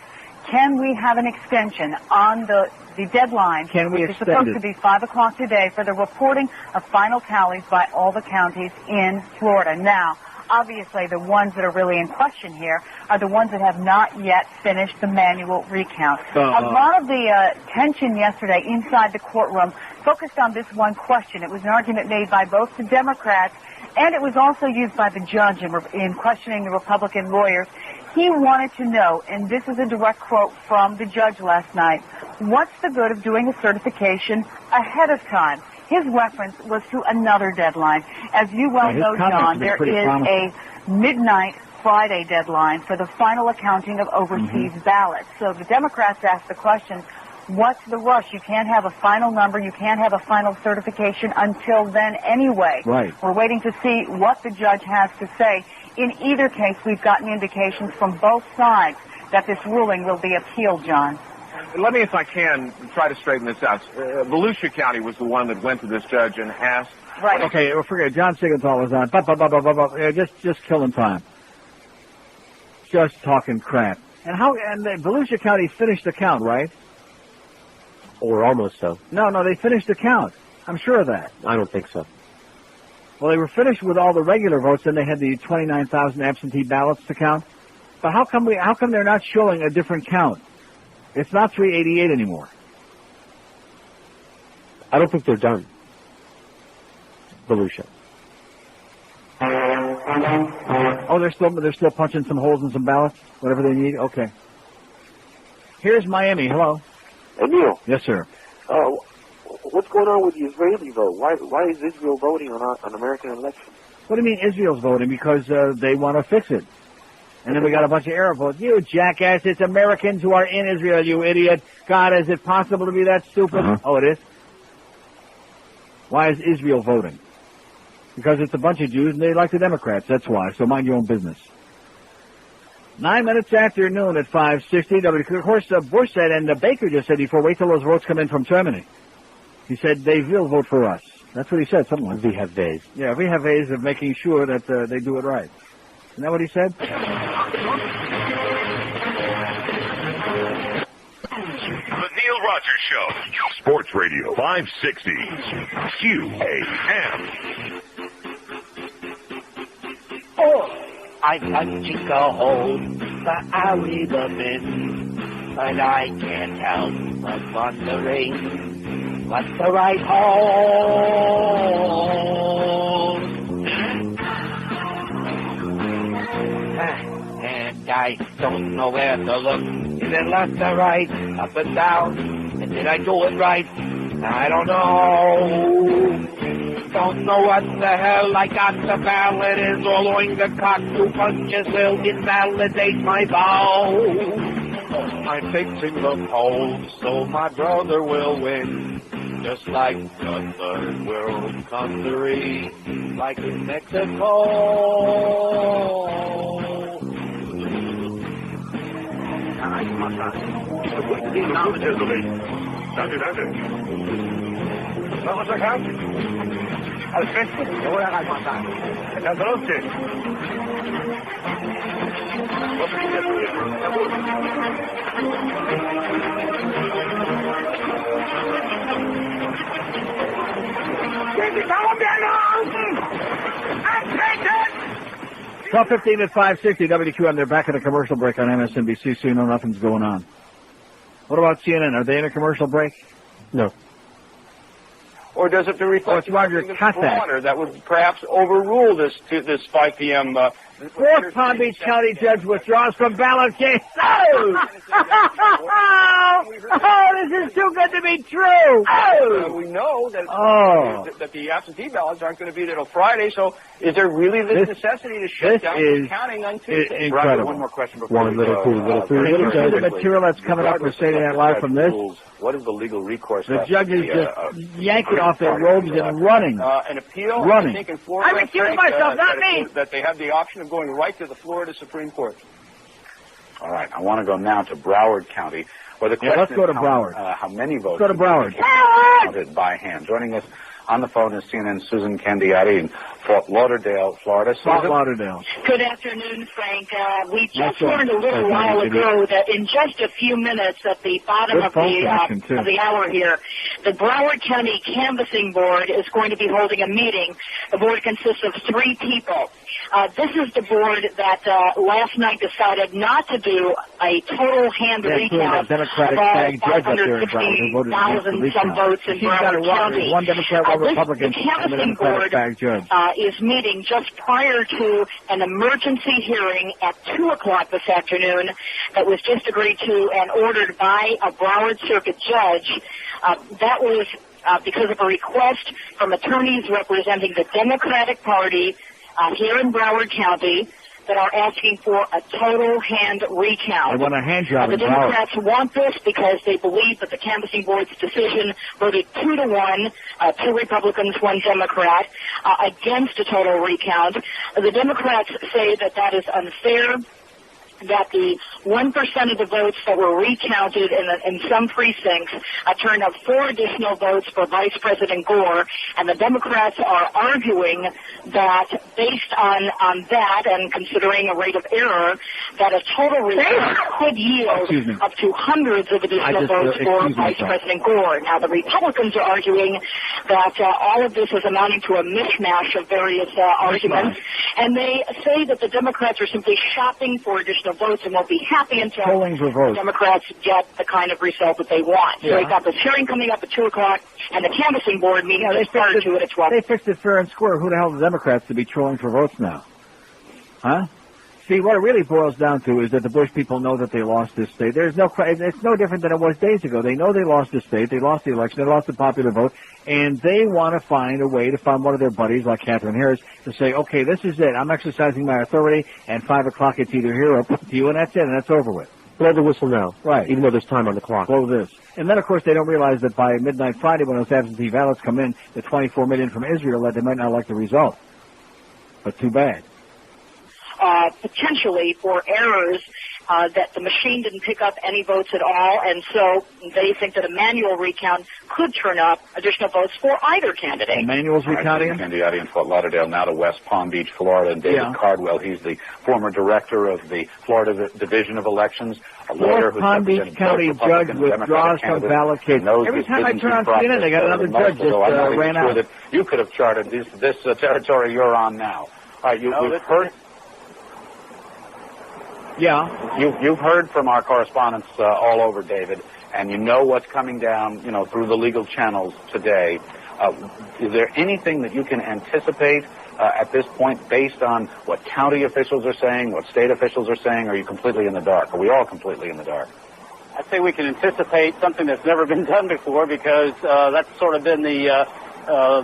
Speaker 18: can we have an extension on the deadline, which is supposed to be 5 o'clock today, for the reporting of final tallies by all the counties in Florida? Now, obviously, the ones that are really in question here are the ones that have not yet finished the manual recount. A lot of the tension yesterday inside the courtroom focused on this one question. It was an argument made by both the Democrats, and it was also used by the judge in questioning the Republican lawyers. He wanted to know, and this is a direct quote from the judge last night, what's the good of doing a certification ahead of time? His reference was to another deadline. As you well know, John, there is a midnight Friday deadline for the final accounting of overseas ballots. So the Democrats asked the question, what's the rush? You can't have a final number. You can't have a final certification until then anyway.
Speaker 5: Right.
Speaker 18: We're waiting to see what the judge has to say. In either case, we've gotten indications from both sides that this ruling will be appealed, John.
Speaker 17: Let me, if I can, try to straighten this out. Volusia County was the one that went to this judge and asked.
Speaker 18: Right.
Speaker 5: Okay, well, forget it. John Siegenthaler was on. Just killing time. Just talking crap. And Volusia County finished the count, right?
Speaker 9: Or almost so.
Speaker 5: No, they finished the count. I'm sure of that.
Speaker 9: I don't think so.
Speaker 5: Well, they were finished with all the regular votes, and they had the 29,000 absentee ballots to count. But how come they're not showing a different count? It's not 388 anymore.
Speaker 9: I don't think they're done. Volusia.
Speaker 5: Oh, they're still punching some holes in some ballots, whatever they need. Okay. Here's Miami. Hello.
Speaker 3: Hey, Neil.
Speaker 5: Yes, sir.
Speaker 3: What's going on with the Israeli vote? Why is Israel voting on American elections?
Speaker 5: What do you mean Israel's voting? Because they want to fix it. And then we got a bunch of Arab votes. You jackass, it's Americans who are in Israel, you idiot. God, is it possible to be that stupid? Oh, it is? Why is Israel voting? Because it's a bunch of Jews and they like the Democrats, that's why. So mind your own business. 9 minutes after noon at 5:60. Of course, Bush said, and Baker just said before, wait till those votes come in from Germany. He said they will vote for us. That's what he said, something like that.
Speaker 9: We have ways.
Speaker 5: Yeah, we have ways of making sure that they do it right. Isn't that what he said?
Speaker 1: The Neil Rogers Show. Sports Radio 560. QAM.
Speaker 2: Oh, I'd like to go home, but I'll leave them in. But I can't help but wondering what's the right home. And I don't know where to look. Is it left or right, up and down? And did I do it right? I don't know. Don't know what the hell I got the ballot is, allowing the cock to punches will invalidate my vow. I'm fixing the polls so my brother will win, just like the third world country, like in Mexico.
Speaker 4: Vamos acá. Al frente, te voy a almorzar. Entonces.
Speaker 2: ¡Estamos viendo!
Speaker 5: 12:15 at 5:60 WQM. They're back at a commercial break on MSNBC, so you know nothing's going on. What about CNN? Are they in a commercial break?
Speaker 9: No.
Speaker 6: Or does it reflect something that's broader that would perhaps overrule this 5 p.m.
Speaker 5: Fourth Palm Beach County judge withdraws from ballot case. Oh! This is too good to be true.
Speaker 6: We know that, that the absentee ballots aren't going to be there till Friday, so is there really this necessity to shut down the counting on Tuesday?
Speaker 5: Incredible.
Speaker 6: One more question before
Speaker 5: One little cool, little three. The material that's coming up for Saturday Night Live from this.
Speaker 10: What is the legal recourse?
Speaker 5: The judges just yanking off their robes and running.
Speaker 6: An appeal?
Speaker 5: Running.
Speaker 6: I think in Florida,
Speaker 5: I recuse myself, not me!
Speaker 6: That they have the option of going right to the Florida Supreme Court.
Speaker 10: All right, I want to go now to Broward County, where the question
Speaker 5: let's go to
Speaker 10: is
Speaker 5: Broward.
Speaker 10: How many votes
Speaker 5: Go to Broward.
Speaker 10: counted by hand. Joining us on the phone is CNN's Susan Candiati in Fort Lauderdale, Florida.
Speaker 5: Fort Lauderdale.
Speaker 15: Good afternoon, Frank. We just learned a little while ago that in just a few minutes at the bottom of the hour here, the Broward County Canvassing Board is going to be holding a meeting. The board consists of 3 people. This is the board that last night decided not to do a total hand recount of all 550,000 some votes in Broward County.
Speaker 5: One Democrat, one Republican,
Speaker 15: the canvassing board is meeting just prior to an emergency hearing at 2 o'clock this afternoon that was just agreed to and ordered by a Broward Circuit judge. That was because of a request from attorneys representing the Democratic Party here in Broward County that are asking for a total hand recount.
Speaker 5: They want a hand job
Speaker 15: The Democrats want this because they believe that the canvassing board's decision voted 2-1, 2 Republicans, 1 Democrat, against a total recount. The Democrats say that that is unfair, that the 1% of the votes that were recounted in some precincts turned up 4 additional votes for Vice President Gore, and the Democrats are arguing that based on that and considering a rate of error, that a total recount could yield up to hundreds of additional votes for Vice President Gore. Now, the Republicans are arguing that all of this is amounting to a mishmash of various arguments, and they say that the Democrats are simply shopping for additional votes and won't be happy until the Democrats get the kind of result that they want. So they've got this hearing coming up at 2 o'clock, and the canvassing board meeting just prior to it at 12.
Speaker 5: They fixed it fair and square. Who the hell are the Democrats to be trolling for votes now? Huh? See, what it really boils down to is that the Bush people know that they lost this state. It's no different than it was days ago. They know they lost the state, they lost the election, they lost the popular vote, and they want to find a way to find one of their buddies, like Katherine Harris, to say, okay, this is it. I'm exercising my authority, and 5 o'clock it's either here or to you, and that's it, and that's over with.
Speaker 9: Blow the whistle now.
Speaker 5: Right.
Speaker 9: Even though there's time on the clock.
Speaker 5: Blow this. And then, of course, they don't realize that by midnight Friday, when those absentee ballots come in, the 24 million from Israel, that they might not like the result. But too bad.
Speaker 15: potentially for errors, that the machine didn't pick up any votes at all, and so they think that a manual recount could turn up additional votes for either candidate.
Speaker 5: Manual's recounting?
Speaker 10: Candiati in Fort Lauderdale, now to West Palm Beach, Florida, and David Cardwell. He's the former director of the Florida Division of Elections, a lawyer who's
Speaker 5: Palm Beach County judge withdraws from ballot case. Every time I turn on CNN, they got another judge just ran out.
Speaker 10: That you could have charted this territory you're on now. All right, you've heard.
Speaker 5: Yeah.
Speaker 10: You've heard from our correspondents all over, David, and you know what's coming down, through the legal channels today. Is there anything that you can anticipate at this point based on what county officials are saying, what state officials are saying? Or are you completely in the dark? Are we all completely in the dark?
Speaker 13: I'd say we can anticipate something that's never been done before, because that's sort of been the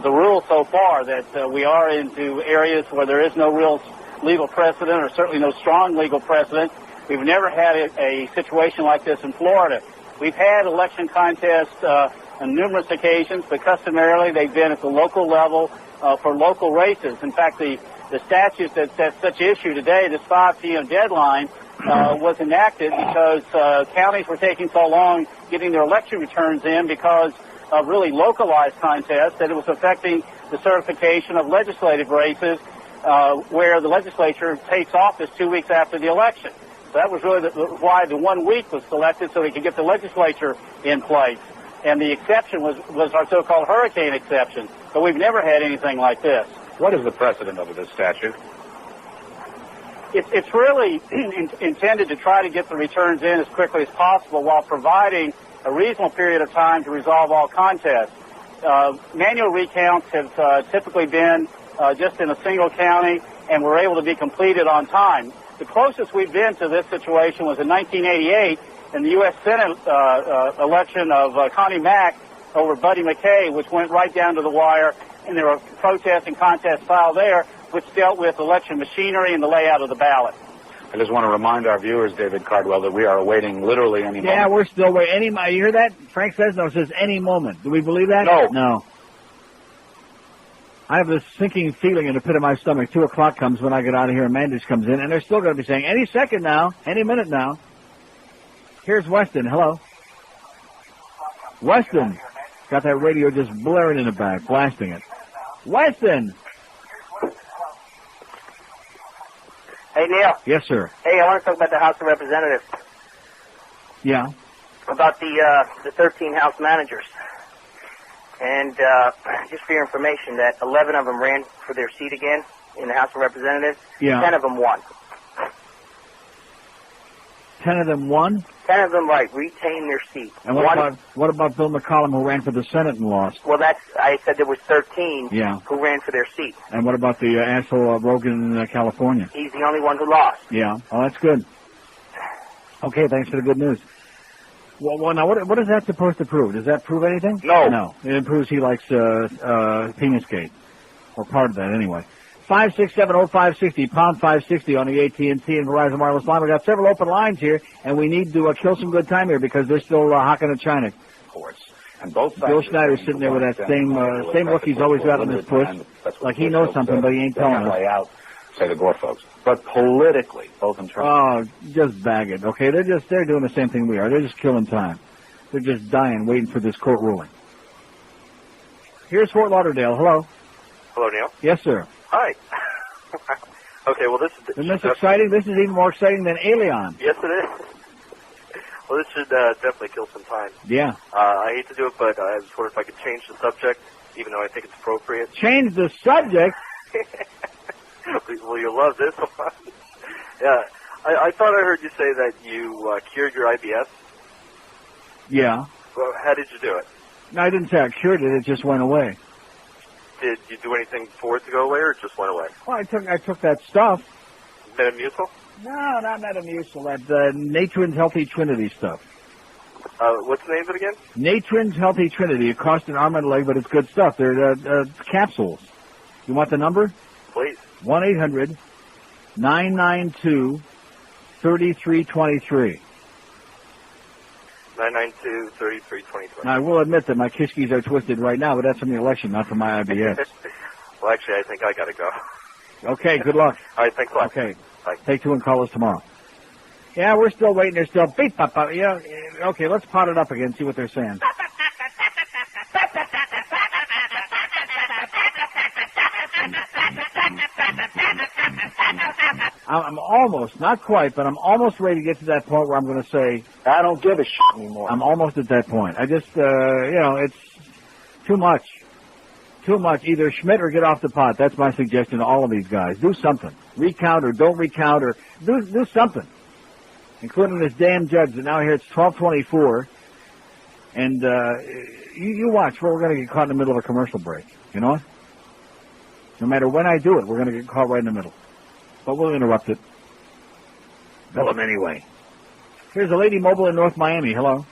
Speaker 13: rule so far, that we are into areas where there is no real legal precedent, or certainly no strong legal precedent. We've never had a situation like this in Florida. We've had election contests on numerous occasions, but customarily they've been at the local level for local races. In fact, the statute that sets such issue today, this 5 p.m. deadline, was enacted because counties were taking so long getting their election returns in because of really localized contests that it was affecting the certification of legislative races where the legislature takes office 2 weeks after the election. So that was really why the 1 week was selected, so they could get the legislature in place. And the exception was our so-called hurricane exception. But we've never had anything like this.
Speaker 10: What is the precedent of this statute?
Speaker 13: It's really intended to try to get the returns in as quickly as possible while providing a reasonable period of time to resolve all contests. Manual recounts have typically been just in a single county, and were able to be completed on time. The closest we've been to this situation was in 1988 in the U.S. Senate election of Connie Mack over Buddy McKay, which went right down to the wire, and there were protests and contests filed there, which dealt with election machinery and the layout of the ballot.
Speaker 10: I just want to remind our viewers, David Cardwell, that we are awaiting literally any moment.
Speaker 5: Yeah, we're still waiting. You hear that? Frank Fresno says any moment. Do we believe that?
Speaker 10: No.
Speaker 5: No. I have this sinking feeling in the pit of my stomach. 2 o'clock comes when I get out of here and Mandich comes in, and they're still going to be saying any second now, any minute now. Here's Weston. Hello. Weston. Got that radio just blaring in the back, blasting it. Weston.
Speaker 14: Hey, Neil.
Speaker 5: Yes, sir.
Speaker 14: Hey, I want to talk about the House of Representatives.
Speaker 5: Yeah.
Speaker 14: About the 13 House managers. And just for your information, that 11 of them ran for their seat again in the House of Representatives.
Speaker 5: Yeah.
Speaker 14: 10 of them won.
Speaker 5: 10 of them won?
Speaker 14: 10 of them, retained their seat.
Speaker 5: And what about Bill McCollum, who ran for the Senate and lost?
Speaker 14: Well, I said there was 13
Speaker 5: Yeah.
Speaker 14: who ran for their seat.
Speaker 5: And what about the asshole Rogan in California?
Speaker 14: He's the only one who lost.
Speaker 5: Yeah. Oh, that's good. Okay, thanks for the good news. Well, now, what is that supposed to prove? Does that prove anything?
Speaker 14: No.
Speaker 5: No. It proves he likes penis gate. Or part of that, anyway. 5670560, pound 560 on the AT&T and Verizon Wireless line. We've got several open lines here, and we need to kill some good time here because they're still hocking at China.
Speaker 10: Of course. And both sides
Speaker 5: Bill Schneider's sitting there with that same look he's always got on his push, like he knows something, but he ain't telling us.
Speaker 10: Out, say the Gore folks. But politically, both in terms
Speaker 5: Oh, just bag it, okay? They're doing the same thing we are. They're just killing time. They're just dying, waiting for this court ruling. Here's Fort Lauderdale. Hello.
Speaker 19: Hello, Neil.
Speaker 5: Yes, sir.
Speaker 19: Hi. Okay, well, this is...
Speaker 5: Isn't this exciting? This is even more exciting than Alien.
Speaker 19: Yes, it is. Well, this should definitely kill some time.
Speaker 5: Yeah.
Speaker 19: I hate to do it, but I was wondering if I could change the subject, even though I think it's appropriate.
Speaker 5: Change the subject?
Speaker 19: Well, you'll love this one. Yeah. I thought I heard you say that you cured your IBS.
Speaker 5: Yeah.
Speaker 19: Well, how did you do it?
Speaker 5: No, I didn't say I cured it. It just went away.
Speaker 19: Did you do anything for it to go away, or it just went away?
Speaker 5: Well, I took that stuff.
Speaker 19: Metamucil?
Speaker 5: No, not Metamucil. That Natron's Healthy Trinity stuff.
Speaker 19: What's the name of it again?
Speaker 5: Natron's Healthy Trinity. It costs an arm and a leg, but it's good stuff. They're capsules. You want the number?
Speaker 19: Please.
Speaker 5: 1-800-992-3323.
Speaker 19: 992-3323.
Speaker 5: Now, I will admit that my kishkis are twisted right now, but that's from the election, not from my IBS.
Speaker 19: Well, actually, I think I got to go.
Speaker 5: Okay, good luck.
Speaker 19: All right, thanks a lot.
Speaker 5: Okay.
Speaker 19: Bye.
Speaker 5: Take 2 and call us tomorrow. Yeah, we're still waiting. They're still beep, pop, pop. Yeah, okay, let's pot it up again, see what they're saying. I'm almost, not quite, but I'm almost ready to get to that point where I'm going to say,
Speaker 10: I don't give a shit anymore.
Speaker 5: I'm almost at that point. I just, it's too much. Too much. Either Schmidt or get off the pot. That's my suggestion to all of these guys. Do something. Recount or don't recount or do something. Including this damn judge. And now here it's 12:24. And you watch where we're going to get caught in the middle of a commercial break. You know what? No matter when I do it, we're going to get caught right in the middle. But we'll interrupt it. Tell them anyway. Here's a lady mobile in North Miami. Hello.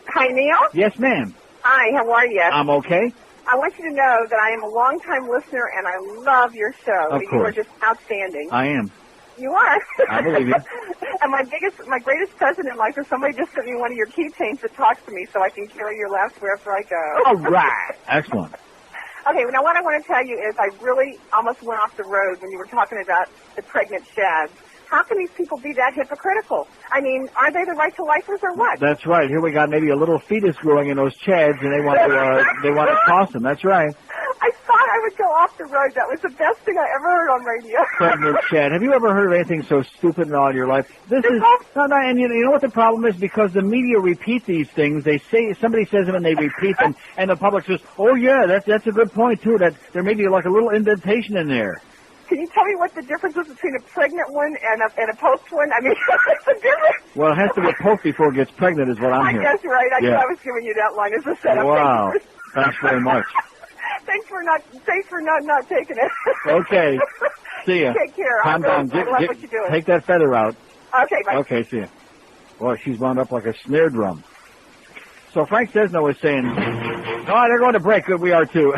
Speaker 7: Hi, Neil.
Speaker 5: Yes, ma'am.
Speaker 7: Hi, how are you?
Speaker 5: I'm okay.
Speaker 7: I want you to know that I am a longtime listener and I love your show.
Speaker 5: Of
Speaker 7: You are
Speaker 5: course.
Speaker 7: just outstanding.
Speaker 5: I am.
Speaker 7: You are.
Speaker 5: I believe you.
Speaker 7: And my greatest present in life is somebody just sent me one of your keychains that talks to me so I can carry your laughs wherever I go.
Speaker 5: All right. Excellent.
Speaker 7: Okay, now what I want to tell you is I really almost went off the road when you were talking about the pregnant shads. How can these people be that hypocritical? I mean, are they the right-to-lifers or what?
Speaker 5: That's right. Here we got maybe a little fetus growing in those chads, and they want to toss them. That's right.
Speaker 7: I thought I would go off the road. That was the best thing I ever heard on radio.
Speaker 5: Pregnant chad. Have you ever heard of anything so stupid in all your life? This is no, and you know what the problem is? Because the media repeat these things. They say somebody says them and they repeat them, and the public says, "Oh yeah, that's a good point too. That there may be like a little indentation in there."
Speaker 7: Can you tell me what the difference is between a pregnant one and a post one? I mean, what's the difference?
Speaker 5: Well, it has to be post before it gets pregnant, is what I'm
Speaker 7: I
Speaker 5: hearing.
Speaker 7: guess right.
Speaker 5: Yeah.
Speaker 7: I was giving you that line as a setup.
Speaker 5: Wow. Thanks very much.
Speaker 7: Thanks for not taking it.
Speaker 5: Okay. See ya.
Speaker 7: Take care.
Speaker 5: Calm down.
Speaker 7: I love what you're doing.
Speaker 5: Take that feather out.
Speaker 7: Okay, bye.
Speaker 5: Okay, see ya. Boy, she's wound up like a snare drum. So Frank Sesno was saying, oh, they're going to break. Good, we are too.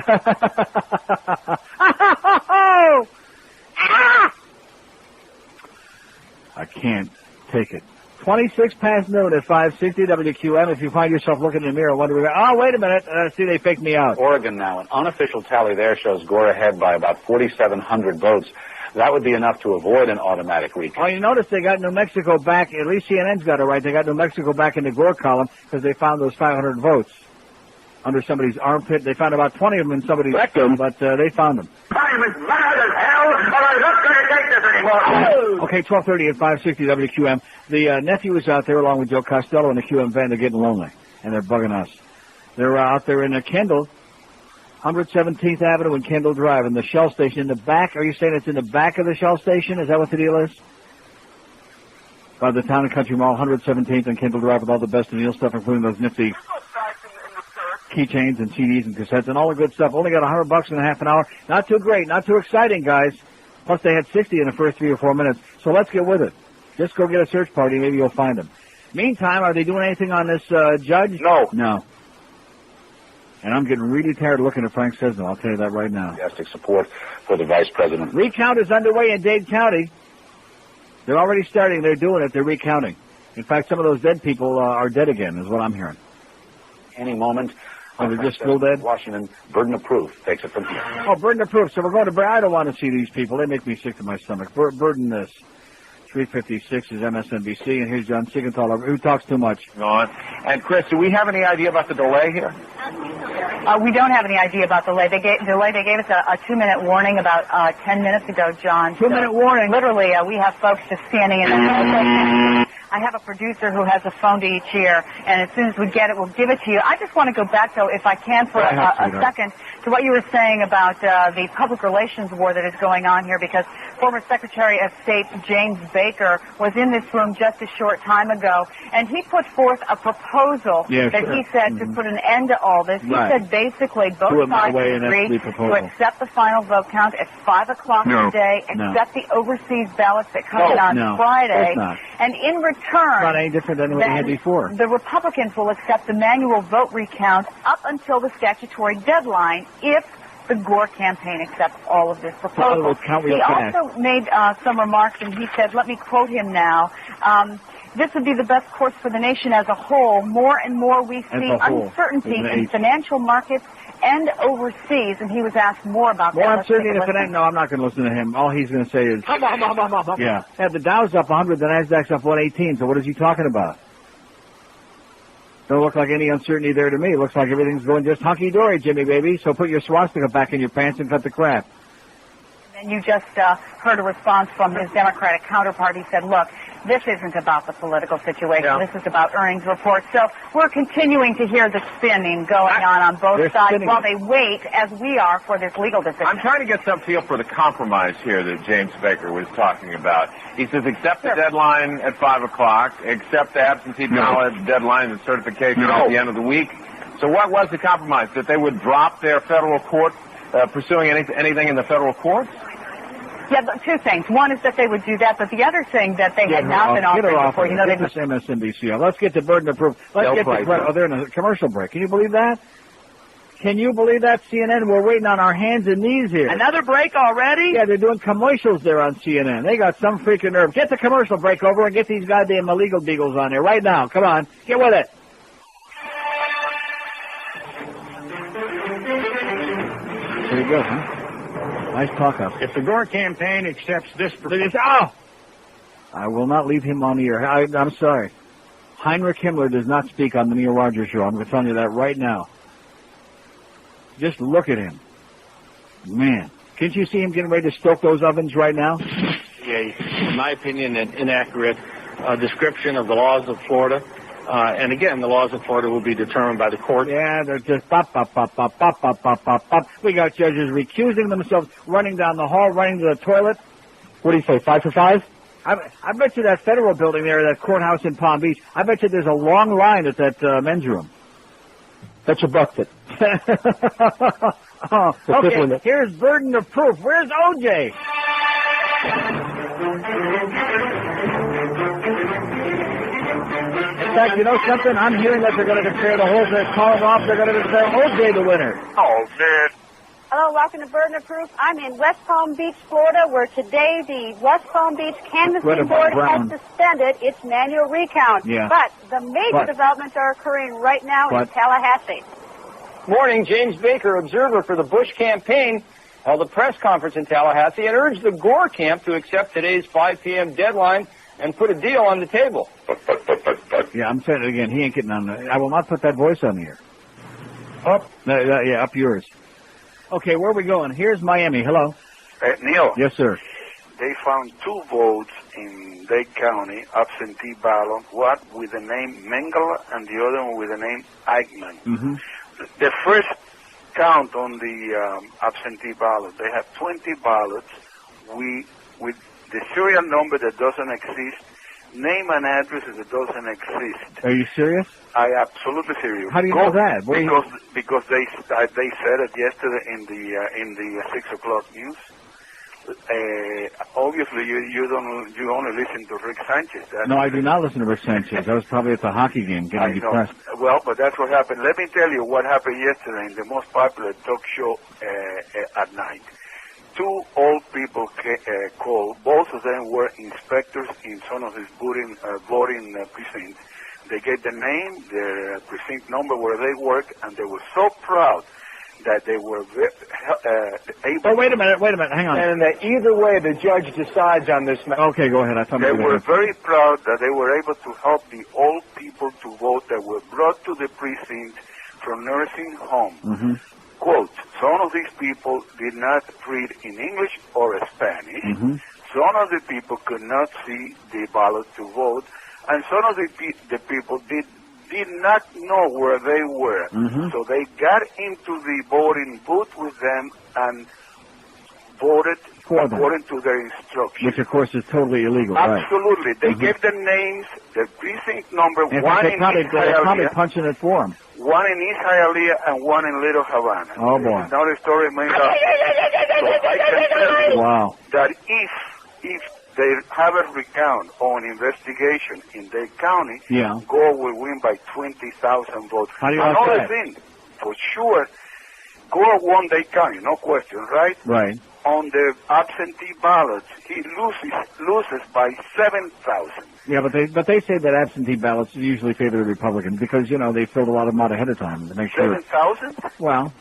Speaker 5: I can't take it. 26 past noon at 560 WQM. If you find yourself looking in the mirror wondering, oh, wait a minute, see, they faked me out.
Speaker 10: Oregon now, an unofficial tally there shows Gore ahead by about 4,700 votes. That would be enough to avoid an automatic recount.
Speaker 5: Oh, you notice they got New Mexico back, at least CNN's got it right, they got New Mexico back in the Gore column because they found those 500 votes under somebody's armpit. They found about 20 of them in somebody's rectum, but they found them.
Speaker 2: I'm as mad as hell, but I'm not going to take this anymore.
Speaker 5: Okay, 12:30 at 560 WQM. The nephew is out there along with Joe Costello in the QM van. They're getting lonely, and they're bugging us. They're out there in Kendall, 117th Avenue and Kendall Drive, in the Shell station in the back. Are you saying it's in the back of the Shell station? Is that what the deal is? By the Town and Country Mall, 117th and Kendall Drive, with all the best of Neil stuff, including those nifty keychains and CDs and cassettes and all the good stuff. Only got $100 in a half an hour. Not too great, not too exciting, guys. Plus they had 60 in the first 3 or 4 minutes. So let's get with it. Just go get a search party. Maybe you'll find them. Meantime, are they doing anything on this judge?
Speaker 10: No.
Speaker 5: No. And I'm getting really tired of looking at Frank Sesno. I'll tell you that right now.
Speaker 10: Enthusiastic support for the vice president.
Speaker 5: Recount is underway in Dade County. They're already starting. They're doing it. They're recounting. In fact, some of those dead people are dead again, is what I'm hearing.
Speaker 10: Any moment.
Speaker 5: Oh, they're just still dead?
Speaker 10: Washington, burden of proof takes it from here.
Speaker 5: Oh, burden of proof. So we're going to... I don't want to see these people. They make me sick to my stomach. Burden this. 356 is MSNBC, and here's John Siegenthaler, who talks too much.
Speaker 17: On. And Chris, do we have any idea about the delay here?
Speaker 18: We don't have any idea about the delay. They gave us a 2-minute warning about 10 minutes ago, John.
Speaker 5: 2-minute warning?
Speaker 18: Literally, we have folks just standing in the I have a producer who has a phone to each ear, and as soon as we get it, we'll give it to you. I just want to go back, though, if I can, for a second, to what you were saying about the public relations war that is going on here, because former Secretary of State James Baker was in this room just a short time ago, and he put forth a proposal that he said to put an end to all this. He said basically both sides agreed to accept the final vote count at 5 o'clock today, accept the overseas ballots that come in on Friday, and in return,
Speaker 5: not any different than what we had before.
Speaker 18: The Republicans will accept the manual vote recount up until the statutory deadline if the Gore campaign accepts all of this proposal. He also made some remarks, and he said, let me quote him now, this would be the best course for the nation as a whole. More and more we see uncertainty in financial markets and overseas, and he was asked more about that.
Speaker 5: More uncertainty in finance? No, I'm not going to listen to him. All he's going to say is... Yeah. The Dow's up 100, the Nasdaq's up 118, so what is he talking about? Don't look like any uncertainty there to me. It looks like everything's going just hunky-dory, Jimmy, baby. So put your swastika back in your pants and cut the crap.
Speaker 18: And you just heard a response from his Democratic counterpart. He said, look, this isn't about the political situation. Yeah. This is about earnings reports. So we're continuing to hear the spinning going on both sides while they wait, as we are, for this legal decision.
Speaker 17: I'm trying to get some feel for the compromise here that James Baker was talking about. He says accept the deadline at 5 o'clock, accept the absentee ballot deadline and certification at the end of the week. So what was the compromise? That they would drop their federal court, pursuing anything in the federal courts?
Speaker 18: Yeah, two things. One is that they would do that, but the other thing that they had not been offering before, you know, they
Speaker 5: this MSNBC. Let's get the burden of proof. Let's get the they're in a commercial break. Can you believe that? Can you believe that, CNN? We're waiting on our hands and knees here.
Speaker 2: Another break already?
Speaker 5: Yeah, they're doing commercials there on CNN. They got some freaking nerve. Get the commercial break over and get these goddamn illegal deagles on there right now. Come on. Get with it. There you go, huh? Nice talk up.
Speaker 4: If the Gore campaign accepts this
Speaker 5: proposal... I will not leave him on the air. I'm sorry. Heinrich Himmler does not speak on the Neil Rogers show. I'm going to tell you that right now. Just look at him. Man. Can't you see him getting ready to stoke those ovens right now?
Speaker 22: In my opinion, an inaccurate description of the laws of Florida. And again, the laws of Florida will be determined by the court.
Speaker 5: Yeah, they're just pop, pop, pop, pop, pop, pop, pop, pop, pop. We got judges recusing themselves, running down the hall, running to the toilet.
Speaker 9: What do you say, 5 for 5?
Speaker 5: I bet you that federal building there, that courthouse in Palm Beach, I bet you there's a long line at that men's room.
Speaker 9: That's a bucket.
Speaker 5: Okay, here's burden of proof. Where's OJ? In fact, you know something? I'm hearing that they're going to declare the whole thing, call them off. They're going to declare OJ the winner.
Speaker 17: Oh, man.
Speaker 7: Hello, welcome to Burden of Proof. I'm in West Palm Beach, Florida, where today the West Palm Beach Canvassing Board has suspended its manual recount.
Speaker 5: Yeah.
Speaker 7: But the major developments are occurring right now in Tallahassee.
Speaker 12: Morning, James Baker, observer for the Bush campaign, held a press conference in Tallahassee and urged the Gore camp to accept today's 5 p.m. deadline and put a deal on the table.
Speaker 5: Yeah, I'm saying it again. He ain't getting on the... I will not put that voice on the air. Up? Yeah, up yours. Okay, where are we going? Here's Miami. Hello.
Speaker 16: Neil.
Speaker 5: Yes, sir.
Speaker 16: They found 2 votes in Dade County, absentee ballot, one with the name Mengele and the other one with the name Eichmann.
Speaker 5: Mm-hmm.
Speaker 16: The first count on the absentee ballot, they have 20 ballots with the serial number that doesn't exist, name and address that doesn't exist.
Speaker 5: Are you serious?
Speaker 16: I absolutely serious.
Speaker 5: How do you know that?
Speaker 16: Because they said it yesterday in the 6 o'clock news. Obviously, you only listen to Rick Sanchez.
Speaker 5: No, I do not listen to Rick Sanchez. I was probably at the hockey game getting depressed.
Speaker 16: Well, but that's what happened. Let me tell you what happened yesterday in the most popular talk show at night. 2 old people called. Both of them were inspectors in some of these voting precincts. They gave the name, their precinct number, where they work, and they were so proud that they were able...
Speaker 5: Oh, wait a minute, hang on.
Speaker 12: And either way, the judge decides on this matter.
Speaker 5: Okay, go ahead.
Speaker 16: They were very proud that they were able to help the old people to vote that were brought to the precinct from nursing home.
Speaker 5: Mm-hmm.
Speaker 16: Quote, some of these people did not read in English or Spanish.
Speaker 5: Mm-hmm.
Speaker 16: Some of the people could not see the ballot to vote. And some of the people did not know where they were.
Speaker 5: Mm-hmm.
Speaker 16: So they got into the voting booth with them and voted according to their instructions.
Speaker 5: Which, of course, is totally illegal.
Speaker 16: Absolutely.
Speaker 5: Right.
Speaker 16: They gave the names, the precinct number,
Speaker 5: in
Speaker 16: one
Speaker 5: fact,
Speaker 16: in
Speaker 5: they're probably punching it for them.
Speaker 16: One in East Hialeah and one in Little Havana.
Speaker 5: Oh, boy.
Speaker 16: It's not a story made up. So I can tell you that if they have a recount or an investigation in Dade County, Gore will win by 20,000 votes.
Speaker 5: How do you
Speaker 16: Another
Speaker 5: like that?
Speaker 16: thing, for sure, Gore won Dade County, no question, right?
Speaker 5: Right.
Speaker 16: on the absentee ballots, he loses by 7,000.
Speaker 5: Yeah, but they say that absentee ballots usually favor the Republicans because, you know, they filled a lot of them out ahead of time to make sure.
Speaker 16: 7,000?
Speaker 5: Well,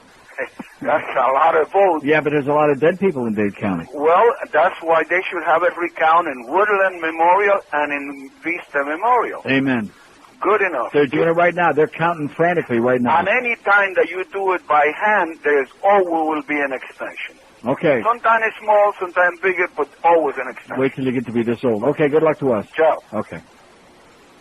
Speaker 16: that's a lot of votes.
Speaker 5: yeah, but there's a lot of dead people in Dade County.
Speaker 16: Well, that's why they should have a recount in Woodland Memorial and in Vista Memorial.
Speaker 5: Amen.
Speaker 16: Good enough.
Speaker 5: They're doing it right now. They're counting frantically right now.
Speaker 16: And any time that you do it by hand, there's always will be an extension.
Speaker 5: Okay.
Speaker 16: Sometimes it's small, sometimes bigger, but always an extension.
Speaker 5: Wait till you get to be this old. Okay, good luck to us.
Speaker 16: Ciao.
Speaker 5: Okay.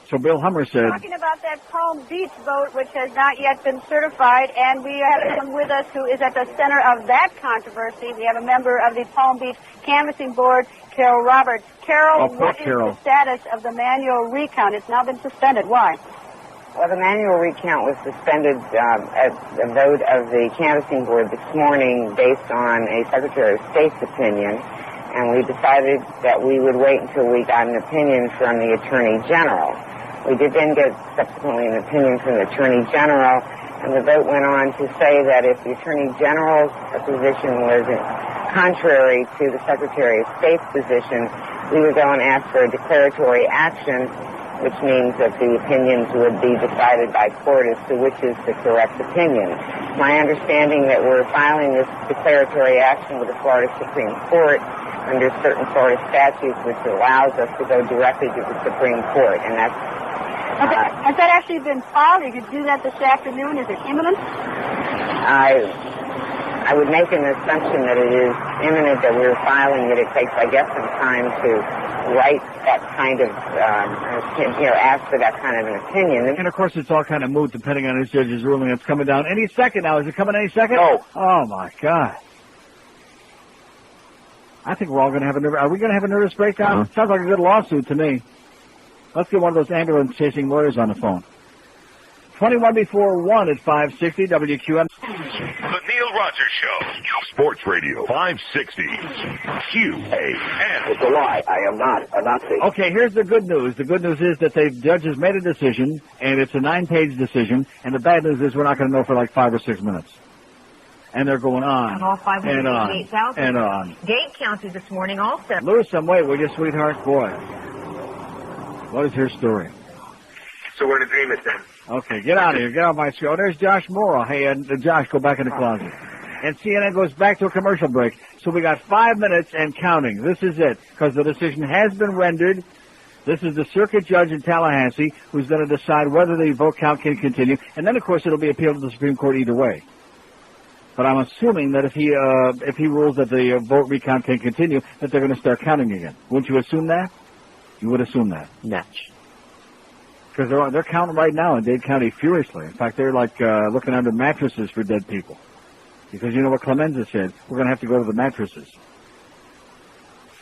Speaker 5: So Bill Hummer said...
Speaker 8: Talking about that Palm Beach vote, which has not yet been certified, and we have someone with us who is at the center of that controversy. We have a member of the Palm Beach Canvassing Board, Carol Roberts. Carol, what is the status of the manual recount? It's now been suspended. Why?
Speaker 20: Well, the manual recount was suspended at the vote of the Canvassing Board this morning based on a Secretary of State's opinion, and we decided that we would wait until we got an opinion from the Attorney General. We did then get subsequently an opinion from the Attorney General, and the vote went on to say that if the Attorney General's position was contrary to the Secretary of State's position, we would go and ask for a declaratory action, which means that the opinions would be decided by court as to which is the correct opinion. My understanding that we're filing this declaratory action with the Florida Supreme Court under certain Florida statutes, which allows us to go directly to the Supreme Court, and that's...
Speaker 8: Has that actually been filed? You could do that this afternoon. Is it imminent?
Speaker 20: I would make an assumption that it is imminent that we're filing it. It takes, I guess, some time to write that kind of, ask for that kind of an opinion.
Speaker 5: And, of course, it's all kind of moot depending on this judge's ruling. It's coming down any second now. Is it coming any second?
Speaker 20: No.
Speaker 5: Oh, my God. I think we're all going to have a nervous... Are we going to have a nervous breakdown? Sounds like a good lawsuit to me. Let's get one of those ambulance-chasing lawyers on the phone. 21 before 1 at 560 WQM.
Speaker 1: The Neil Rogers Show. Sports Radio 560 QAM.
Speaker 21: It's a lie. I am not a Nazi.
Speaker 5: Okay, here's the good news. The good news is that the judges made a decision, and it's a 9-page decision, and the bad news is we're not going to know for like 5 or 6 minutes. And they're going on,
Speaker 18: And all 588,000.
Speaker 5: and on.
Speaker 18: Dade County this morning also.
Speaker 5: Lose some weight, will you, sweetheart? Boy. What is her story?
Speaker 21: So we're in agreement then.
Speaker 5: Okay, get out of here. Get off my show. There's Josh Morrow. Hey, Josh, go back in the closet. And CNN goes back to a commercial break. So we got 5 minutes and counting. This is it, because the decision has been rendered. This is the circuit judge in Tallahassee who's going to decide whether the vote count can continue. And then, of course, it'll be appealed to the Supreme Court either way. But I'm assuming that if he rules that the vote recount can continue, that they're going to start counting again. Wouldn't you assume that? You would assume that.
Speaker 9: Natch.
Speaker 5: Because they're counting right now in Dade County furiously. In fact, they're like looking under mattresses for dead people. Because you know what Clemenza said? We're going to have to go to the mattresses.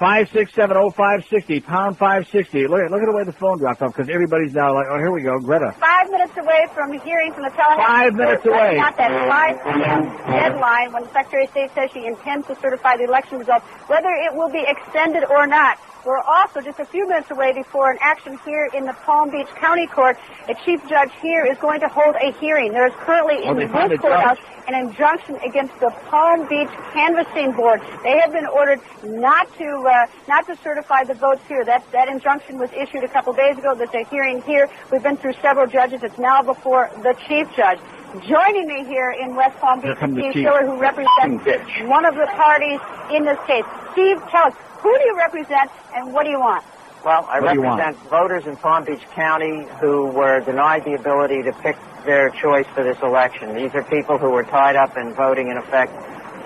Speaker 5: 5670560, pound 560. Look at the way the phone dropped off, because everybody's now like, oh, here we go, Greta.
Speaker 8: 5 minutes away from hearing from the Tallahassee.
Speaker 5: 5 minutes away.
Speaker 8: Not that 5 p.m. deadline when the Secretary of State says she intends to certify the election results, whether it will be extended or not. We're also just a few minutes away before an action here in the Palm Beach County Court. A chief judge here is going to hold a hearing. There is currently in this courthouse an injunction against the Palm Beach Canvassing Board. They have been ordered not to certify the votes here. That injunction was issued a couple days ago. There's a hearing here. We've been through several judges. It's now before the chief judge. Joining me here in West Palm Beach is Steve Schiller, who represents one of the parties in this case. Steve, tell us, who do you represent and what do you want?
Speaker 20: Well, I represent voters in Palm Beach County who were denied the ability to pick their choice for this election. These are people who were tied up in voting, in effect,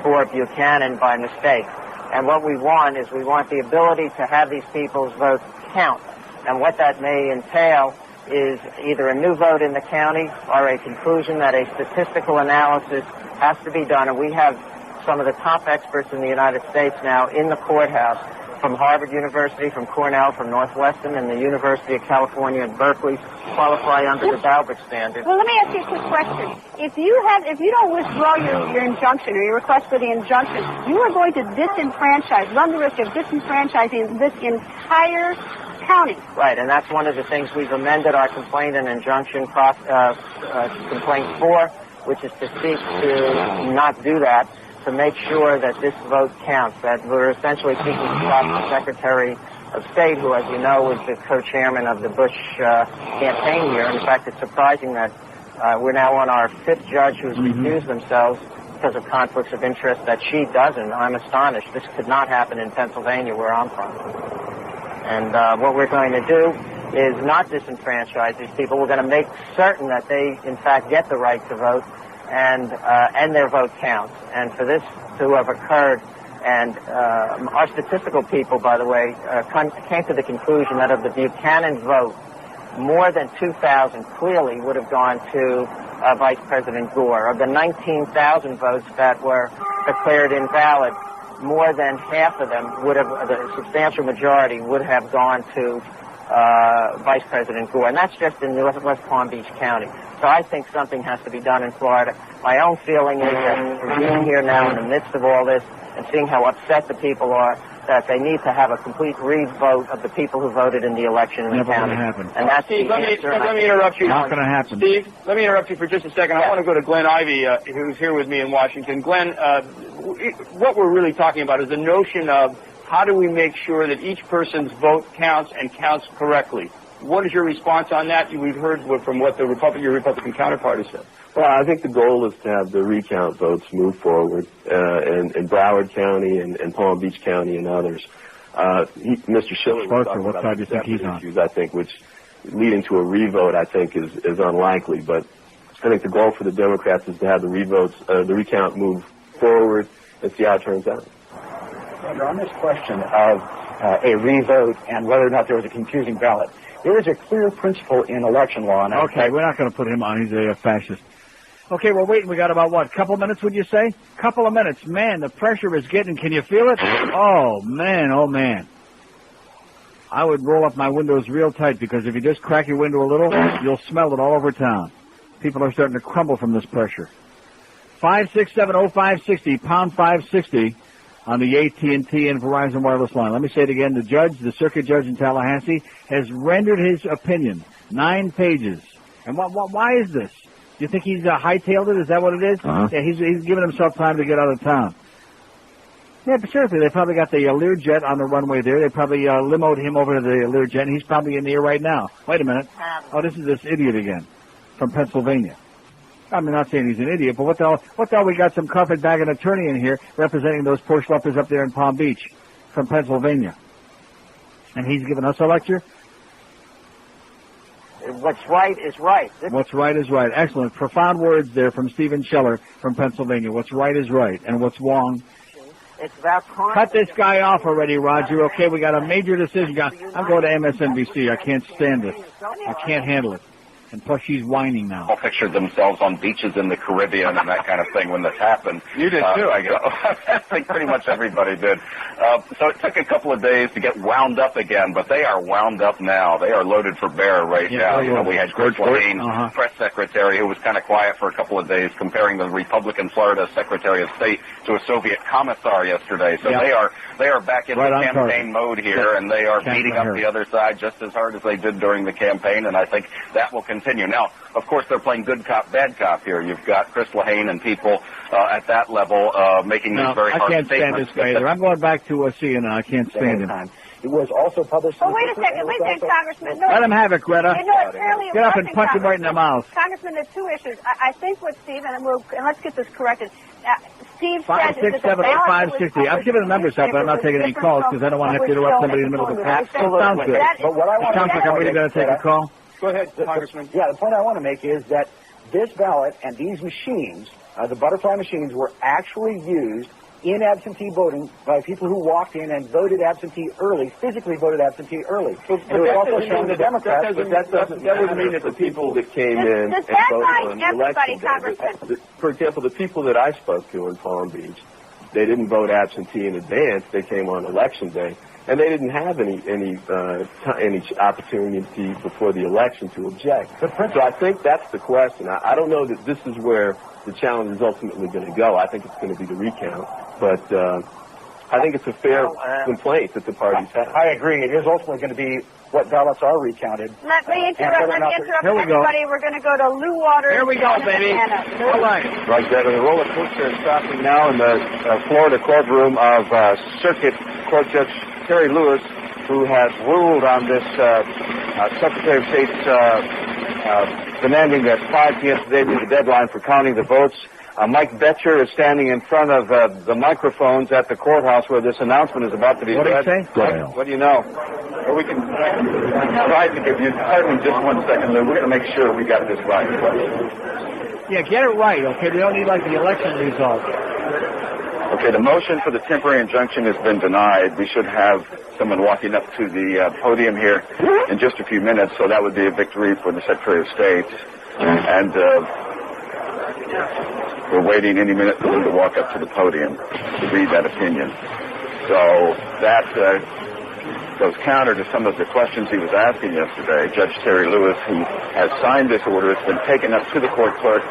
Speaker 20: for Buchanan by mistake. And what we want is we want the ability to have these people's votes count. And what that may entail is either a new vote in the county or a conclusion that a statistical analysis has to be done. And we have some of the top experts in the United States now in the courthouse, from Harvard University, from Cornell, from Northwestern, and the University of California at Berkeley, qualify under the Daubert standard.
Speaker 8: Well, let me ask you a quick question. If you don't withdraw your injunction or your request for the injunction, you are going to run the risk of disenfranchising this entire county.
Speaker 20: Right, and that's one of the things we've amended our complaint and injunction complaint for, which is to seek to not do that.
Speaker 3: to make sure that this vote counts, that we're essentially seeking to stop the Secretary of State, who, as you know, was the co-chairman of the Bush campaign here. In fact, it's surprising that we're now on our fifth judge who's recused themselves because of conflicts of interest, that she doesn't. I'm astonished. This could not happen in Pennsylvania, where I'm from. And what we're going to do is not disenfranchise these people. We're going to make certain that they, in fact, get the right to vote and their vote counts. And for this to have occurred, and our statistical people, by the way, came to the conclusion that of the Buchanan vote, more than 2,000 clearly would have gone to Vice President Gore. Of the 19,000 votes that were declared invalid, more than half of them would have, the substantial majority would have gone to Vice President Gore. And that's just in West Palm Beach County. So I think something has to be done in Florida. My own feeling is that we're being here now in the midst of all this and seeing how upset the people are, that they need to have a complete re-vote of the people who voted in the election in the county.
Speaker 5: Never going to happen.
Speaker 3: And that's
Speaker 12: Steve, let me interrupt you.
Speaker 5: Not going to happen.
Speaker 12: Steve, let me interrupt you for just a second. I want to go to Glenn Ivey, who's here with me in Washington. Glenn, what we're really talking about is the notion of how do we make sure that each person's vote counts and counts correctly. What is your response on that? We've heard from what your Republican counterpart has said.
Speaker 11: Well, I think the goal is to have the recount votes move forward in Broward County and Palm Beach County and others. Mr. Schiller was talking
Speaker 5: what side do you think he's on?
Speaker 11: Issues, I think, which leading to a revote, I think, is unlikely. But I think the goal for the Democrats is to have the recount move forward and see how it turns out.
Speaker 23: On this question of a revote and whether or not there was a confusing ballot, there is a clear principle in election law. And
Speaker 5: okay, we're not going to put him on. He's a fascist. Okay, we're waiting. We got about, what, couple minutes, would you say? Couple of minutes. Man, the pressure is getting, can you feel it? Oh, man. I would roll up my windows real tight, because if you just crack your window a little, you'll smell it all over town. People are starting to crumble from this pressure. 5670560, pound 560 on the AT&T and Verizon wireless line. Let me say it again. The circuit judge in Tallahassee, has rendered his opinion. 9 pages. And why is this? Do you think he's hightailed it? Is that what it is? Uh-huh. Yeah, he's giving himself time to get out of town. Yeah, but seriously, they probably got the Learjet on the runway there. They probably limoed him over to the Learjet, and he's probably in the air right now. Wait a minute. Oh, this is this idiot again from Pennsylvania. I'm not saying he's an idiot, but what the hell, we got some carpetbagging attorney in here representing those poor schleppers up there in Palm Beach from Pennsylvania. And he's giving us a lecture?
Speaker 3: What's right is right.
Speaker 5: What's right is right. Excellent. Profound words there from Stephen Scheller from Pennsylvania. What's right is right, and what's wrong.
Speaker 3: It's about
Speaker 5: Cut this guy off already, Roger. Okay, we got a major decision. I'm going to MSNBC. I can't stand this. I can't handle it. And plus, she's whining now.
Speaker 10: All pictured themselves on beaches in the Caribbean and that kind of thing when this happened.
Speaker 17: You did too, I guess.
Speaker 10: I think pretty much everybody did. So it took a couple of days to get wound up again, but they are wound up now. They are loaded for bear right now. You know, we had George Lane, press secretary, who was kind of quiet for a couple of days, comparing the Republican Florida Secretary of State to a Soviet commissar yesterday. So they are back in the campaign mode here, and they are beating up the other side just as hard as they did during the campaign, and I think that will continue. Now, of course, they're playing good cop, bad cop here. You've got Chris Lehane and people at that level making these very hard statements.
Speaker 5: I can't stand this guy either. I'm going back to CNN. I can't stand him.
Speaker 23: It was also published.
Speaker 8: Oh, wait a second, Congressman. No,
Speaker 5: let him have it, Greta.
Speaker 8: You know, it's fairly
Speaker 5: Get up and punch him right in the mouth.
Speaker 8: Congressman, there's 2 issues. I think what Steve, and let's get this corrected. Steve said
Speaker 5: 5670560. I'm giving the numbers up, but I'm not taking any calls because I don't want to have to interrupt somebody in the middle of the pass. It sounds good.
Speaker 23: But what I want
Speaker 5: it sounds like I'm really going to take a call.
Speaker 12: Go ahead, Congressman.
Speaker 23: The point I want to make is that this ballot and these machines, the butterfly machines, were actually used in absentee voting by people who walked in and voted absentee early, physically voted absentee early. But it was also shown the Democrats.
Speaker 11: That doesn't mean that the people that came in and voted on the election day, for example, the people that I spoke to in Palm Beach, they didn't vote absentee in advance. They came on election day. And they didn't have any opportunity before the election to object. So I think that's the question. I don't know that this is where the challenge is ultimately going to go. I think it's going to be the recount. But I think it's a fair complaint that the parties have.
Speaker 23: I agree. It is ultimately going to be what ballots are recounted.
Speaker 8: Let me interrupt
Speaker 23: Here we go.
Speaker 8: everybody. We're going to go to Lou Waters.
Speaker 23: Here we go, baby.
Speaker 8: All
Speaker 23: right.
Speaker 10: Right there. The roller coaster is stopping now in the Florida courtroom of Circuit Court Judge Terry Lewis, who has ruled on this Secretary of State's demanding that 5 p.m. today be the deadline for counting the votes. Mike Betcher is standing in front of the microphones at the courthouse where this announcement is about to be read. What do you know? Well, we can try to give you, pardon me just 1 second, Lou. We're going to make sure we got this right.
Speaker 5: Yeah, get it right, okay? We don't need, like, the election results.
Speaker 10: Okay, the motion for the temporary injunction has been denied. We should have someone walking up to the podium here in just a few minutes, so that would be a victory for the Secretary of State. And we're waiting any minute for him to walk up to the podium to read that opinion. So that goes counter to some of the questions he was asking yesterday. Judge Terry Lewis, who has signed this order, it's been taken up to the court clerk,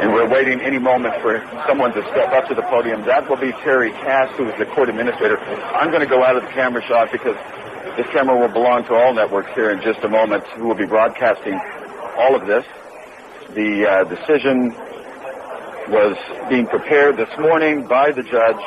Speaker 10: and we're waiting any moment for someone to step up to the podium. That will be Terry Cass, who is the court administrator. I'm going to go out of the camera shot because this camera will belong to all networks here in just a moment, who will be broadcasting all of this. The decision was being prepared this morning by the judge,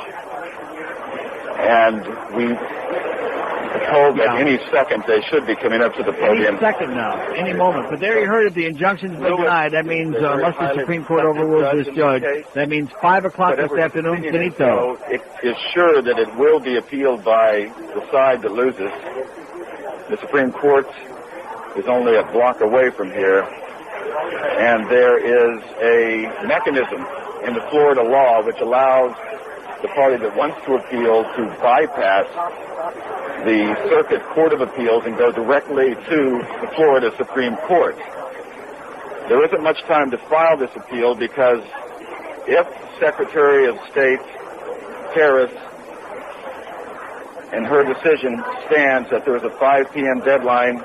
Speaker 10: and we are told that any second they should be coming up to the podium.
Speaker 5: Any second now, any moment. But there you heard it, the injunction's been denied. That means unless the Supreme Court overrules this judge, that means 5 o'clock this afternoon, finito.
Speaker 10: It is sure that it will be appealed by the side that loses. The Supreme Court is only a block away from here, and there is a mechanism in the Florida law which allows the party that wants to appeal to bypass the Circuit Court of Appeals and go directly to the Florida Supreme Court. There isn't much time to file this appeal because if Secretary of State Harris and her decision stands that there is a 5 p.m. deadline,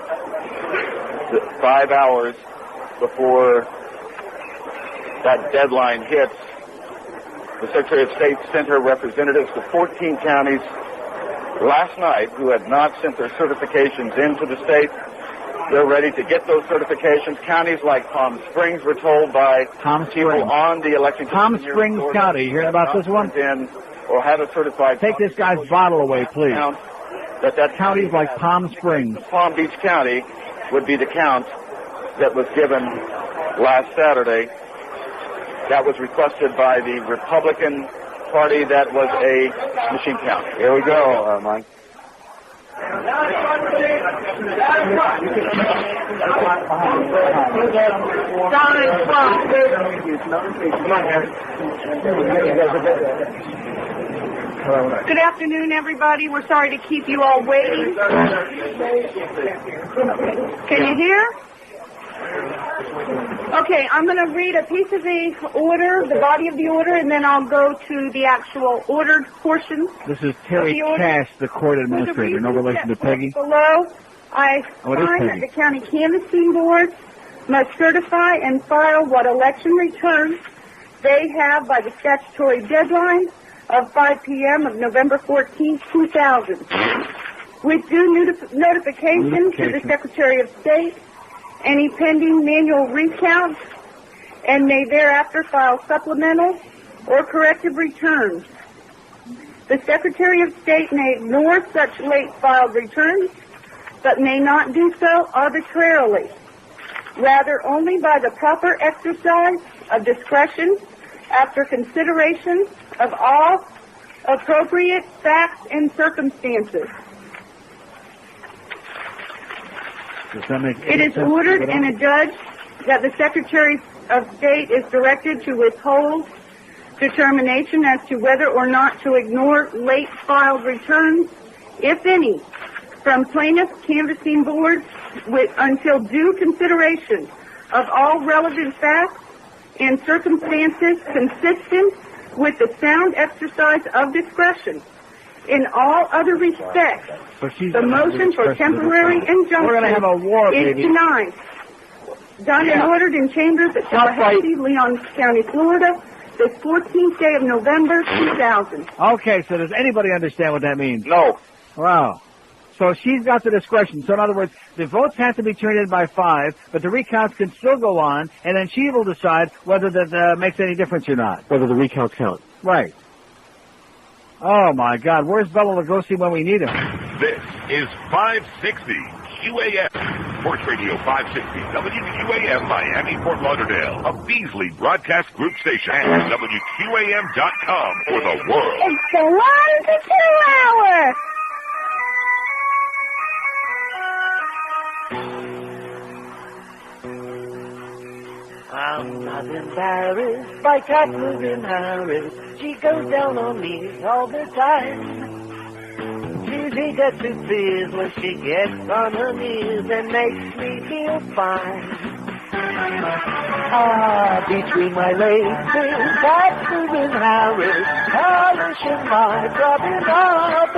Speaker 10: 5 hours before that deadline hits, the Secretary of State sent her representatives to 14 counties last night who had not sent their certifications into the state. They're ready to get those certifications. Counties like Palm Springs were told by people on the election.
Speaker 5: Palm Springs County, you hearing about this one?
Speaker 10: Or have a certified.
Speaker 5: Take this guy's bottle away, please.
Speaker 10: That
Speaker 5: counties like Palm Springs.
Speaker 10: Palm Beach County would be the count that was given last Saturday. That was requested by the Republican Party. That was a machine count. Here we go, Mike.
Speaker 7: Good afternoon, everybody. We're sorry to keep you all waiting. Can you hear? Okay, I'm going to read a piece of the order, the body of the order, and then I'll go to the actual ordered portion.
Speaker 5: This is Terry Cass, the court administrator, no relation to Peggy.
Speaker 7: Below, I find that the county canvassing board must certify and file what election returns they have by the statutory deadline of 5 p.m. of November 14, 2000, with due notification to the Secretary of State any pending manual recounts, and may thereafter file supplemental or corrective returns. The Secretary of State may ignore such late filed returns, but may not do so arbitrarily, rather only by the proper exercise of discretion after consideration of all appropriate facts and circumstances. It is ordered and adjudged that the Secretary of State is directed to withhold determination as to whether or not to ignore late filed returns, if any, from plaintiff canvassing boards until due consideration of all relevant facts and circumstances consistent with the sound exercise of discretion. In all other respects, the motion for temporary injunction is denied. Done and ordered in chambers at Tallahassee, Leon County, Florida, the 14th day of November, 2000.
Speaker 5: Okay, so does anybody understand what that means?
Speaker 10: No.
Speaker 5: Wow. So she's got the discretion. So in other words, the votes have to be turned in by 5, but the recounts can still go on, and then she will decide whether that makes any difference or not.
Speaker 9: Whether the recounts count.
Speaker 5: Right. Oh, my God. Where's Bela Lugosi when we need him?
Speaker 1: This is 560 QAM. Sports Radio 560 WQAM Miami, Fort Lauderdale. A Beasley Broadcast Group station. And WQAM.com for the world.
Speaker 8: It's the 1 to 2 hour.
Speaker 2: I'm not embarrassed by Katherine Harris. She goes down on me all the time. She's eager to please when she gets on her knees and makes me feel fine. Between my legs is Katherine Harris, polishing my rubbing up.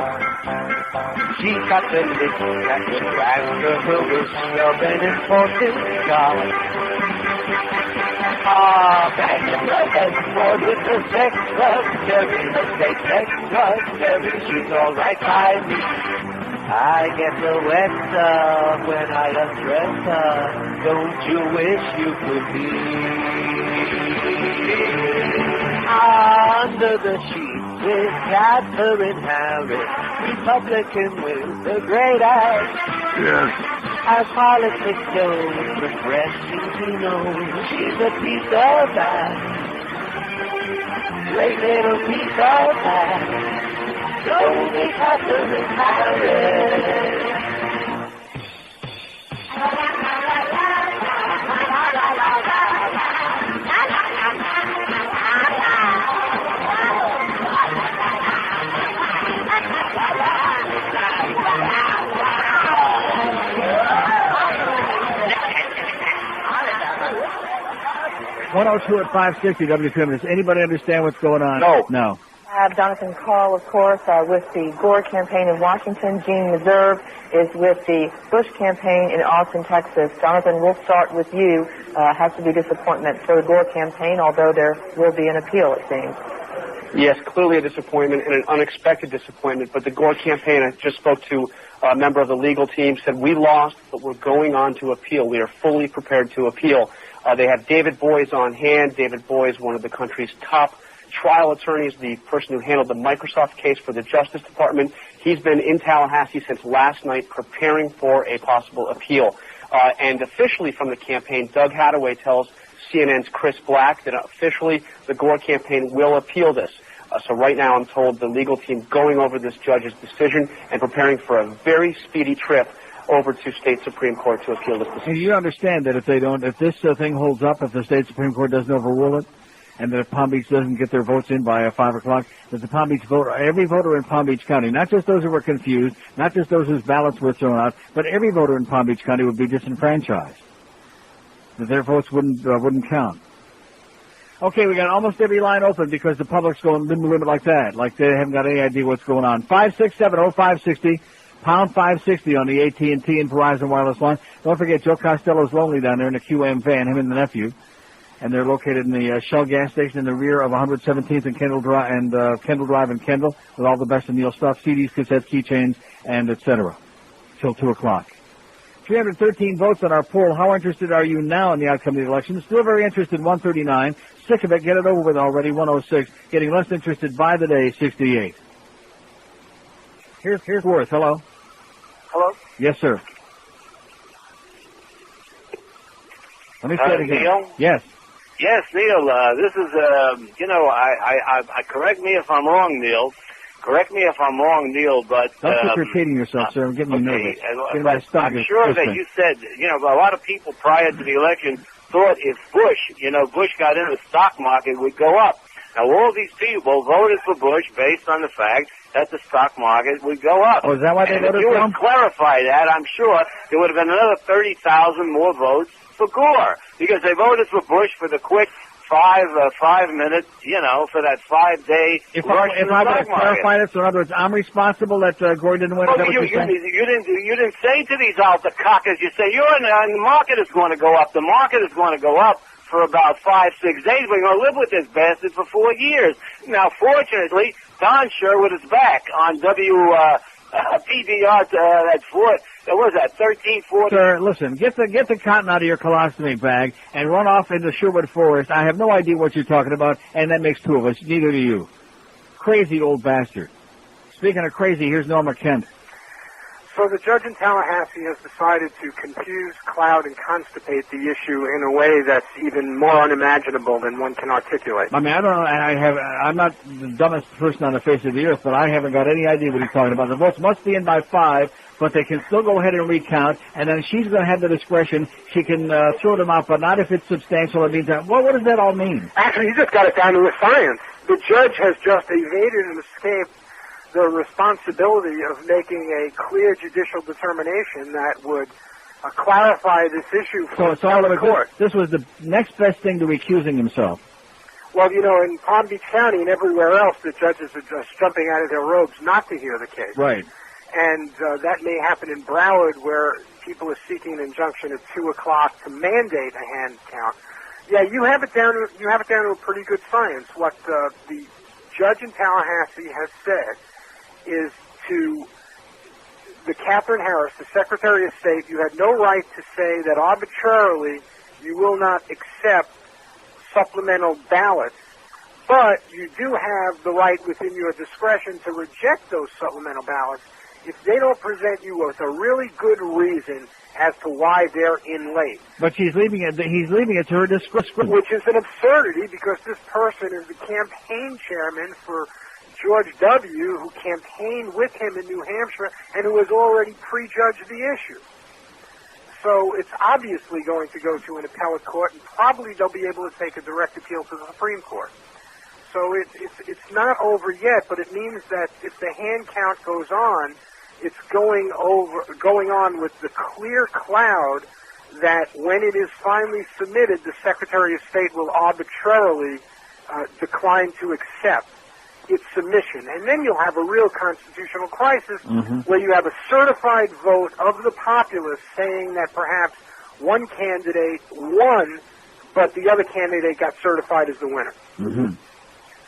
Speaker 2: She got the lips that can transfer her wish of an important job. Back in the headboard with the sex club, Terry, the state sex club, Terry, she's all right by me. I get the wet stuff when I undress her. Don't you wish you could be under the sheets with Katherine Harris, Republican with the great act?
Speaker 1: Yes.
Speaker 2: As politics goes, refreshing to know she's a piece of that. Great little piece of that. Don't be Katherine Harris.
Speaker 5: 102 at 560 WQAM. Does anybody understand what's going on? No.
Speaker 18: I have Jonathan Call, of course, with the Gore campaign in Washington. Gene Meserve is with the Bush campaign in Austin, Texas. Jonathan, we'll start with you. Has to be disappointment for the Gore campaign, although there will be an appeal, it seems.
Speaker 6: Yes, clearly a disappointment and an unexpected disappointment. But the Gore campaign, I just spoke to a member of the legal team, said, we lost, but we're going on to appeal. We are fully prepared to appeal. They have David Boies on hand. David Boies, one of the country's top trial attorneys, the person who handled the Microsoft case for the Justice Department. He's been in Tallahassee since last night preparing for a possible appeal. And officially from the campaign, Doug Hattaway tells CNN's Chris Black that officially the Gore campaign will appeal this. So right now I'm told the legal team going over this judge's decision and preparing for a very speedy trip over to state Supreme Court to appeal this decision.
Speaker 5: And you understand that if this thing holds up, if the state Supreme Court doesn't overrule it, and that if Palm Beach doesn't get their votes in by 5 o'clock, that the Palm Beach voter, every voter in Palm Beach County, not just those who were confused, not just those whose ballots were thrown out, but every voter in Palm Beach County would be disenfranchised. That their votes wouldn't count. Okay, we got almost every line open because the public's going limit like that, like they haven't got any idea what's going on. 567-0560, pound 560 on the AT&T and Verizon wireless line. Don't forget, Joe Costello's lonely down there in a QM van, him and the nephew. And they're located in the Shell gas station in the rear of 117th and Kendall Drive and Kendall with all the best of Neil stuff, CDs, cassettes, keychains, and etc. Till 2 o'clock. 313 votes on our poll. How interested are you now in the outcome of the election? Still very interested, 139. Sick of it, get it over with already, 106. Getting less interested by the day, 68. Here's Worth. Hello.
Speaker 14: Hello?
Speaker 5: Yes, sir. Let me say it again.
Speaker 14: Neil?
Speaker 5: Yes.
Speaker 14: Yes, Neil, this is, I correct me if I'm wrong, Neil. Correct me if I'm wrong, Neil, but...
Speaker 5: Don't keep repeating yourself, sir. I'm getting nervous.
Speaker 14: But I'm sure that you said, a lot of people prior to the election thought if Bush got in the stock market, would go up. Now, all these people voted for Bush based on the fact that the stock market would go up.
Speaker 5: Oh, is that why they voted
Speaker 14: for him? If you
Speaker 5: would
Speaker 14: clarify that, I'm sure there would have been another 30,000 more votes for Gore, because they voted for Bush for the quick 5 minutes, for that 5-day
Speaker 5: If I were to clarify this, so in other words, I'm responsible that Gore didn't win.
Speaker 14: You didn't say to these alta-cockers, you say, the market is going to go up. The market is going to go up for about 5-6 days. We're going to live with this bastard for 4 years. Now, fortunately, Don Sherwood is back on PBR, that's what was that, 1340?
Speaker 5: Sir, listen, get the cotton out of your colostomy bag and run off into Sherwood Forest. I have no idea what you're talking about, and that makes two of us. Neither do you. Crazy old bastard. Speaking of crazy, here's Norma Kent.
Speaker 13: So the judge in Tallahassee has decided to confuse, cloud, and constipate the issue in a way that's even more unimaginable than one can articulate.
Speaker 5: I mean, I don't know. I'm not the dumbest person on the face of the earth, but I haven't got any idea what he's talking about. The votes must be in by 5, but they can still go ahead and recount, and then she's going to have the discretion. She can throw them out, but not if it's substantial. It means that. Well, what does that all mean?
Speaker 13: Actually, you just got it down to a science. The judge has just evaded and escaped the responsibility of making a clear judicial determination that would clarify this issue for the court.
Speaker 5: This was the next best thing to recusing himself.
Speaker 13: Well, you know, in Palm Beach County and everywhere else, the judges are just jumping out of their robes not to hear the case.
Speaker 5: Right.
Speaker 13: And that may happen in Broward, where people are seeking an injunction at 2 o'clock to mandate a hand count. Yeah, you have it down to a pretty good science. What the judge in Tallahassee has said is to the Katherine Harris, the Secretary of State, you had no right to say that arbitrarily you will not accept supplemental ballots, but you do have the right within your discretion to reject those supplemental ballots if they don't present you with a really good reason as to why they're in late.
Speaker 5: But he's leaving it to her discretion.
Speaker 13: Which is an absurdity, because this person is the campaign chairman for George W., who campaigned with him in New Hampshire and who has already prejudged the issue. So it's obviously going to go to an appellate court, and probably they'll be able to take a direct appeal to the Supreme Court. So it's not over yet, but it means that if the hand count goes on, it's going on with the clear cloud that when it is finally submitted, the Secretary of State will arbitrarily decline to accept its submission. And then you'll have a real constitutional crisis where you have a certified vote of the populace saying that perhaps one candidate won, but the other candidate got certified as the winner.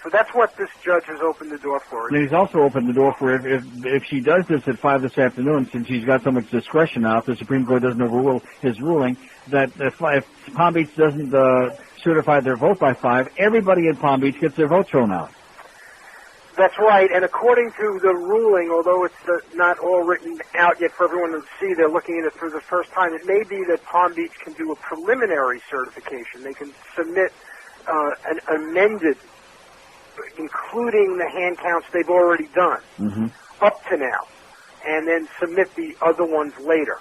Speaker 13: So that's what this judge has opened the door for.
Speaker 5: And he's also opened the door for if she does this at 5 this afternoon, since she's got so much discretion now, if the Supreme Court doesn't overrule his ruling, that if Palm Beach doesn't certify their vote by 5, everybody in Palm Beach gets their vote thrown out.
Speaker 13: That's right, and according to the ruling, although it's not all written out yet for everyone to see, they're looking at it for the first time, it may be that Palm Beach can do a preliminary certification. They can submit an amended, including the hand counts they've already done, up to now, and then submit the other ones later.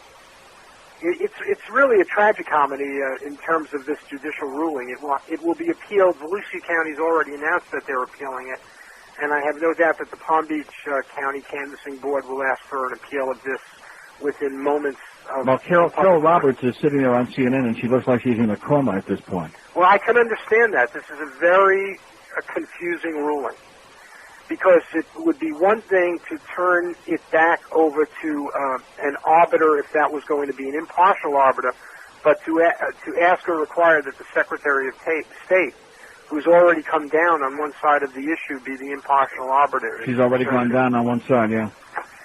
Speaker 13: It's really a tragicomedy in terms of this judicial ruling. It will be appealed. Volusia County's already announced that they're appealing it. And I have no doubt that the Palm Beach County Canvassing Board will ask for an appeal of this within moments of...
Speaker 5: Well, Carol Roberts is sitting there on CNN, and she looks like she's in a coma at this point.
Speaker 13: Well, I can understand that. This is a very confusing ruling. Because it would be one thing to turn it back over to an arbiter if that was going to be an impartial arbiter, but to ask or require that the Secretary of State, who's already come down on one side of the issue, be the impartial arbiter.
Speaker 5: She's already gone down on one side, yeah.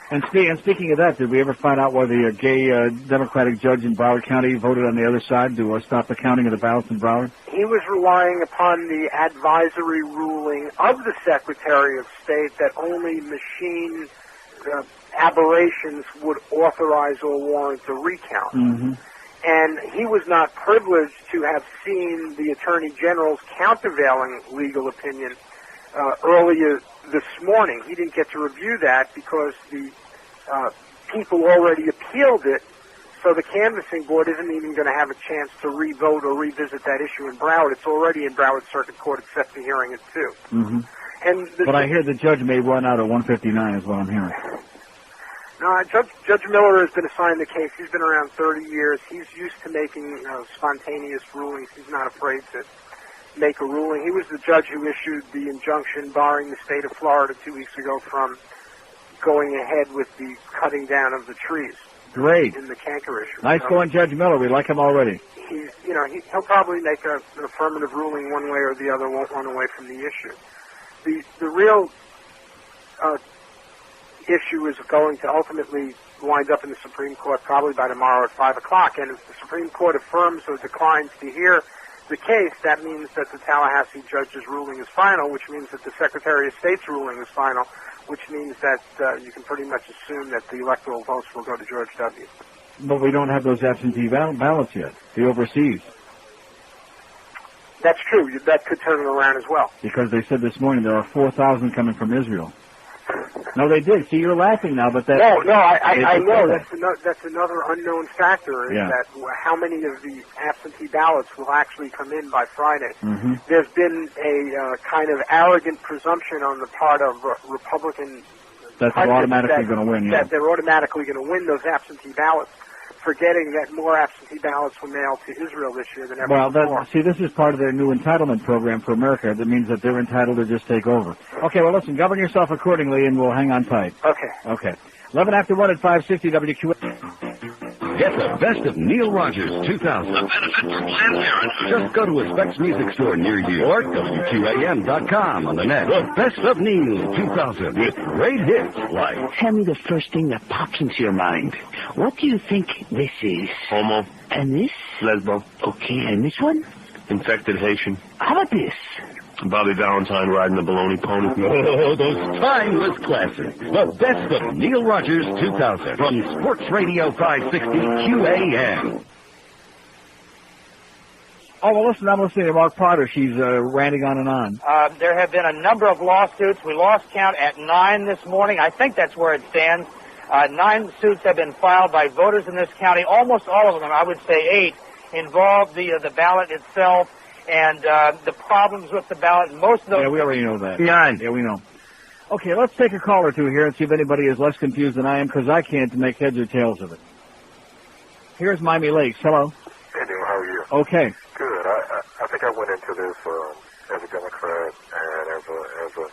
Speaker 5: And speaking of that, did we ever find out why the gay Democratic judge in Broward County voted on the other side to stop the counting of the ballots in Broward?
Speaker 13: He was relying upon the advisory ruling of the Secretary of State that only machine aberrations would authorize or warrant a recount. And he was not privileged to have seen the Attorney General's countervailing legal opinion earlier this morning. He didn't get to review that because the people already appealed it, so the Canvassing Board isn't even going to have a chance to re-vote or revisit that issue in Broward. It's already in Broward Circuit Court. It's set for hearing it, too. But
Speaker 5: I hear the judge may run out at 1:59 is what I'm hearing.
Speaker 13: No, Judge Miller has been assigned the case. He's been around 30 years. He's used to making spontaneous rulings. He's not afraid to make a ruling. He was the judge who issued the injunction barring the state of Florida 2 weeks ago from going ahead with the cutting down of the trees.
Speaker 5: Great.
Speaker 13: In the canker issue.
Speaker 5: Nice going, Judge Miller. We like him already.
Speaker 13: He'll probably make an affirmative ruling one way or the other, won't run away from the issue. The real issue is going to ultimately wind up in the Supreme Court probably by tomorrow at 5 o'clock. And if the Supreme Court affirms or declines to hear the case, that means that the Tallahassee judge's ruling is final, which means that the Secretary of State's ruling is final, which means that you can pretty much assume that the electoral votes will go to George W.
Speaker 5: But we don't have those absentee ballots yet, the overseas.
Speaker 13: That's true. That could turn it around as well.
Speaker 5: Because they said this morning there are 4,000 coming from Israel. No, they did. See, you're laughing now, but that...
Speaker 13: No, I know. That's another unknown factor, is that how many of the absentee ballots will actually come in by Friday.
Speaker 5: Mm-hmm.
Speaker 13: There's been a kind of arrogant presumption on the part of Republican...
Speaker 5: That they're automatically going to win,
Speaker 13: That they're automatically going to win those absentee ballots, forgetting that more absentee ballots were mailed to Israel this year than ever before.
Speaker 5: See, this is part of their new entitlement program for America. That means that they're entitled to just take over. Okay, well, listen, govern yourself accordingly, and we'll hang on tight.
Speaker 13: Okay.
Speaker 5: 11 after 1 at 560 WQA.
Speaker 1: Get the best of Neil Rogers 2000. A benefit from Planned Parenthood. Just go to a Specs Music store near you or WQAM.com on the net. The best of Neil 2000 with great hits like...
Speaker 4: Tell me the first thing that pops into your mind. What do you think this is?
Speaker 15: Homo.
Speaker 4: And this?
Speaker 15: Lesbo.
Speaker 4: Okay, and this one?
Speaker 15: Infected Haitian.
Speaker 4: How about this?
Speaker 15: Bobby Valentine riding the baloney pony.
Speaker 1: Oh, those timeless classics. The best of Neil Rogers 2000 from Sports Radio 560 QAM.
Speaker 5: Oh, well, listen, I'm listening to Mark Potter. She's ranting on and on.
Speaker 12: There have been a number of lawsuits. We lost count at 9 this morning. I think that's where it stands. 9 suits have been filed by voters in this county. Almost all of them, I would say 8, involve the ballot itself and the problems with the ballot. Most of those...
Speaker 5: Yeah, we already know that.
Speaker 15: 9.
Speaker 5: Yeah, we know. Okay, let's take a call or two here and see if anybody is less confused than I am, because I can't make heads or tails of it. Here's Miami Lakes. Hello.
Speaker 19: Hey, Neil, how are you?
Speaker 5: Okay.
Speaker 19: Good. I think I went into this as a Democrat and as a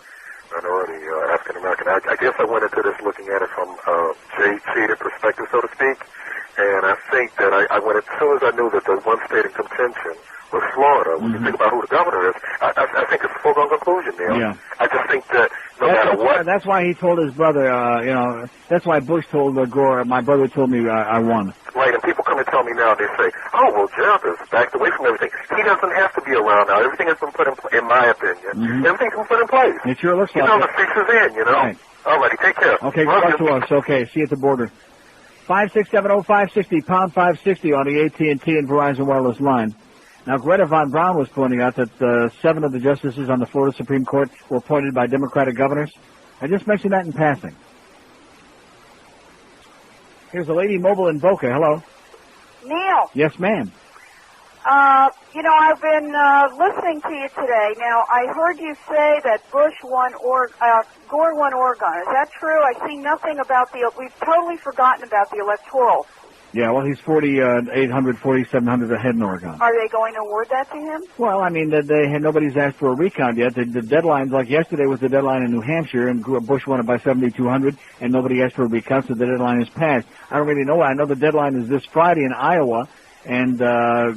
Speaker 19: minority African American. I guess I went into this looking at it from a shaded perspective, so to speak. And I think that I went as soon as I knew that the one state in contention was Florida. When you think about who the governor is, I think it's a foregone conclusion, Neil.
Speaker 5: Yeah.
Speaker 19: I just think that no matter what.
Speaker 5: That's why he told his brother, that's why Bush told Gore, my brother told me I won.
Speaker 19: Right, and people come and tell me now, they say, oh, well, Jeff has backed away from everything. He doesn't have to be around now. Everything has been put in my opinion. Everything's been put in place.
Speaker 5: It sure looks like it.
Speaker 19: The fix is in,
Speaker 5: Right.
Speaker 19: All righty, take care.
Speaker 5: Okay, good luck to us. Okay, see you at the border. 5670560, pound 560 on the AT&T and Verizon wireless line. Now, Greta Von Braun was pointing out that 7 of the justices on the Florida Supreme Court were appointed by Democratic governors. I just mentioned that in passing. Here's a lady mobile in Boca. Hello.
Speaker 7: Neil.
Speaker 5: Yes, ma'am.
Speaker 7: I've been listening to you today. Now, I heard you say that Gore won Oregon. Is that true? I see nothing about we've totally forgotten about the electoral.
Speaker 5: Yeah, well, he's 4,800, 4,700 ahead in Oregon.
Speaker 7: Are they going to award that to him?
Speaker 5: Well, I mean, nobody's asked for a recount yet. The deadline's like yesterday was the deadline in New Hampshire, and Bush won it by 7,200, and nobody asked for a recount, so the deadline is passed. I don't really know. I know the deadline is this Friday in Iowa, and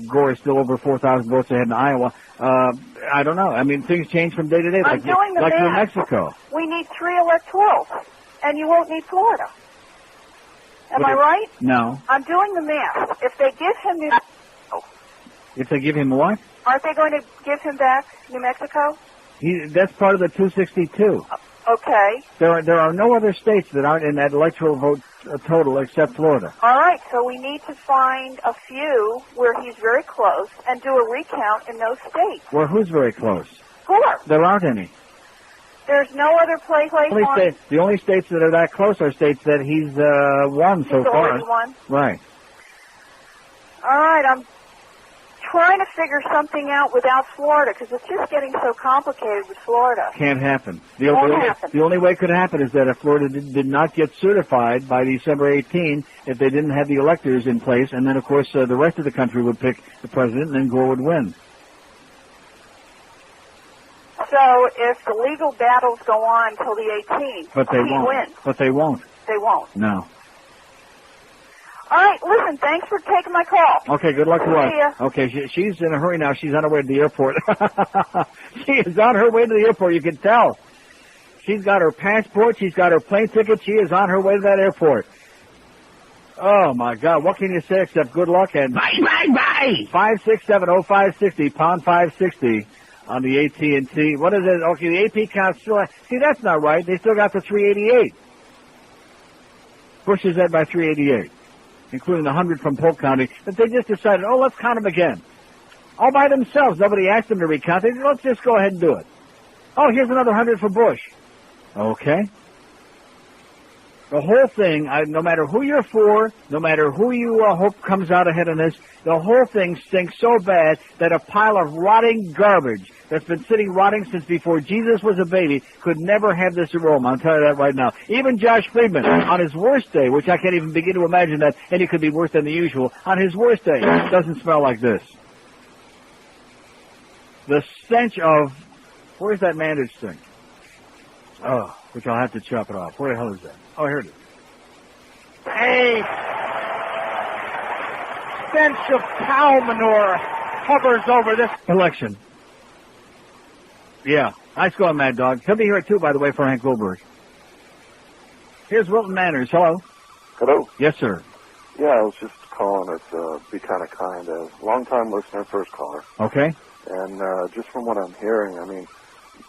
Speaker 5: Gore is still over 4,000 votes ahead in Iowa. I don't know. I mean, things change from day to day, like New Mexico.
Speaker 7: We need 3 electorals, and you won't need Florida. Am I right?
Speaker 5: No.
Speaker 7: I'm doing the math. If they give him New Mexico...
Speaker 5: If they give him what?
Speaker 7: Aren't they going to give him back New Mexico?
Speaker 5: That's part of the 262.
Speaker 7: Okay.
Speaker 5: There are no other states that aren't in that electoral vote total except Florida.
Speaker 7: All right, so we need to find a few where he's very close and do a recount in those states.
Speaker 5: Well, who's very close?
Speaker 7: 4.
Speaker 5: There aren't any.
Speaker 7: There's no other place
Speaker 5: The only states that are that close are states that he's won so far.
Speaker 7: He's already won?
Speaker 5: Right.
Speaker 7: All right, I'm trying to figure something out without Florida because it's just getting so complicated with Florida.
Speaker 5: Can't happen.
Speaker 7: Won't happen.
Speaker 5: The only way it could happen is that if Florida did not get certified by December 18, if they didn't have the electors in place, and then, of course, the rest of the country would pick the president, and then Gore would win.
Speaker 7: So if the legal battles go on until the 18th, he wins.
Speaker 5: But they won't.
Speaker 7: They won't.
Speaker 5: No.
Speaker 7: All right, listen, thanks for taking my call.
Speaker 5: Okay, good luck to us.
Speaker 7: See ya.
Speaker 5: Okay, she's in a hurry now. She's on her way to the airport. She is on her way to the airport, you can tell. She's got her passport. She's got her plane ticket. She is on her way to that airport. Oh, my God. What can you say except good luck and bye, bye, bye. 5670560, pound 560 on the AT&T. What is it? Okay, the AP count still... See, that's not right. They still got the 388. Bush is led by 388, including the 100 from Polk County. But they just decided, oh, let's count them again. All by themselves. Nobody asked them to recount. They said, let's just go ahead and do it. Oh, here's another 100 for Bush. Okay. The whole thing, no matter who you're for, no matter who you hope comes out ahead in this, the whole thing stinks so bad that a pile of rotting garbage that's been sitting rotting since before Jesus was a baby could never have this aroma. I'll tell you that right now. Even Josh Friedman, on his worst day, which I can't even begin to imagine that any could be worse than the usual, on his worst day, doesn't smell like this. The stench of... Where's that mandage thing? Oh, which I'll have to chop it off. Where the hell is that? Oh, here it is.
Speaker 13: A stench of cow manure hovers over this
Speaker 5: election. Yeah. Nice going, Mad Dog. He'll be here, too, by the way, for Hank Goldberg. Here's Wilton Manners. Hello.
Speaker 19: Hello.
Speaker 5: Yes, sir.
Speaker 19: Yeah, I was just calling to be kind of kind. Long-time listener, first caller.
Speaker 5: Okay.
Speaker 19: And just from what I'm hearing, I mean,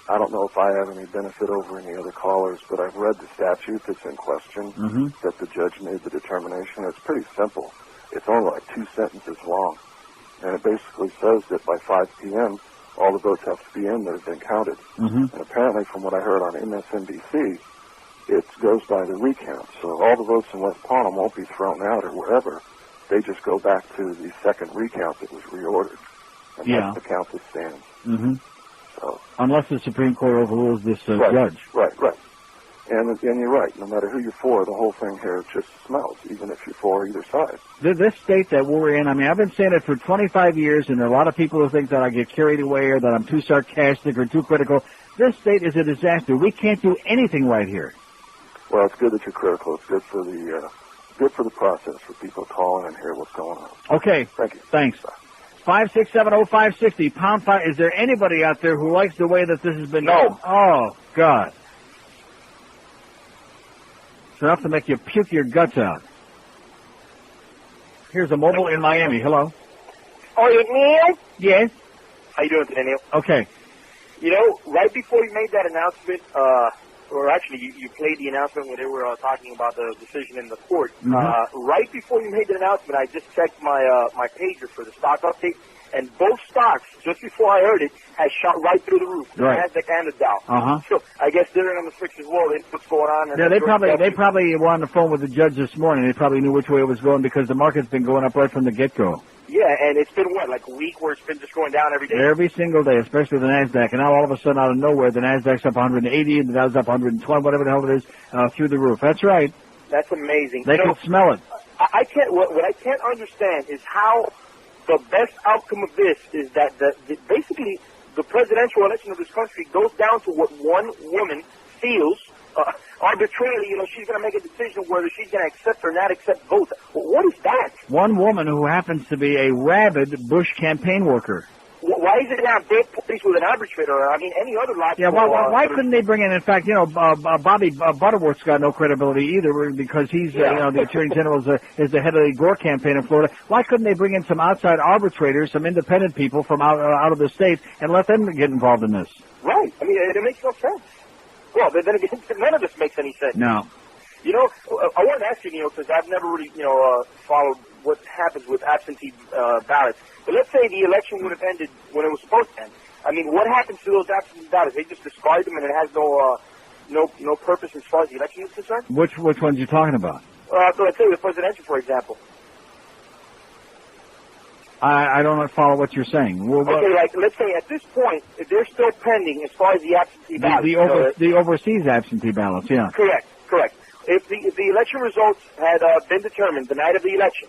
Speaker 19: I don't know if I have any benefit over any other callers, but I've read the statute that's in question that the judge made the determination. It's pretty simple. It's only like 2 sentences long. And it basically says that by 5 p.m., all the votes have to be in that have been counted. And apparently, from what I heard on MSNBC, it goes by the recount. So all the votes in West Palm won't be thrown out or wherever. They just go back to the second recount that was reordered. And that's the count that stands. So,
Speaker 5: unless the Supreme Court overrules this judge.
Speaker 19: Right. And you're right. No matter who you're for, the whole thing here just smells, even if you're for either side.
Speaker 5: This state that we're in, I mean, I've been saying it for 25 years, and there are a lot of people who think that I get carried away or that I'm too sarcastic or too critical. This state is a disaster. We can't do anything right here.
Speaker 19: Well, it's good that you're critical. It's good for the process for people to call in and hear what's going on.
Speaker 5: Okay.
Speaker 19: Thank you.
Speaker 5: Thanks. 5670560, pound 5. Is there anybody out there who likes the way that this has been done? Oh, God. It's enough to make you puke your guts out. Here's a mobile in Miami. Hello.
Speaker 14: Oh, Neil?
Speaker 5: Yes?
Speaker 14: How you doing today, Neil?
Speaker 5: Okay.
Speaker 14: You know, right before you made that announcement, or actually you played the announcement where they were talking about the decision in the court. Right before you made the announcement, I just checked my pager for the stock update, and both stocks, just before I heard it, had shot right through the roof. The Nasdaq and the Dow. So I guess they're on the fix as well. They know what's going on.
Speaker 5: Yeah, they probably were on the phone with the judge this morning. They probably knew which way it was going because the market's been going up right from the get-go.
Speaker 14: Yeah, and it's been, like a week where it's been just going down every day?
Speaker 5: Every single day, especially the NASDAQ. And now all of a sudden, out of nowhere, the NASDAQ's up 180 and the Dow's up 120, whatever the hell it is, through the roof. That's right.
Speaker 14: That's amazing.
Speaker 5: They can smell it.
Speaker 14: I can't. What I can't understand is how the best outcome of this is that basically the presidential election of this country goes down to what one woman feels arbitrarily. You know, she's going to make a decision whether she's going to accept or not accept votes. What is that?
Speaker 5: One woman who happens to be a rabid Bush campaign worker.
Speaker 14: Why is it not both parties with an arbitrator? I mean, any other logical...
Speaker 5: Yeah, why couldn't they bring in fact, you know, Bobby Butterworth's got no credibility either because he's, you know, the Attorney General is the head of the Gore campaign in Florida. Why couldn't they bring in some outside arbitrators, some independent people from out of the state, and let them get involved in this?
Speaker 14: Right. I mean, it makes no sense. Well, then again, none of this makes any sense.
Speaker 5: No.
Speaker 14: You know, I wanted to ask you, Neil, because I've never really, you know, followed what happens with absentee ballots. But let's say the election would have ended when it was supposed to end. I mean, what happens to those absentee ballots? They just discard them and it has no purpose as far as the election is concerned?
Speaker 5: Which ones are you talking about?
Speaker 14: So let's say with presidential, for example.
Speaker 5: I don't follow what you're saying.
Speaker 14: Okay, like, let's say at this point, they're still pending as far as the absentee ballots.
Speaker 5: The overseas absentee ballots, yeah.
Speaker 14: Correct. If the election results had been determined the night of the election,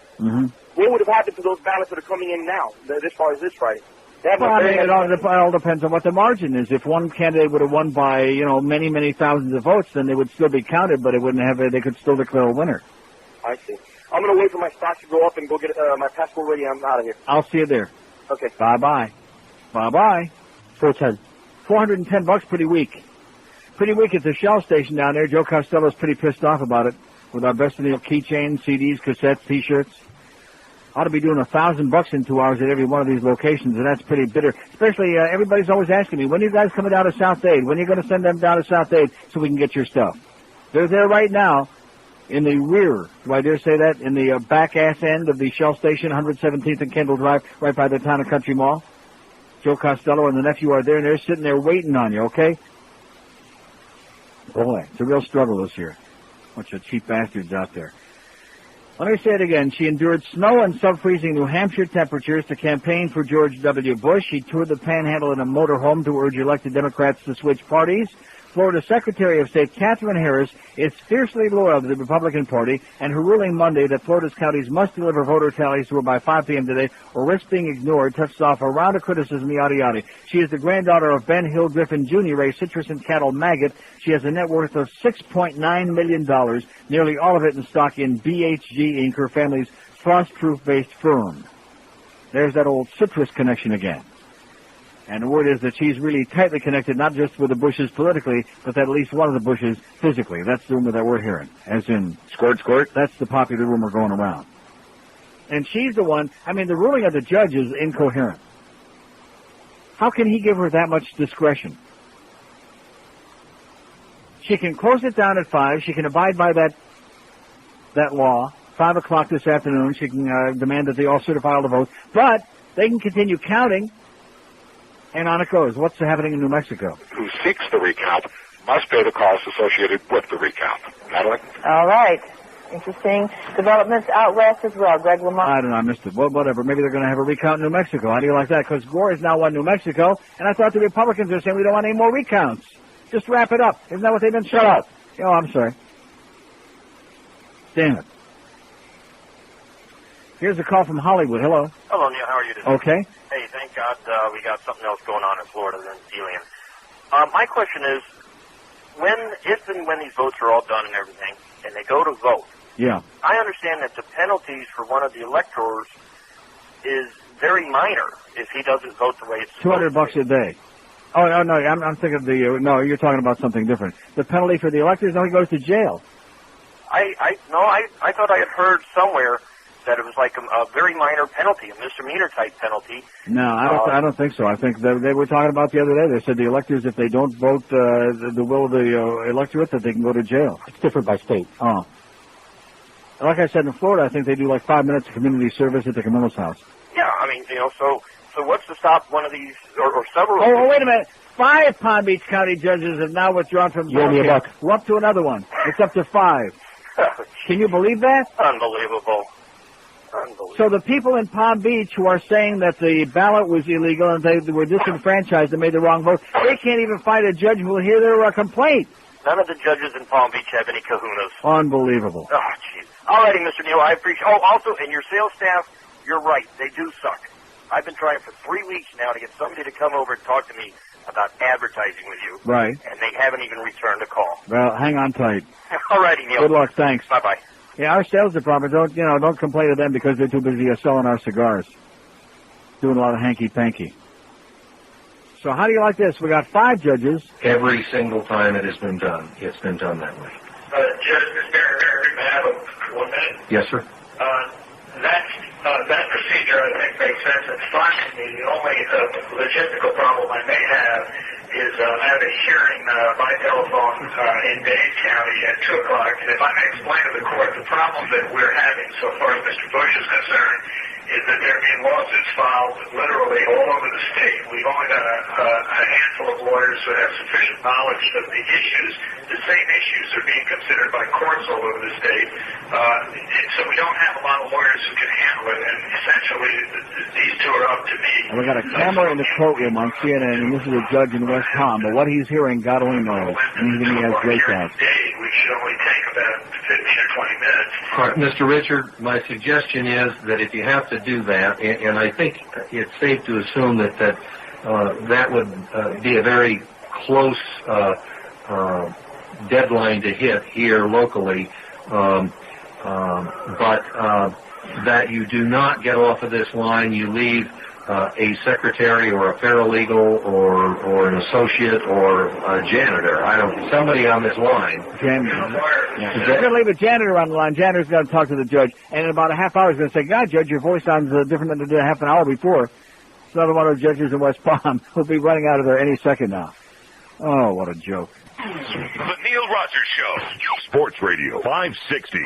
Speaker 14: what would have happened to those ballots that are coming in now, as far as this Friday?
Speaker 5: It all depends on what the margin is. If one candidate would have won by, you know, many thousands of votes, then they would still be counted, but it wouldn't have. They could still declare a winner.
Speaker 14: I see. I'm going to wait for my stocks to go up and go get my passport ready. I'm out of here.
Speaker 5: I'll see you there.
Speaker 14: Okay.
Speaker 5: Bye-bye. 410. $410, pretty weak. Pretty weak at the Shell station down there. Joe Costello's pretty pissed off about it with our Best of Neil keychains, CDs, cassettes, T-shirts. Ought to be doing $1,000 in 2 hours at every one of these locations, and that's pretty bitter. Especially, everybody's always asking me, when are you guys coming down to South Dade? When are you going to send them down to South Dade so we can get your stuff? They're there right now in the rear, do I dare say that, in the back ass end of the Shell station, 117th and Kendall Drive, right by the Town and Country Mall. Joe Costello and the nephew are there, and they're sitting there waiting on you, okay? Boy, it's a real struggle this year. Bunch of cheap bastards out there. Let me say it again. She endured snow and sub-freezing New Hampshire temperatures to campaign for George W. Bush. She toured the Panhandle in a motorhome to urge elected Democrats to switch parties. Florida Secretary of State Katherine Harris is fiercely loyal to the Republican Party, and her ruling Monday that Florida's counties must deliver voter tallies to her by 5 p.m. today or risk being ignored touched off a round of criticism, yada yada. She is the granddaughter of Ben Hill Griffin Jr., a citrus and cattle maggot. She has a net worth of $6.9 million, nearly all of it in stock in BHG Inc., her family's frost-proof-based firm. There's that old citrus connection again. And the word is that she's really tightly connected, not just with the Bushes politically, but that at least one of the Bushes physically. That's the rumor that we're hearing. As in, squirt, squirt. That's the popular rumor going around. And she's the one, I mean, the ruling of the judge is incoherent. How can he give her that much discretion? She can close it down at 5. She can abide by that law. 5 o'clock this afternoon, she can demand that they all certify all the votes. But they can continue counting. And on it goes. What's happening in New Mexico?
Speaker 19: Who seeks the recount must pay the costs associated with the recount. Madeline?
Speaker 18: All right. Interesting developments out west as well. Greg Lamont.
Speaker 5: I don't know. I missed it. Well, whatever. Maybe they're going to have a recount in New Mexico. How do you like that? Because Gore has now won New Mexico, and I thought the Republicans are saying we don't want any more recounts. Just wrap it up. Isn't that what they've been saying? Shut up. Oh, I'm sorry. Damn it. Here's a call from Hollywood. Hello.
Speaker 16: Hello, Neil. How are you today?
Speaker 5: Okay.
Speaker 16: Hey, thank God we got something else going on in Florida than helium. My question is, if and when these votes are all done and everything, and they go to vote,
Speaker 5: yeah,
Speaker 16: I understand that the penalties for one of the electors is very minor if he doesn't vote the way it's supposed
Speaker 5: $200 a day. Oh, no, I'm thinking of the, no, you're talking about something different. The penalty for the electors, no, he goes to jail.
Speaker 16: I thought I had heard somewhere that it was like a very minor penalty, a misdemeanor type penalty.
Speaker 5: No, I don't think so. I think they were talking about the other day. They said the electors, if they don't vote the will of the electorate, that they can go to jail.
Speaker 9: It's different by state.
Speaker 5: Oh. Like I said, in Florida, I think they do like 5 minutes of community service at the Camilla's house.
Speaker 16: Yeah, I mean, so what's to stop one of these, or several
Speaker 5: Oh, wait a minute. 5 Palm Beach County judges have now withdrawn from...
Speaker 9: You owe me a buck.
Speaker 5: We're up to another one. It's up to 5. Can you believe that?
Speaker 16: Unbelievable.
Speaker 5: So the people in Palm Beach who are saying that the ballot was illegal and they were disenfranchised and made the wrong vote, they can't even find a judge who will hear their complaint.
Speaker 16: None of the judges in Palm Beach have any kahunas.
Speaker 5: Unbelievable.
Speaker 16: Oh, jeez. All righty, Mr. Neal, I appreciate... Oh, also, and your sales staff, you're right. They do suck. I've been trying for 3 weeks now to get somebody to come over and talk to me about advertising with you.
Speaker 5: Right.
Speaker 16: And they haven't even returned a call.
Speaker 5: Well, hang on tight.
Speaker 16: All righty, Neil.
Speaker 5: Good luck. Thanks.
Speaker 16: Bye-bye.
Speaker 5: Yeah, our sales department, don't complain to them because they're too busy selling our cigars. Doing a lot of hanky-panky. So how do you like this? We got 5 judges.
Speaker 21: Every single time it has been done, it's been done that way.
Speaker 22: Judge, Mr. Barrett, may I have 1 minute?
Speaker 21: Yes, sir.
Speaker 22: That procedure, I think, makes sense. It's fine to me. The only logistical problem I may have is I have a hearing by telephone in Dade County at 2 o'clock. And if I may explain to the court, the problem that we're having so far as Mr. Bush is concerned is that there are being lawsuits filed literally all over the state. We've only got a handful of lawyers who have sufficient knowledge of the issues. The same issues are being considered by courts all over the state. So we don't have a lot of lawyers who can handle it, and essentially these two are up to me.
Speaker 5: And we got a camera in the courtroom on CNN, and this is a judge in West Palm, but what he's hearing, God only knows. And he has great guys.
Speaker 22: We should only take about 15 or 20 minutes.
Speaker 21: All right, Mr. Richard, my suggestion is that if you have to do that, and I think it's safe to assume that that would be a very close deadline to hit here locally, but that you do not get off of this line. You leave a secretary or a paralegal or an associate or a janitor. Somebody on this line.
Speaker 5: Janitor. Yeah. We're going to leave a janitor on the line. Janitor's going to talk to the judge. And in about a half hour, he's going to say, God, Judge, your voice sounds different than it did half an hour before. It's another one of the judges in West Palm who'll be running out of there any second now. Oh, what a joke.
Speaker 1: The Neil Rogers Show. Sports Radio 560.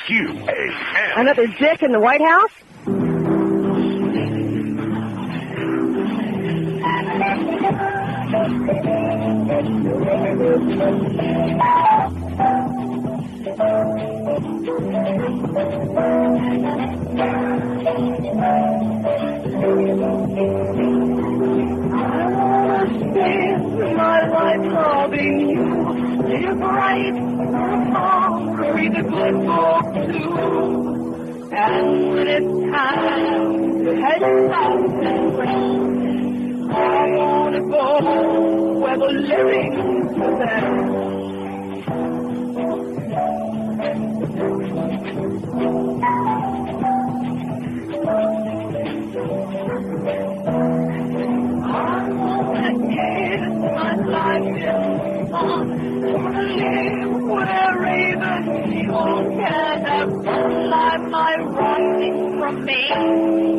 Speaker 1: QAM.
Speaker 18: Another dick in the White House?
Speaker 2: My life loving you, live right, wrong, read the good book too. And when it's time to head south and west, I wanna go where the living's the best. I wanna get my life in fun, live where even people can have fun, like my rising from me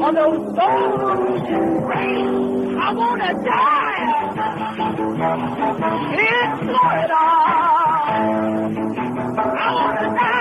Speaker 2: on those golden rails. I wanna die in Florida. I wanna die.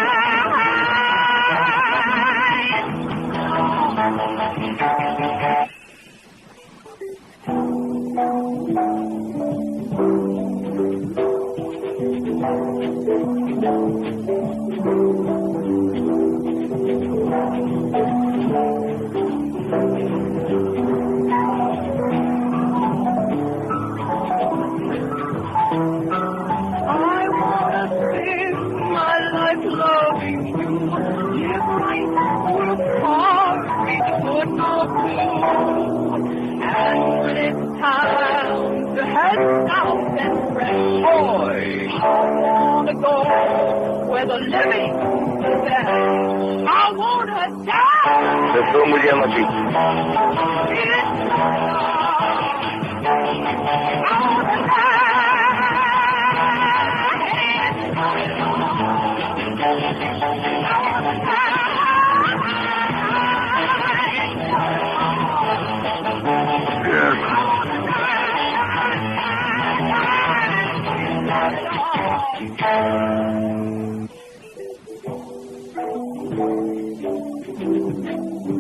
Speaker 2: Loving you, live right, work hard, read the good book too. And when it's time to head south and rest, boy, I wanna go where the living is best. I wanna die.
Speaker 16: Estoy muy bien aquí.
Speaker 2: I wanna die.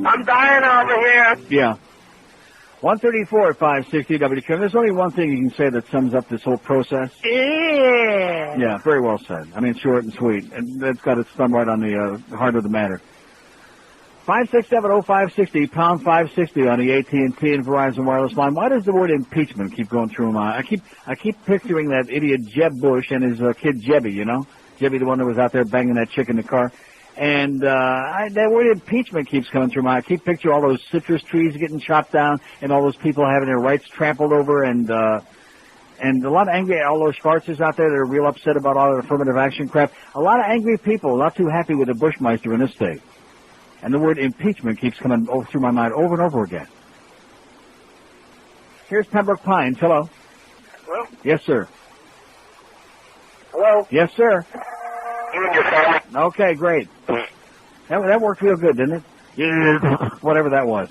Speaker 16: I'm dying over here.
Speaker 5: Yeah. 134 at 560 WQAM. There's only one thing you can say that sums up this whole process. Yeah, very well said. I mean, short and sweet. And that's got its thumb right on the heart of the matter. 567-0560, pound 560 on the AT&T and Verizon wireless line. Why does the word impeachment keep going through my mind? I keep picturing that idiot Jeb Bush and his kid Jebby, you know? Jebby, the one that was out there banging that chick in the car. And that word impeachment keeps coming through my mind. I keep picturing all those citrus trees getting chopped down and all those people having their rights trampled over and a lot of angry, all those Schwarzers out there that are real upset about all the affirmative action crap. A lot of angry people, not too happy with the Bushmeister in this state. And the word impeachment keeps coming through my mind over and over again. Here's Pembroke Pines. Hello.
Speaker 16: Hello?
Speaker 5: Yes, sir.
Speaker 16: Hello?
Speaker 5: Yes, sir.
Speaker 16: You and your family.
Speaker 5: Okay, great. That worked real good, didn't it? Yeah. Whatever that was.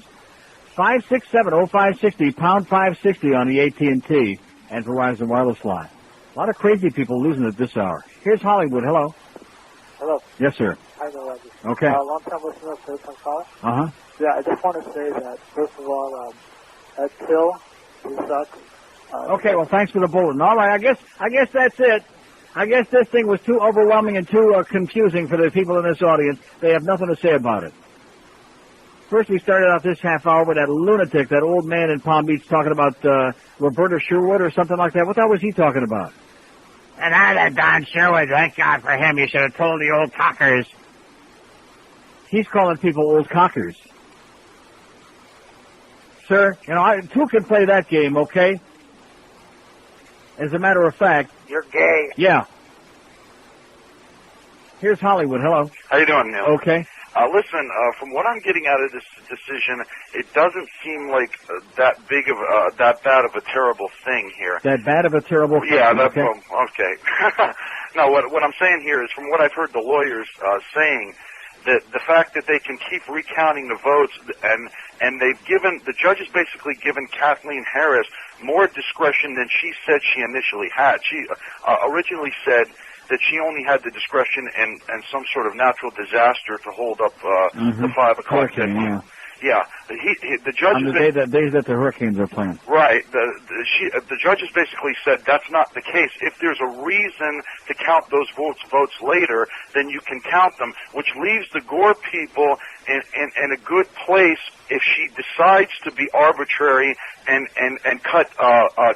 Speaker 5: 567-0560, pound 560 on the AT&T and Verizon wireless line. A lot of crazy people losing it this hour. Here's Hollywood. Hello.
Speaker 3: Hello.
Speaker 5: Yes, sir.
Speaker 3: Hi, Neil Rogers.
Speaker 5: Okay.
Speaker 3: Long-time listener, first-time caller.
Speaker 5: Uh-huh.
Speaker 3: Yeah, I just want to say that, first of all, that pill, he sucks.
Speaker 5: Okay, well, thanks for the bulletin. All right, I guess that's it. I guess this thing was too overwhelming and too confusing for the people in this audience. They have nothing to say about it. First, we started out this half hour with that lunatic, that old man in Palm Beach talking about Roberta Sherwood or something like that. What the hell was he talking about?
Speaker 4: And that Don Sherwood, thank God for him. You should have told the old cockers.
Speaker 5: He's calling people old cockers. Sir, you know, two can play that game, okay? As a matter of fact...
Speaker 16: You're gay.
Speaker 5: Yeah. Here's Hollywood. Hello.
Speaker 16: How you doing, Neil?
Speaker 5: Okay.
Speaker 11: Listen, from what I'm getting out of this decision, it doesn't seem like that bad of a terrible thing here.
Speaker 5: That bad of a terrible thing?
Speaker 11: Yeah,
Speaker 5: okay.
Speaker 11: Okay. No, what I'm saying here is from what I've heard the lawyers saying, that the fact that they can keep recounting the votes and the judge has basically given Kathleen Harris more discretion than she said she initially had. She originally said that she only had the discretion and some sort of natural disaster to hold up the 5 o'clock deadline. Yeah, the judge.
Speaker 5: On the days that the Hurricanes are playing.
Speaker 11: Right. The judge has basically said that's not the case. If there's a reason to count those votes later, then you can count them, which leaves the Gore people in a good place if she decides to be arbitrary and cut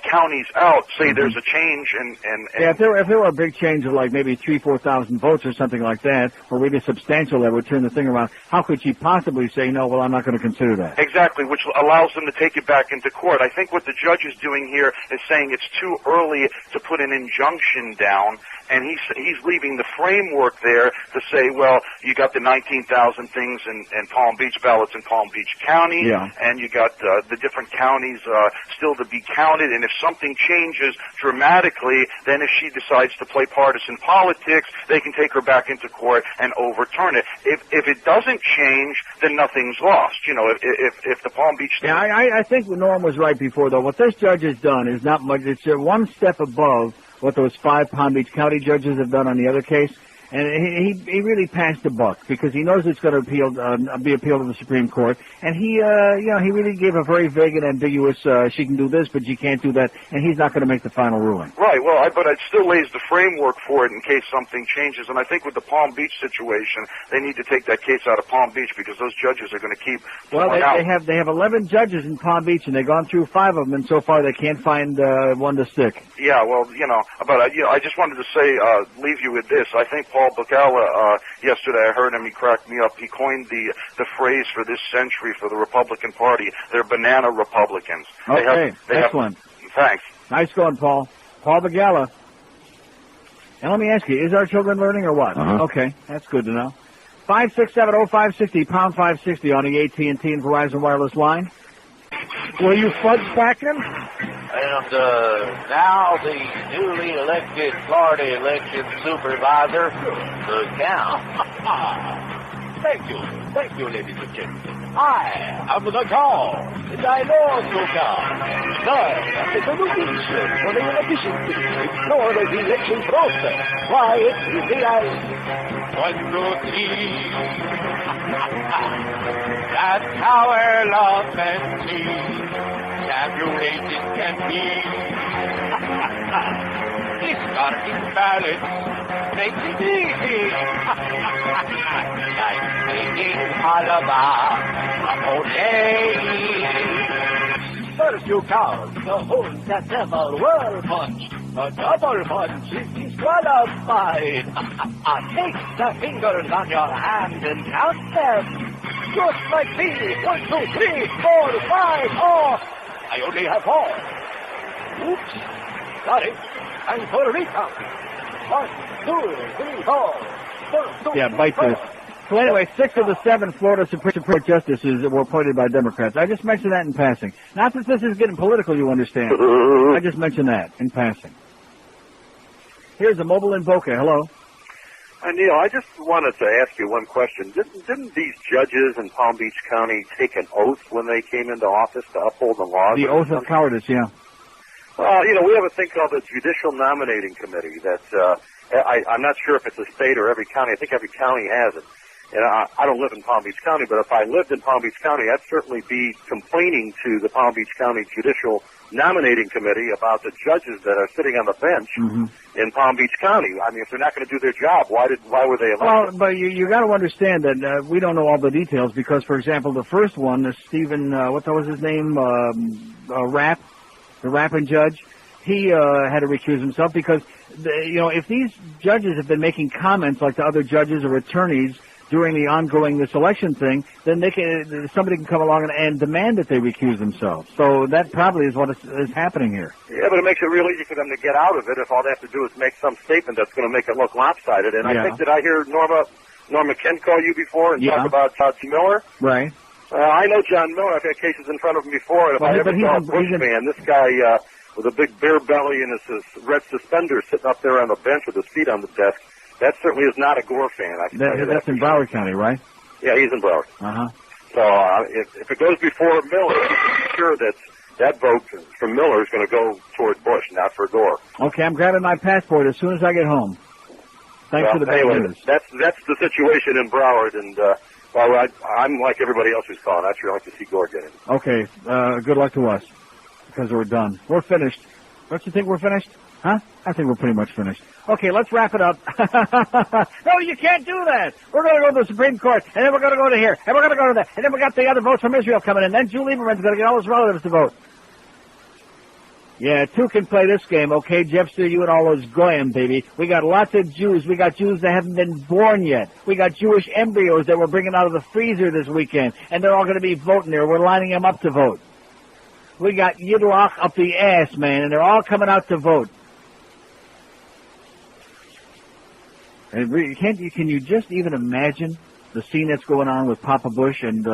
Speaker 11: counties out. Say there's a change and
Speaker 5: yeah, if there were a big change of like maybe 3,000-4,000 votes or something like that, or really substantial that would turn the thing around, how could she possibly say no? Well, I'm not going to consider that.
Speaker 11: Exactly, which allows them to take it back into court. I think what the judge is doing here is saying it's too early to put an injunction down, and he's leaving the framework there to say, well, you got the 19,000 things in Palm Beach ballots in Palm Beach County, and you got the different counties still to be counted, and if something changes dramatically, then if she decides to play partisan politics, they can take her back into court and overturn it. If it doesn't change, then nothing's lost. You know, if the Palm Beach...
Speaker 5: Yeah, I think Norm was right before, though. What this judge has done is not much. It's one step above what those 5 Palm Beach County judges have done on the other case. And he really passed the buck because he knows it's going to be appealed to the Supreme Court. And he really gave a very vague and ambiguous, she can do this, but she can't do that, and he's not going to make the final ruling.
Speaker 11: Right, well, but it still lays the framework for it in case something changes. And I think with the Palm Beach situation, they need to take that case out of Palm Beach because those judges are going to keep
Speaker 5: they have 11 judges in Palm Beach, and they've gone through 5 of them, and so far they can't find one to stick.
Speaker 11: Yeah, well, I just wanted to say, leave you with this. I think Paul Bacala, yesterday I heard him, he cracked me up. He coined the phrase for this century for the Republican Party. They're banana Republicans.
Speaker 5: Okay, excellent.
Speaker 11: Thanks.
Speaker 5: Nice going, Paul. Paul Bacala. And let me ask you, is our children learning or what? Okay, that's good to know. 567-0560, pound 560 on the AT&T and Verizon wireless line. Were you fudge packing?
Speaker 17: And now the newly elected Florida election supervisor, Recount. Thank you, ladies and gentlemen. I am the call, and I know the call. Sir, it's a new mission for the election to explore the election process. Why, it is the eye. 1, 2, 3. That's how our love and tea. Tabulated can be. Discarding ballots makes it easy. Like making halaba. Okay. First you count the whole devil world punch. A double punch is disqualified. Take the fingers on your hand and count them. Just like me. 1, 2, 3, 4, 5, 4. I only have 4. Oops. Sorry. And for recount. 1, 2, 3, 4.
Speaker 5: Yeah, bite this. So anyway, 6 of the 7 Florida Supreme Court justices were appointed by Democrats. I just mentioned that in passing. Not that this is getting political, you understand. I just mentioned that in passing. Here's a mobile in Boca. Hello.
Speaker 20: Neil, I just wanted to ask you one question. Didn't these judges in Palm Beach County take an oath when they came into office to uphold the laws?
Speaker 5: The oath of cowardice, yeah.
Speaker 20: Well, we have a thing called the Judicial Nominating Committee that I'm not sure if it's a state or every county. I think every county has it. And I don't live in Palm Beach County, but if I lived in Palm Beach County, I'd certainly be complaining to the Palm Beach County Judicial Nominating Committee about the judges that are sitting on the bench in Palm Beach County. I mean, if they're not going to do their job, why were they elected?
Speaker 5: Well, but you got to understand that we don't know all the details because, for example, the first one, the Stephen, what was his name, the rapping judge, he had to recuse himself because, if these judges have been making comments like the other judges or attorneys during the ongoing this election thing, then somebody can come along and demand that they recuse themselves. So that probably is what is happening here.
Speaker 20: Yeah, but it makes it real easy for them to get out of it if all they have to do is make some statement that's going to make it look lopsided. And I think that I hear Norma Norma Kent call you before and talk about Todd Miller?
Speaker 5: Right.
Speaker 20: I know John Miller. I've had cases in front of him before, and if I ever saw a Bushman, this guy with a big beer belly and his red suspenders sitting up there on the bench with his feet on the desk, that certainly is not a Gore fan. I can tell you
Speaker 5: that's in Broward County, right?
Speaker 20: Yeah, he's in Broward.
Speaker 5: Uh-huh.
Speaker 20: So if it goes before Miller, I'm sure that vote from Miller is going to go toward Bush, not for Gore.
Speaker 5: Okay, I'm grabbing my passport as soon as I get home. Thanks for the bad news.
Speaker 20: That's the situation in Broward, and I'm like everybody else who's calling. I'd sure like to see Gore get in.
Speaker 5: Okay, good luck to us, because we're done. We're finished. Don't you think we're finished? Huh? I think we're pretty much finished. Okay, let's wrap it up. No, you can't do that. We're going to go to the Supreme Court, and then we're going to go to here, and we're going to go to that, and then we got the other votes from Israel coming in. Then Jew Lieberman's going to get all his relatives to vote. Yeah, two can play this game, okay? Jeffster, you and all those goyim, baby. We got lots of Jews. We got Jews that haven't been born yet. We got Jewish embryos that we're bringing out of the freezer this weekend, and they're all going to be voting there. We're lining them up to vote. We got Yidlach up the ass, man, and they're all coming out to vote. And can you just even imagine the scene that's going on with Papa Bush and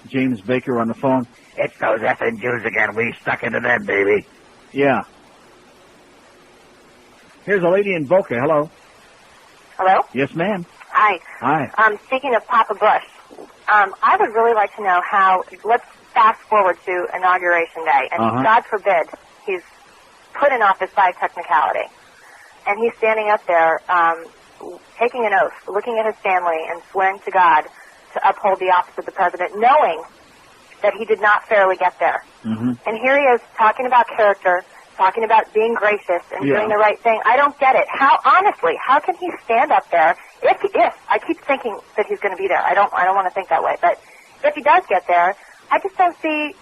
Speaker 5: James Baker on the phone?
Speaker 4: It's those effing Jews again. We stuck into them, baby.
Speaker 5: Yeah. Here's a lady in Boca. Hello.
Speaker 8: Hello?
Speaker 5: Yes, ma'am.
Speaker 8: Hi.
Speaker 5: Hi.
Speaker 8: Speaking of Papa Bush, I would really like to know how, let's fast forward to Inauguration Day, and God forbid he's put in office by technicality. And he's standing up there, taking an oath, looking at his family, and swearing to God to uphold the office of the president, knowing that he did not fairly get there.
Speaker 5: Mm-hmm.
Speaker 8: And here he is talking about character, talking about being gracious and doing the right thing. I don't get it. Honestly, how can he stand up there if I keep thinking that he's going to be there. I don't want to think that way. But if he does get there, I just don't see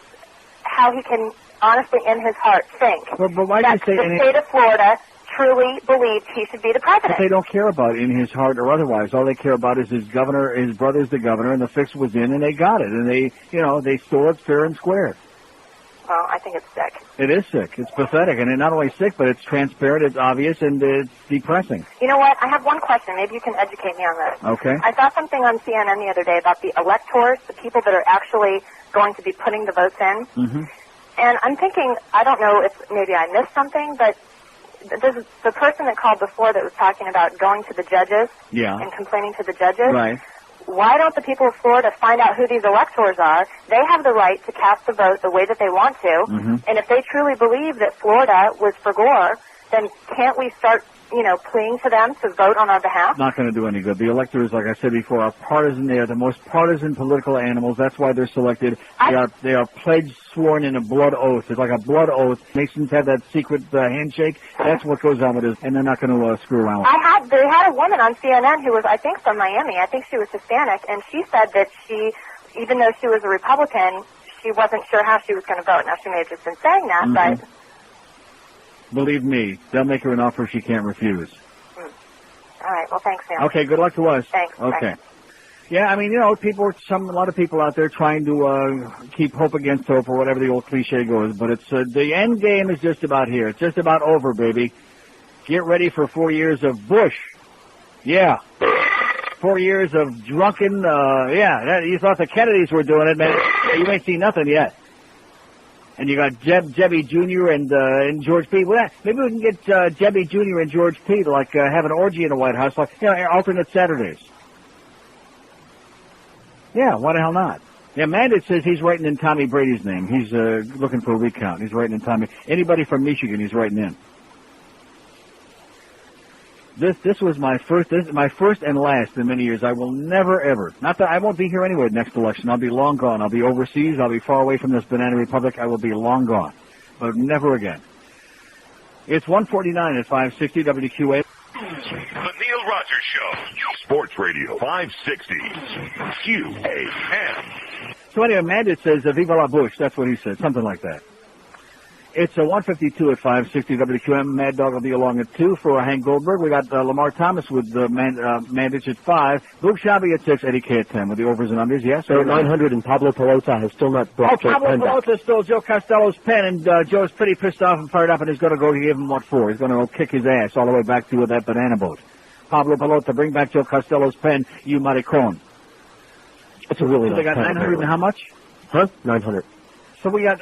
Speaker 8: how he can honestly in his heart think
Speaker 5: but why do you say
Speaker 8: the state of Florida truly believed he should be the president.
Speaker 5: But they don't care about it in his heart or otherwise. All they care about is his governor, his brother's the governor, and the fix was in, and they got it. And they stole it fair and square.
Speaker 8: Well, I think it's sick.
Speaker 5: It is sick. It's pathetic. And it's not only sick, but it's transparent, it's obvious, and it's depressing.
Speaker 8: You know what? I have one question. Maybe you can educate me on this.
Speaker 5: Okay.
Speaker 8: I saw something on CNN the other day about the electors, the people that are actually going to be putting the votes in.
Speaker 5: Mm-hmm.
Speaker 8: And I'm thinking, I don't know if maybe I missed something, but the person that called before that was talking about going to the judges and complaining to the judges.
Speaker 5: Right.
Speaker 8: Why don't the people of Florida find out who these electors are? They have the right to cast the vote the way that they want to.
Speaker 5: Mm-hmm.
Speaker 8: And if they truly believe that Florida was for Gore, then can't we start, pleading to them to vote on our behalf?
Speaker 5: Not going to do any good. The electors, like I said before, are partisan. They are the most partisan political animals. That's why they're selected. They are pledged, sworn in a blood oath. It's like a blood oath. Masons have that secret handshake. That's what goes on with it, and they're not going to screw around with it.
Speaker 8: They had a woman on CNN who was, I think, from Miami. I think she was Hispanic, and she said that she, even though she was a Republican, she wasn't sure how she was going to vote. Now, she may have just been saying that, but...
Speaker 5: Believe me, they'll make her an offer she can't refuse.
Speaker 8: All right. Well, thanks, Neil.
Speaker 5: Okay, good luck to us.
Speaker 8: Thanks.
Speaker 5: Okay.
Speaker 8: Thanks.
Speaker 5: Yeah, I mean, a lot of people out there trying to keep hope against hope or whatever the old cliche goes, but it's the end game is just about here. It's just about over, baby. Get ready for 4 years of Bush. Yeah. 4 years of drunken, you thought the Kennedys were doing it, man. You ain't seen nothing yet. And you got Jebby Jr. and George P. Well, maybe we can get Jebby Jr. and George P. to have an orgy in the White House, alternate Saturdays. Yeah, why the hell not? Yeah, Mandit says he's writing in Tommy Brady's name. He's looking for a recount. He's writing in Tommy. Anybody from Michigan, he's writing in. This was my first and last in many years. I will never ever. Not that I won't be here anyway next election. I'll be long gone. I'll be overseas. I'll be far away from this banana republic. I will be long gone, but never again. It's 1:49 at 560 WQA.
Speaker 1: The Neil Rogers Show. Sports Radio 560 QAM.
Speaker 5: So anyway, Mandit says Viva la Bush. That's what he said. Something like that. It's 152 at 560 WQM. Mad Dog will be along at 2 for Hank Goldberg. We got Lamar Thomas with Mandich at 5. Luke Shabby at 6. Eddie K at 10 with the overs and unders. Yes.
Speaker 9: So 900 and Pablo Pelota has still not brought Joe
Speaker 5: Pablo
Speaker 9: pen back.
Speaker 5: Pelota stole Joe Costello's pen, and Joe's pretty pissed off and fired up, and he's going to go give him what for. He's going to go kick his ass all the way back to that banana boat. Pablo Pelota, bring back Joe Costello's pen, you maricon.
Speaker 9: It's a really
Speaker 5: so they got 900 and how much?
Speaker 9: Huh? 900.
Speaker 5: So we got,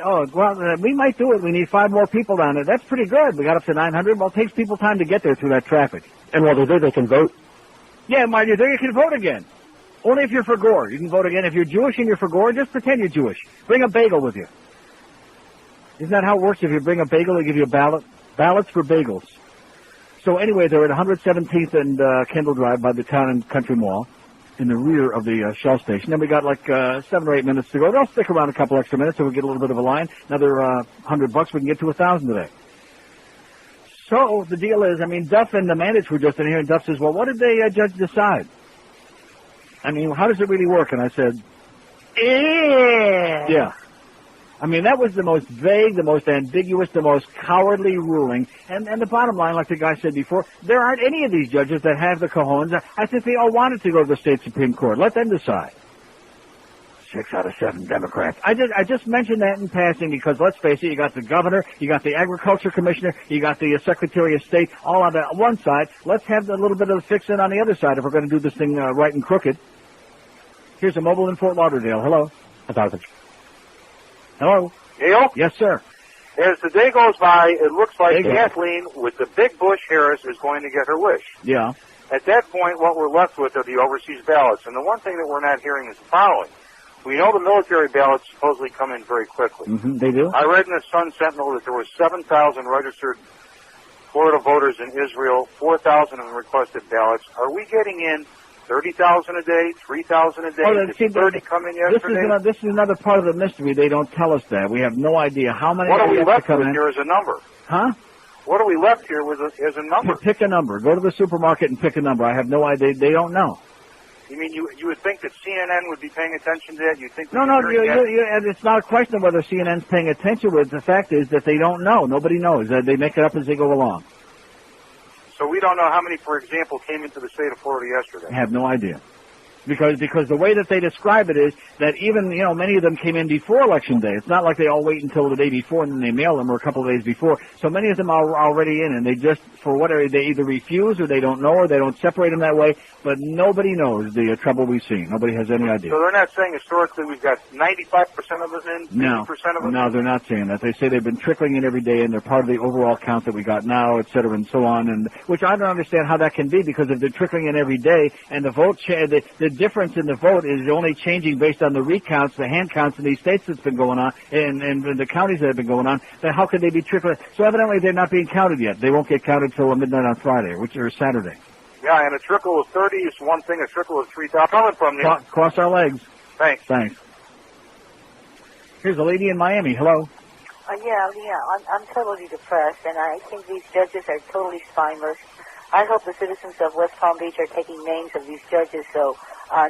Speaker 5: we might do it. We need 5 more people down there. That's pretty good. We got up to 900. Well, it takes people time to get there through that traffic.
Speaker 9: And while they're there, they can vote?
Speaker 5: Yeah, while you're there, you can vote again. Only if you're for Gore. You can vote again. If you're Jewish and you're for Gore, just pretend you're Jewish. Bring a bagel with you. Isn't that how it works? If you bring a bagel, they give you a ballot. Ballots for bagels. So anyway, they're at 117th and Kendall Drive by the Town and Country Mall in the rear of the Shell station. Then we got like 7 or 8 minutes to go. They'll stick around a couple extra minutes so we get a little bit of a line. Another $100, we can get to 1,000 today. So the deal is, Duff and the mandates were just in here, and Duff says, well, what did the judge decide? How does it really work? And I said, yeah. That was the most vague, the most ambiguous, the most cowardly ruling. And the bottom line, like the guy said before, there aren't any of these judges that have the cojones. I think they all wanted to go to the state Supreme Court. Let them decide. 6 out of 7 Democrats. I just mentioned that in passing because, let's face it, you got the governor, you got the agriculture commissioner, you got the secretary of state, all on that one side. Let's have a little bit of fix-in on the other side if we're going to do this thing right and crooked. Here's a mobile in Fort Lauderdale. Hello. 1,000. Hello?
Speaker 20: Neil?
Speaker 5: Yes, sir.
Speaker 20: As the day goes by, it looks like Kathleen, with the big Bush Harris, is going to get her wish.
Speaker 5: Yeah.
Speaker 20: At that point, what we're left with are the overseas ballots. And the one thing that we're not hearing is the following. We know the military ballots supposedly come in very quickly.
Speaker 5: Mm-hmm, they do?
Speaker 20: I read in the Sun Sentinel that there were 7,000 registered Florida voters in Israel, 4,000 in requested ballots. Are we getting in 30,000 a day, 3,000 a day? Did 30 come in yesterday?
Speaker 5: This is another part of the mystery. They don't tell us that. We have no idea how many.
Speaker 20: What are we left with here as a number?
Speaker 5: Huh?
Speaker 20: What are we left here with as a number?
Speaker 5: Pick a number. Go to the supermarket and pick a number. I have no idea. They don't know.
Speaker 20: You mean you would think that CNN would be paying attention to that? You think?
Speaker 5: No. It's not a question of whether CNN's paying attention. With the fact is that they don't know. Nobody knows. They make it up as they go along.
Speaker 20: So we don't know how many, for example, came into the state of Florida yesterday.
Speaker 5: I have no idea. Because the way that they describe it is that even, many of them came in before Election Day. It's not like they all wait until the day before and then they mail them or a couple of days before. So many of them are already in, and they just, for whatever, they either refuse or they don't know or they don't separate them that way. But nobody knows the trouble we've seen. Nobody has any idea.
Speaker 20: So they're not saying historically we've got 95% of us in, 50% of us?
Speaker 5: No, they're not saying that. They say they've been trickling in every day and they're part of the overall count that we got now, et cetera, and so on. And which I don't understand how that can be, because if they're trickling in every day and the vote, the difference in the vote is only changing based on the recounts, the hand counts in these states that's been going on, and the counties that have been going on, then how could they be trickling? So evidently they're not being counted yet. They won't get counted till midnight on Friday, or Saturday.
Speaker 20: Yeah, and a trickle of 30 is one thing, a trickle of 3,000. Coming from you.
Speaker 5: Cross our legs.
Speaker 20: Thanks.
Speaker 5: Here's a lady in Miami. Hello.
Speaker 6: I'm totally depressed, and I think these judges are totally spineless. I hope the citizens of West Palm Beach are taking names of these judges so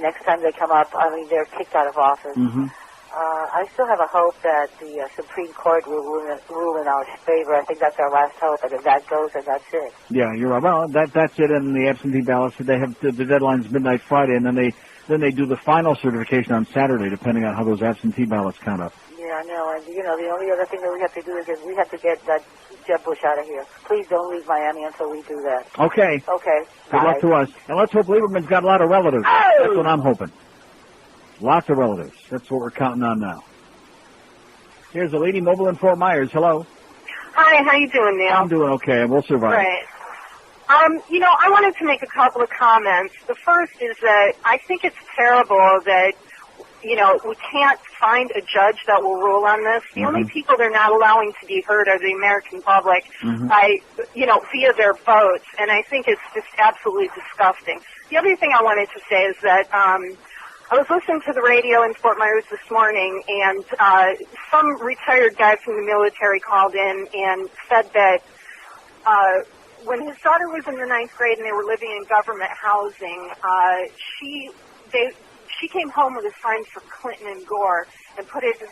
Speaker 6: next time they come up, they're kicked out of office.
Speaker 5: Mm-hmm.
Speaker 6: I still have a hope that the Supreme Court will rule in our favor. I think that's our last hope, and if that goes, then that's it.
Speaker 5: Yeah, you're right. Well, that's it. And the absentee ballots, they have the deadline's midnight Friday, and then they do the final certification on Saturday, depending on how those absentee ballots count up.
Speaker 6: Yeah, I know. And the only other thing that we have to do is we have to get that Jeb Bush out of here. Please don't leave Miami until we do that.
Speaker 5: Okay.
Speaker 6: Okay.
Speaker 5: Good luck to us. And let's hope Lieberman's got a lot of relatives.
Speaker 6: Oh!
Speaker 5: That's what I'm hoping. Lots of relatives. That's what we're counting on now. Here's a lady mobile in Fort Myers. Hello.
Speaker 10: Hi, how you doing, Neil?
Speaker 5: I'm doing okay. We'll survive.
Speaker 10: Great. I wanted to make a couple of comments. The first is that I think it's terrible that, we can't find a judge that will rule on this. The only people they're not allowing to be heard are the American public by, via their votes. And I think it's just absolutely disgusting. The other thing I wanted to say is that, I was listening to the radio in Fort Myers this morning, and some retired guy from the military called in and said that when his daughter was in the 9th grade and they were living in government housing, she came home with a sign for Clinton and Gore and put it in